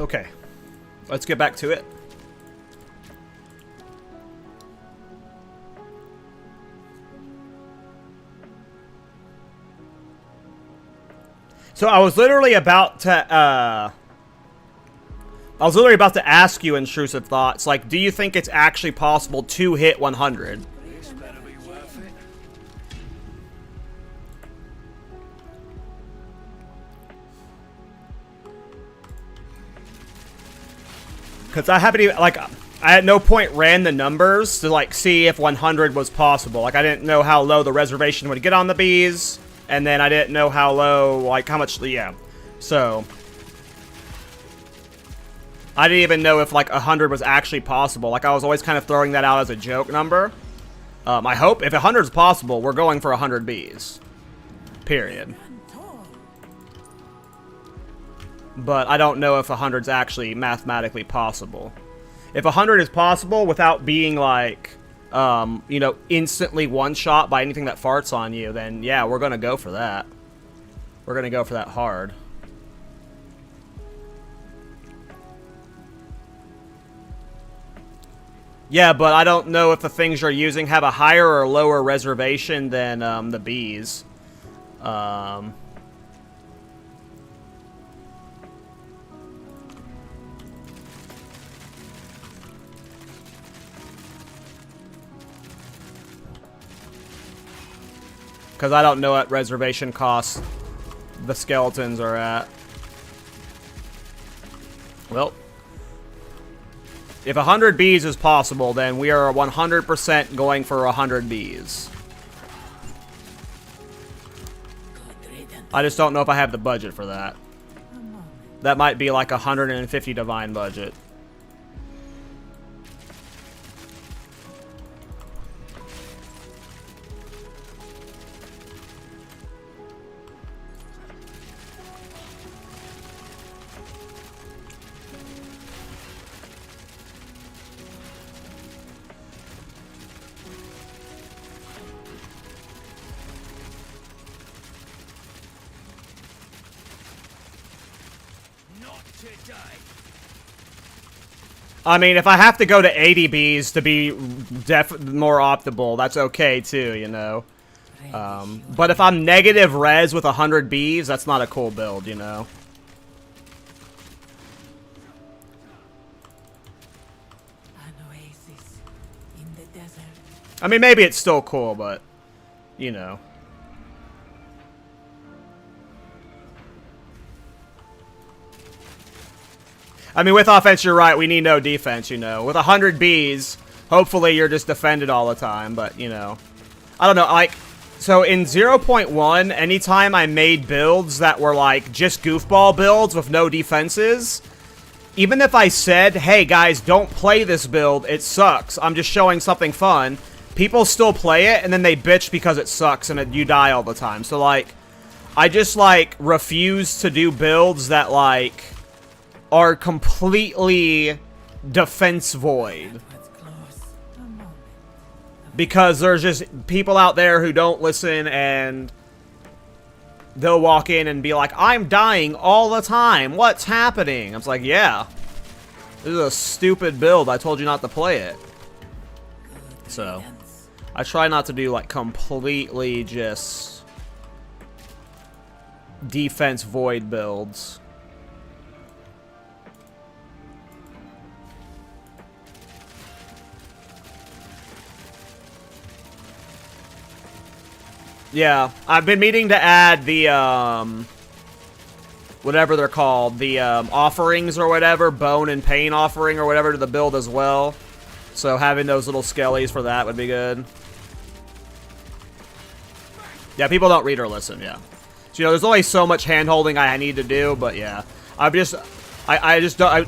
Okay. Let's get back to it. So I was literally about to ask you intrusive thoughts, like, do you think it's actually possible to hit 100? This better be worth it. Because I haven't even, like, I at no point ran the numbers to, like, see if 100 was possible. Like, I didn't know how low the reservation would get on the bees, and then I didn't know how low, like, how much, yeah. So, I didn't even know if, like, 100 was actually possible. Like, I was always kind of throwing that out as a joke number. I hope, if 100 is possible, we're going for 100 bees. Period. But I don't know if 100 is actually mathematically possible. If 100 is possible without being, like, you know, instantly one-shot by anything that farts on you, then, yeah, we're going to go for that. We're going to go for that hard. Yeah, but I don't know if the things you're using have a higher or lower reservation than the bees. Because I don't know what reservation costs the skeletons are at. Well, if 100 bees is possible, then we are 100% going for 100 bees. I just don't know if I have the budget for that. That might be like 150 divine budget. I mean, if I have to go to 80 bees to be more optimal, that's okay too, you know. But if I'm negative res with 100 bees, that's not a cool build, you know. An oasis in the desert. I mean, maybe it's still cool, but, you know. I mean, with offense, you're right. We need no defense, you know. With 100 bees, hopefully you're just defended all the time. But, you know, I don't know. Like, so in 0.1, anytime I made builds that were, like, just goofball builds with no defenses, even if I said, hey, guys, don't play this build, it sucks, I'm just showing something fun, people still play it, and then they bitch because it sucks and you die all the time. So, like, I just, like, refuse to do builds that, like, are completely defense void. Because there's just people out there who don't listen and they'll walk in and be like, I'm dying all the time. What's happening? I was like, yeah. This is a stupid build. I told you not to play it. So, I try not to do like completely just defense void builds. Yeah, I've been meaning to add the, whatever they're called, the, offerings or whatever, bone and pain offering or whatever to the build as well. So having those little skellies for that would be good. Yeah, people don't read or listen, yeah. So, you know, there's only so much hand-holding I need to do, but yeah. I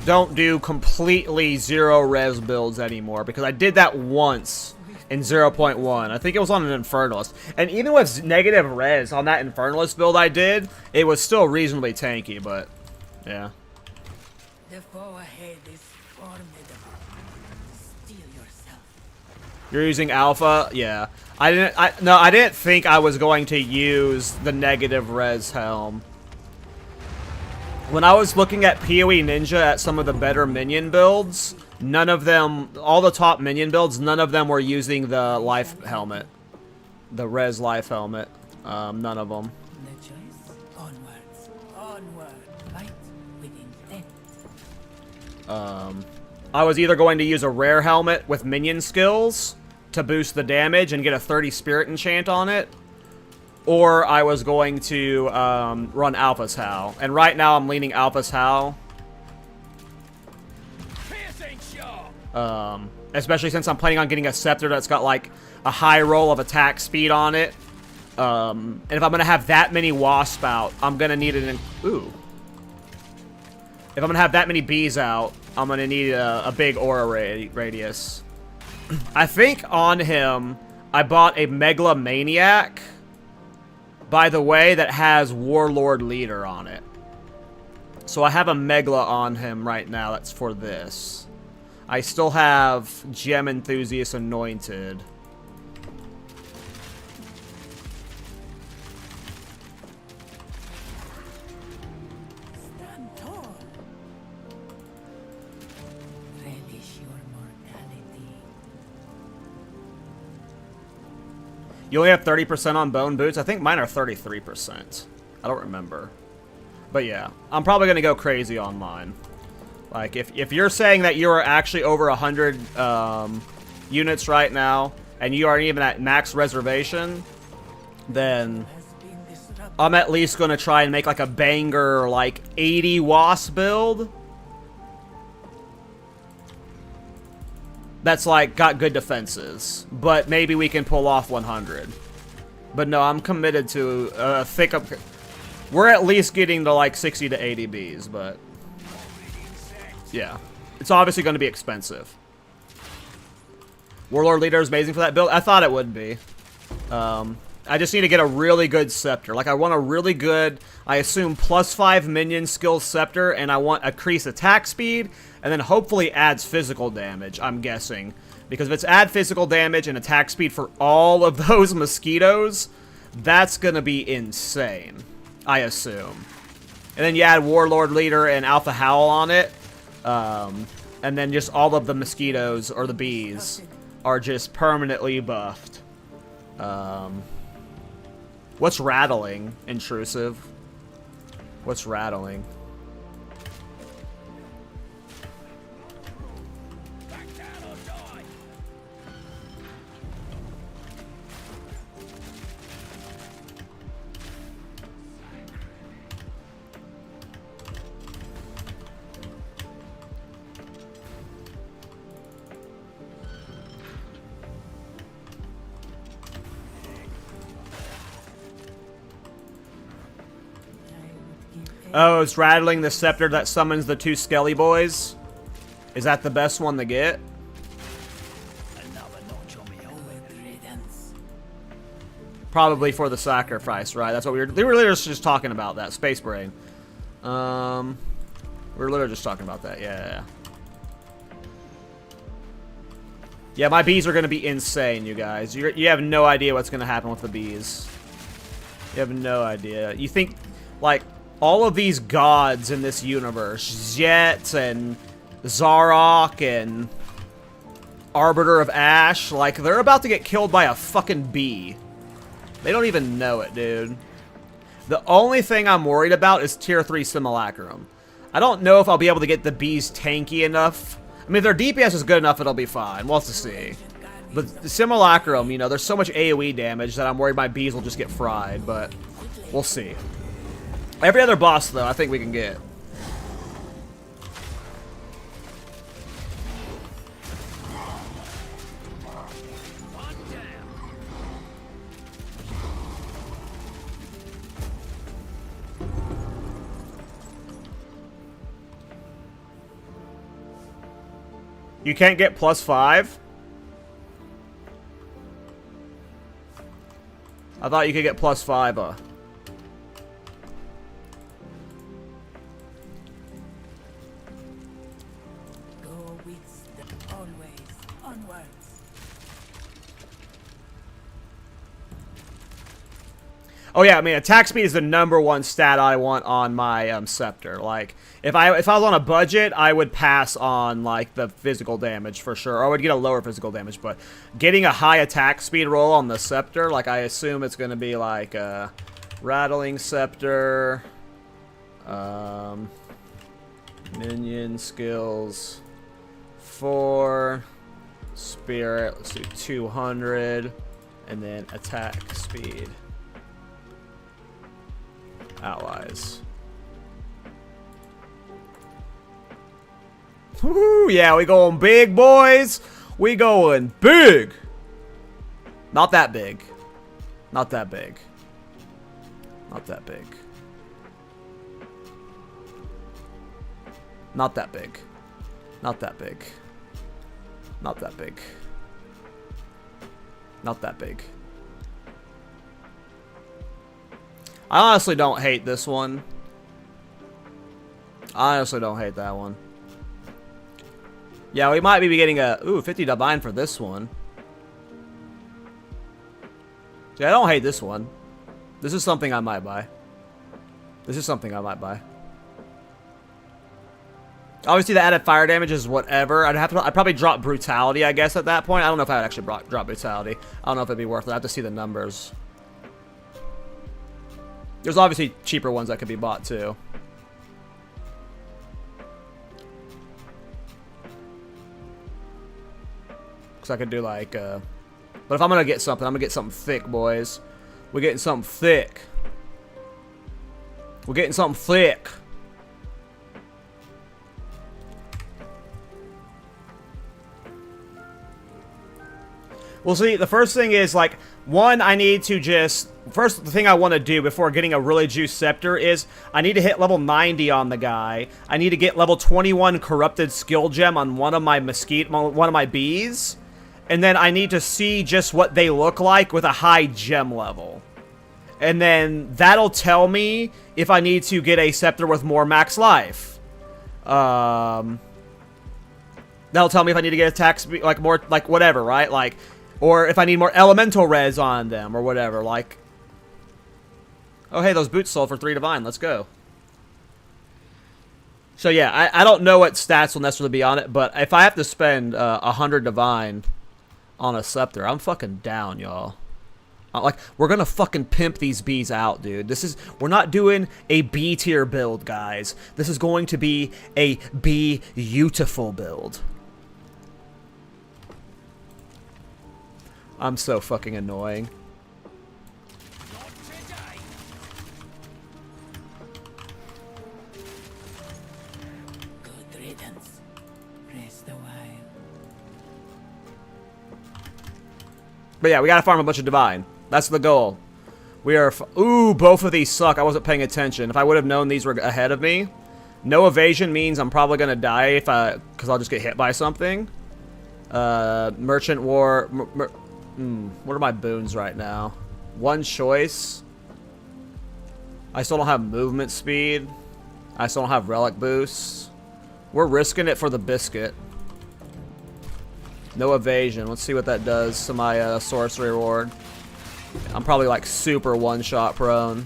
don't do completely zero res builds anymore, because I did that once in 0.1. I think it was on an Infernalist. And even with negative res on that Infernalist build I did, it was still reasonably tanky, but yeah. The foe ahead is formidable. Steel yourself. You're using alpha? Yeah. I didn't think I was going to use the negative res helm. When I was looking at PoE Ninja at some of the better minion builds, none of them, all the top minion builds, none of them were using the life helmet. The res life helmet. None of them. The choice? Onwards. Onward. Fight with intent. I was either going to use a rare helmet with minion skills to boost the damage and get a 30 spirit enchant on it, or I was going to run Alpha's Howl. And right now I'm leaning Alpha's Howl. Piercing shot. Especially since I'm planning on getting a scepter that's got like a high roll of attack speed on it. And if I'm gonna have that many wasp out, I'm gonna need an ooh. If I'm gonna have that many bees out, I'm gonna need a big aura radius. I think on him, I bought a Megalomaniac, by the way, that has Warlord Leader on it. So I have a Megla on him right now that's for this. I still have Gem Enthusiast Anointed. Stand tall. Relish your mortality. You only have 30% on bone boots? I think mine are 33%. I don't remember. But yeah, I'm probably going to go crazy on mine. Like, if you're saying that you are actually over 100 units right now, and you aren't even at max reservation, then Has been disrupted. I'm at least going to try and make like a banger, like 80 wasp build. That's like got good defenses, but maybe we can pull off 100. But no, I'm committed to thick up. We're at least getting to like 60 to 80 bees, but yeah, it's obviously going to be expensive. Warlord Leader is amazing for that build. I thought it would be. I just need to get a really good scepter. Like, I want a really good, I assume, +5 minion skill scepter, and I want increased attack speed, and then hopefully adds physical damage, I'm guessing. Because if it's add physical damage and attack speed for all of those mosquitoes, that's going to be insane, I assume. And then you add Warlord Leader and Alpha Howl on it, and then just all of the mosquitoes, or the bees, are just permanently buffed. What's rattling, intrusive? What's rattling? Back down or die. Oh, it's rattling the scepter that summons the 2 Skelly boys? Is that the best one to get? Another notch on me helmet. Riddance. Probably for the sacrifice, right? That's what we were literally just talking about, that. Space Brain. We were literally just talking about that, yeah. Yeah, my bees are going to be insane, you guys. You have no idea what's going to happen with the bees. You have no idea. You think, like, all of these gods in this universe, Jet and Zarok and Arbiter of Ash, like, they're about to get killed by a fucking bee. They don't even know it, dude. The only thing I'm worried about is Tier 3 Simulacrum. I don't know if I'll be able to get the bees tanky enough. I mean, if their DPS is good enough, it'll be fine. We'll have to see. But the Simulacrum, you know, there's so much AoE damage that I'm worried my bees will just get fried, but we'll see. Every other boss, though, I think we can get. One down. You can't get +5? I thought you could get +5, Go with step. Always. Onwards. Oh yeah, I mean attack speed is the #1 stat I want on my scepter. Like if I was on a budget, I would pass on like the physical damage for sure, or I would get a lower physical damage. But getting a high attack speed roll on the scepter, like I assume it's gonna be like rattling scepter, minion skills 4, spirit. Let's do 200, and then attack speed. Allies. Woo, yeah, we going big, boys. We going big. Not that big. Not that big. Not that big. Not that big. Not that big. Not that big. Not that big. I honestly don't hate this one. I honestly don't hate that one. Yeah, we might be getting a 50 divine for this one. See, I don't hate this one. This is something I might buy. This is something I might buy. Obviously, the added fire damage is whatever. I'd probably drop brutality, I guess, at that point. I don't know if I would actually drop brutality. I don't know if it'd be worth it. I have to see the numbers. There's obviously cheaper ones that could be bought too. Because I could do like, but if I'm gonna get something, I'm gonna get something thick, boys. We're getting something thick. We're getting something thick. Well, see, the first thing is, like, one, I need to just... First, the thing I want to do before getting a really juiced scepter is I need to hit level 90 on the guy. I need to get level 21 corrupted skill gem on one of my bees. And then I need to see just what they look like with a high gem level. And then that'll tell me if I need to get a scepter with more max life. That'll tell me if I need to get attack speed, like, more, like, whatever, right? Like... Or if I need more elemental res on them, or whatever, like... Oh, hey, those boots sold for 3 divine. Let's go. So, yeah, I don't know what stats will necessarily be on it, but if I have to spend 100 divine on a scepter, I'm fucking down, y'all. Like, we're gonna fucking pimp these bees out, dude. We're not doing a B tier build, guys. This is going to be a beautiful build. I'm so fucking annoying. Good riddance. Rest a while. But yeah, we gotta farm a bunch of divine. That's the goal. We are... Ooh, both of these suck. I wasn't paying attention. If I would have known these were ahead of me. No evasion means I'm probably gonna die if because I'll just get hit by something. Merchant War... what are my boons right now? One choice. I still don't have movement speed. I still don't have relic boosts. We're risking it for the biscuit. No evasion. Let's see what that does to my sorcery reward. I'm probably like super one-shot prone.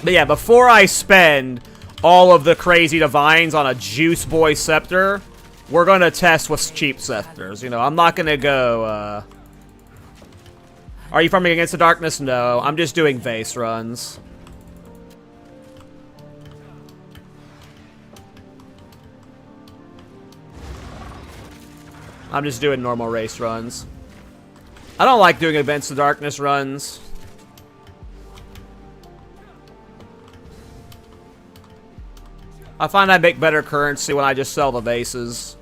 But yeah, before I spend all of the crazy divines on a juice boy scepter, we're gonna test with cheap scepters. You know, I'm not gonna go, Are you farming against the darkness? No, I'm just doing vase runs. I'm just doing normal race runs. I don't like doing against the darkness runs. I find I make better currency when I just sell the vases.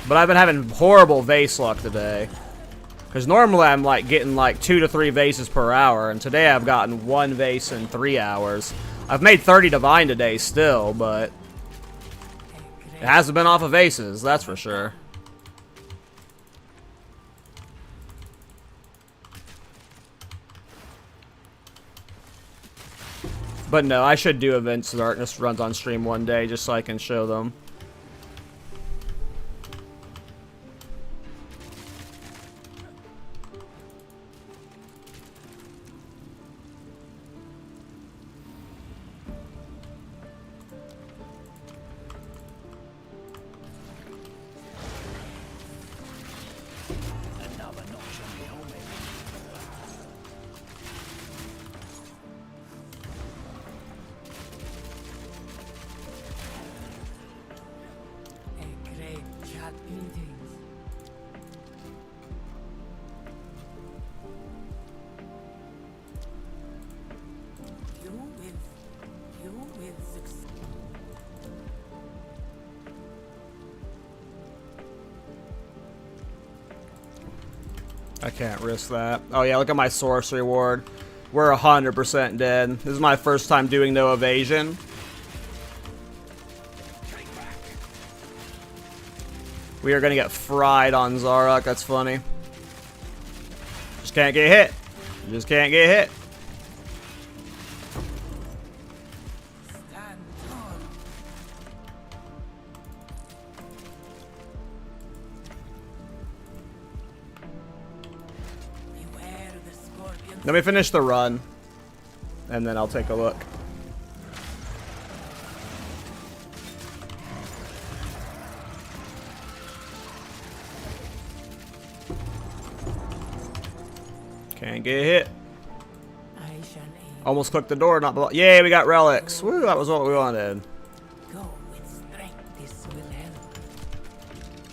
But I've been having horrible vase luck today. Because normally I'm like getting like 2 to 3 vases per hour. And today I've gotten 1 vase in 3 hours. I've made 30 divine today still, but... It hasn't been off of vases, that's for sure. But no, I should do Events of Darkness runs on stream one day just so I can show them. Another notch on the helmet. A great chat meetings. You will succeed. I can't risk that. Oh yeah, look at my sorcery ward. We're 100% dead. This is my first time doing no evasion. We are gonna get fried on Zarok. That's funny. Just can't get hit. Just can't get hit. Stand tall. Beware the scorpion. Let me finish the run, and then I'll take a look. Can't get hit. I shall aim. Almost clicked the door, not below. Yay, we got relics. Woo, that was what we wanted. Go with strength. This will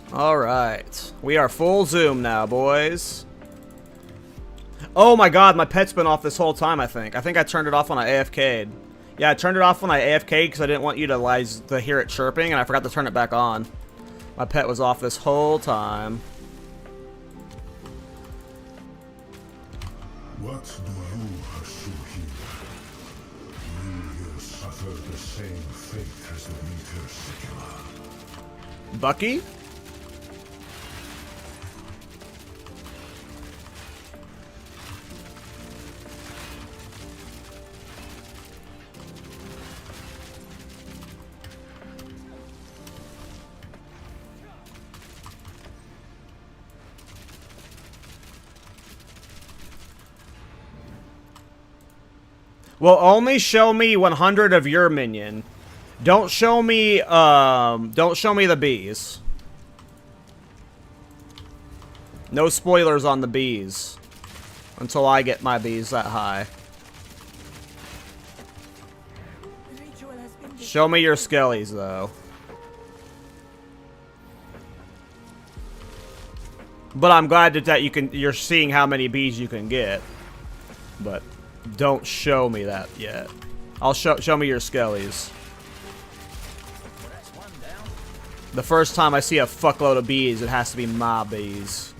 help. Alright. We are full zoom now, boys. Oh my god, my pet's been off this whole time, I think. I think I turned it off when I AFK'd. Yeah, I turned it off when I AFK'd because I didn't want you to hear it chirping, and I forgot to turn it back on. My pet was off this whole time. What do you pursue here? You will suffer the same fate as the meteor Sekhemas. Bucky? Well, only show me 100 of your minion. Don't show me the bees. No spoilers on the bees. Until I get my bees that high. The ritual has been Show me your skellies, though. But I'm glad that you're seeing how many bees you can get. But don't show me that yet. I'll show me your skellies. Well, that's one down. The first time I see a fuckload of bees, it has to be my bees.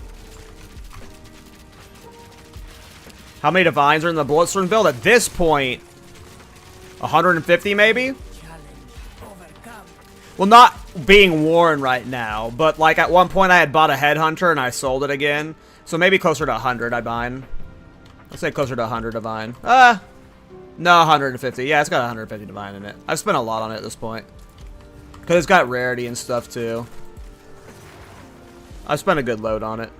How many divines are in the Bloodstone build? At this point, 150 maybe? challenge. Overcome. Well, not being worn right now, but like at one point I had bought a headhunter and I sold it again. So maybe closer to 100 I'd bind. Let's say closer to 100 divine. No, 150. Yeah, it's got 150 divine in it. I've spent a lot on it at this point. Because it's got rarity and stuff too. I've spent a good load on it.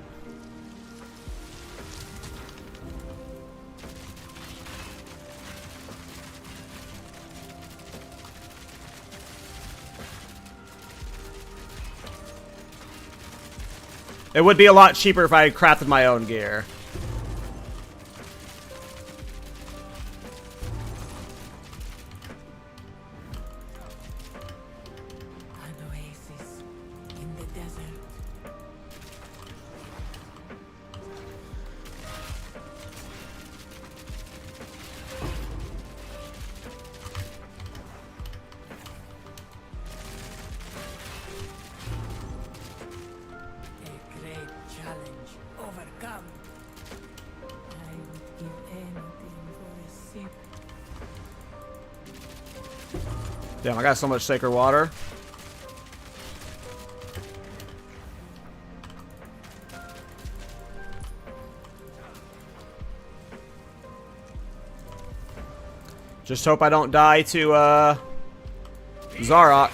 It would be a lot cheaper if I had crafted my own gear. An oasis in the desert. A great challenge. Overcome. I would give anything for a sip. Damn, I got so much sacred water. Just hope I don't die to, Zarok.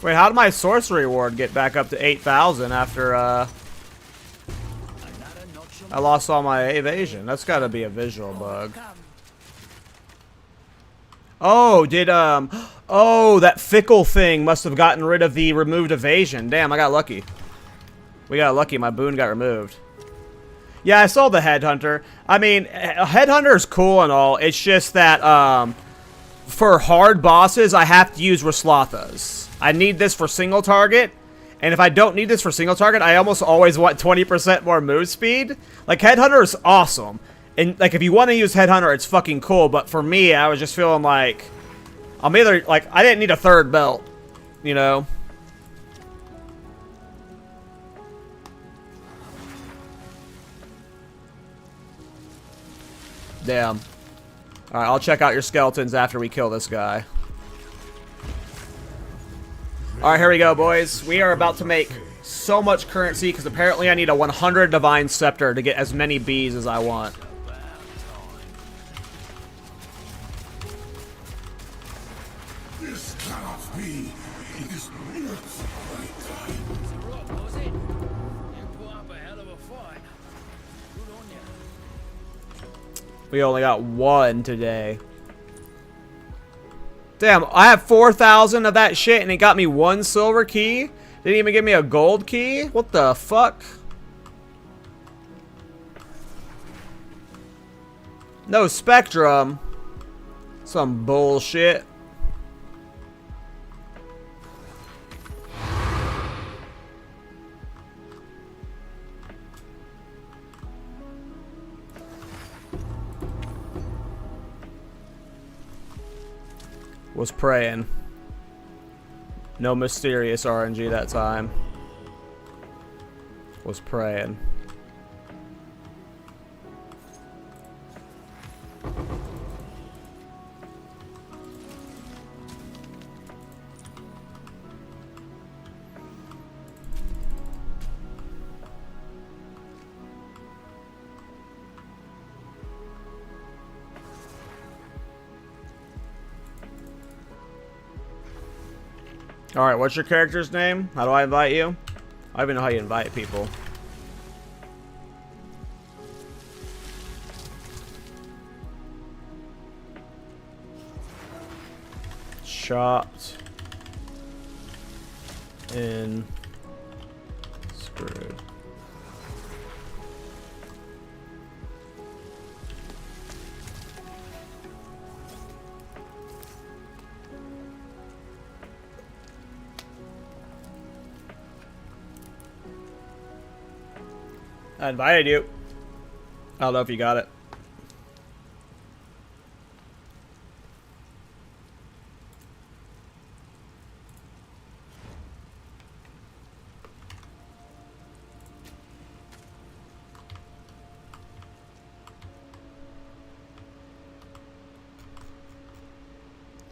Wait, how did my sorcery ward get back up to 8,000 after, I lost all my evasion? That's gotta be a visual bug. Oh, oh, that fickle thing must have gotten rid of the removed evasion. Damn, I got lucky. We got lucky, my boon got removed. Yeah, I saw the Headhunter. I mean, Headhunter is cool and all. It's just that, for hard bosses, I have to use Raslathas. I need this for single target, and if I don't need this for single target, I almost always want 20% more move speed. Like, Headhunter is awesome. And, like, if you want to use Headhunter, it's fucking cool, but for me, I was just feeling like, I'm either, like, I didn't need a third belt, you know? Damn. Alright, I'll check out your skeletons after we kill this guy. Alright, here we go, boys. We are about to make so much currency, because apparently I need a 100 Divine Scepter to get as many bees as I want. This cannot be. It is not my time. It's a rock, was it? You put up a hell of a fight. Good on you. We only got one today. Damn, I have 4,000 of that shit and it got me one silver key? Didn't even give me a gold key? What the fuck? No Spectrum. Some bullshit. Was praying. No mysterious RNG that time. Was praying. Alright, what's your character's name? How do I invite you? I don't even know how you invite people. Chopped. In. Screwed. I invited you. I don't know if you got it.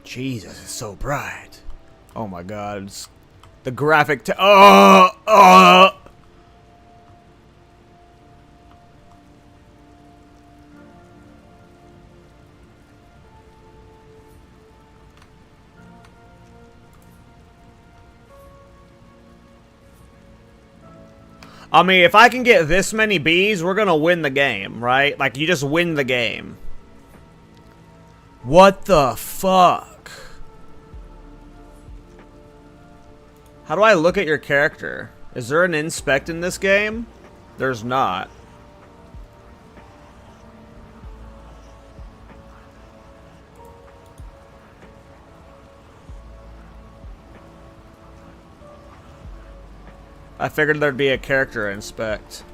Jesus, it's so bright. Oh my god. It's the graphic I mean, if I can get this many bees, we're gonna win the game, right? Like, you just win the game. What the fuck? How do I look at your character? Is there an inspect in this game? There's not. I figured there'd be a character inspect.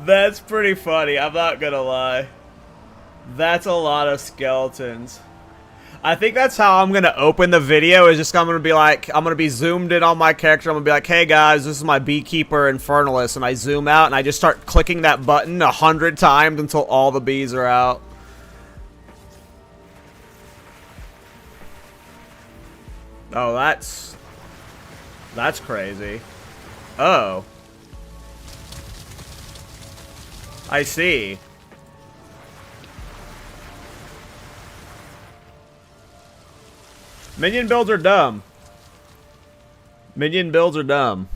That's pretty funny, I'm not gonna lie. That's a lot of skeletons. I think that's how I'm gonna open the video. Is just I'm gonna be like, I'm gonna be zoomed in on my character. I'm gonna be like, hey guys, this is my beekeeper Infernalist, and I zoom out and I just start clicking that button 100 times until all the bees are out. Oh, that's crazy. Oh, I see. Minion builds are dumb. Minion builds are dumb.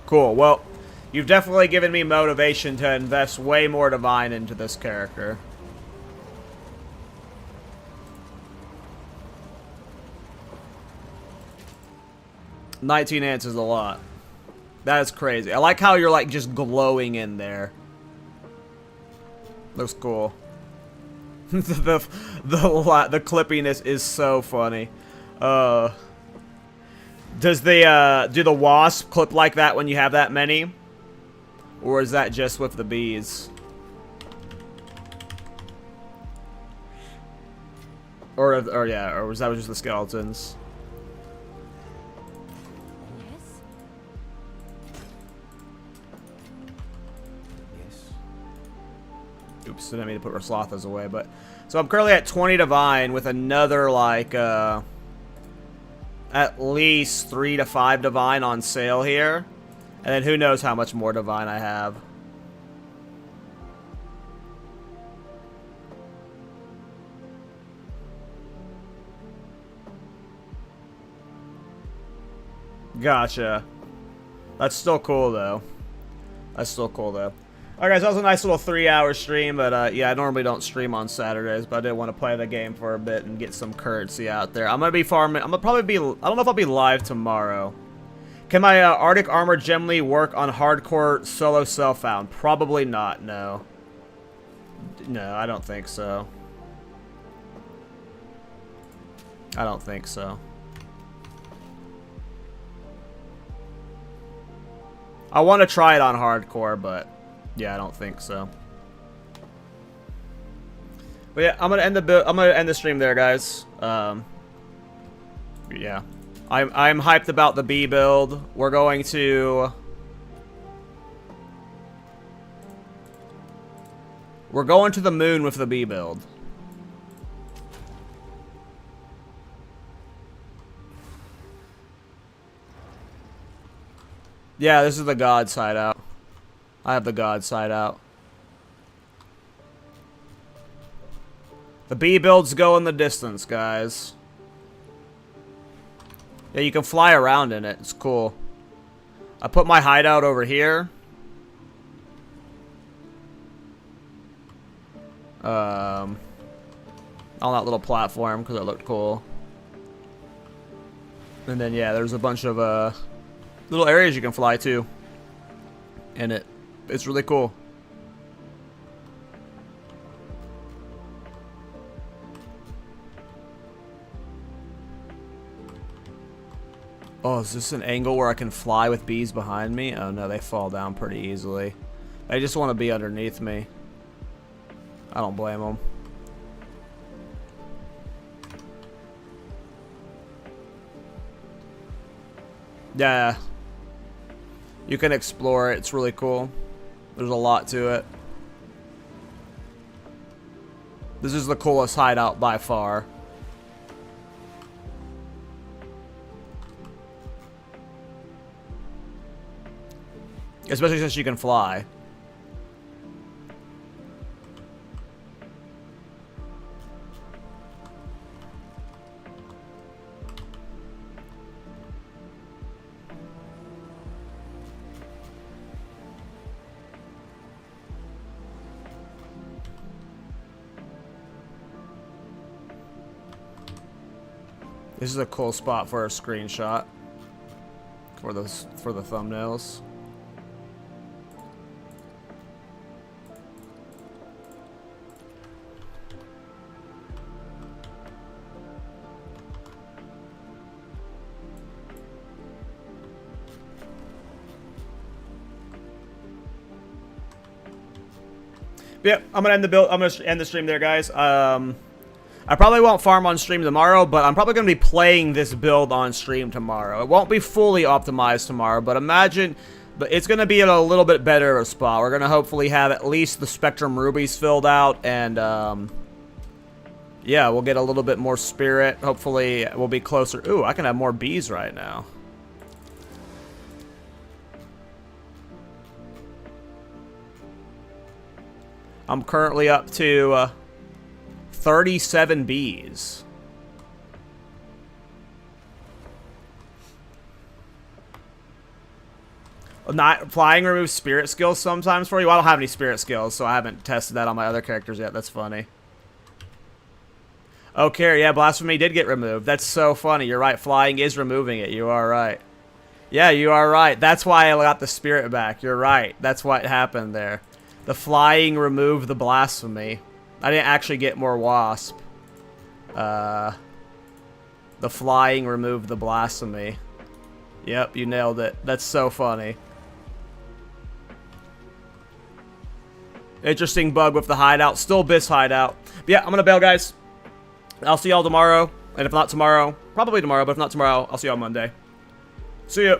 Cool. Well, you've definitely given me motivation to invest way more divine into this character. $19 ants is a lot. That is crazy. I like how you're like just glowing in there. Looks cool. the clippiness is so funny. Does the do the wasp clip like that when you have that many, or is that just with the bees? Or yeah, or was that just the skeletons? Oops, didn't mean to put Raslathas away, but... So I'm currently at 20 divine with another, like, at least 3 to 5 divine on sale here. And then who knows how much more divine I have. Gotcha. That's still cool, though. That's still cool, though. Alright guys, that was a nice little 3-hour stream, but yeah, I normally don't stream on Saturdays, but I did want to play the game for a bit and get some currency out there. I'm gonna be farming, I'm gonna probably be, I don't know if I'll be live tomorrow. Can my Arctic Armor generally work on hardcore solo self-found? Probably not, no. No, I don't think so. I don't think so. I want to try it on hardcore, but... yeah, I don't think so. But yeah, I'm gonna end the stream there, guys. Yeah, I'm hyped about the bee build. We're going to the moon with the bee build. Yeah, this is the god side out. I have the god side out. The bee builds go in the distance, guys. Yeah, you can fly around in it. It's cool. I put my hideout over here. On that little platform because it looked cool. And then yeah, there's a bunch of little areas you can fly to. And it's really cool. Oh, is this an angle where I can fly with bees behind me? Oh no, they fall down pretty easily. They just want to be underneath me. I don't blame them. Yeah. You can explore it. It's really cool. There's a lot to it. This is the coolest hideout by far. Especially since you can fly. This is a cool spot for a screenshot for the thumbnails. Yep, I'm gonna end the build. I'm gonna end the stream there, guys. I probably won't farm on stream tomorrow, but I'm probably gonna be playing this build on stream tomorrow. It won't be fully optimized tomorrow, but imagine, but it's gonna be in a little bit better of a spot. We're gonna hopefully have at least the Spectrum Rubies filled out, and yeah, we'll get a little bit more spirit. Hopefully, we'll be closer. Ooh, I can have more bees right now. I'm currently up to 37 bees. Not flying removes spirit skills sometimes for you. Well, I don't have any spirit skills, so I haven't tested that on my other characters yet. That's funny. Okay, yeah, blasphemy did get removed. That's so funny. You're right. Flying is removing it. You are right. Yeah, you are right. That's why I got the spirit back. You're right. That's what happened there. The flying removed the blasphemy. I didn't actually get more wasp. The flying removed the blasphemy. Yep, you nailed it. That's so funny. Interesting bug with the hideout. Still Biss hideout. But yeah, I'm gonna bail, guys. I'll see y'all tomorrow. And if not tomorrow, probably tomorrow, but if not tomorrow, I'll see y'all Monday. See ya.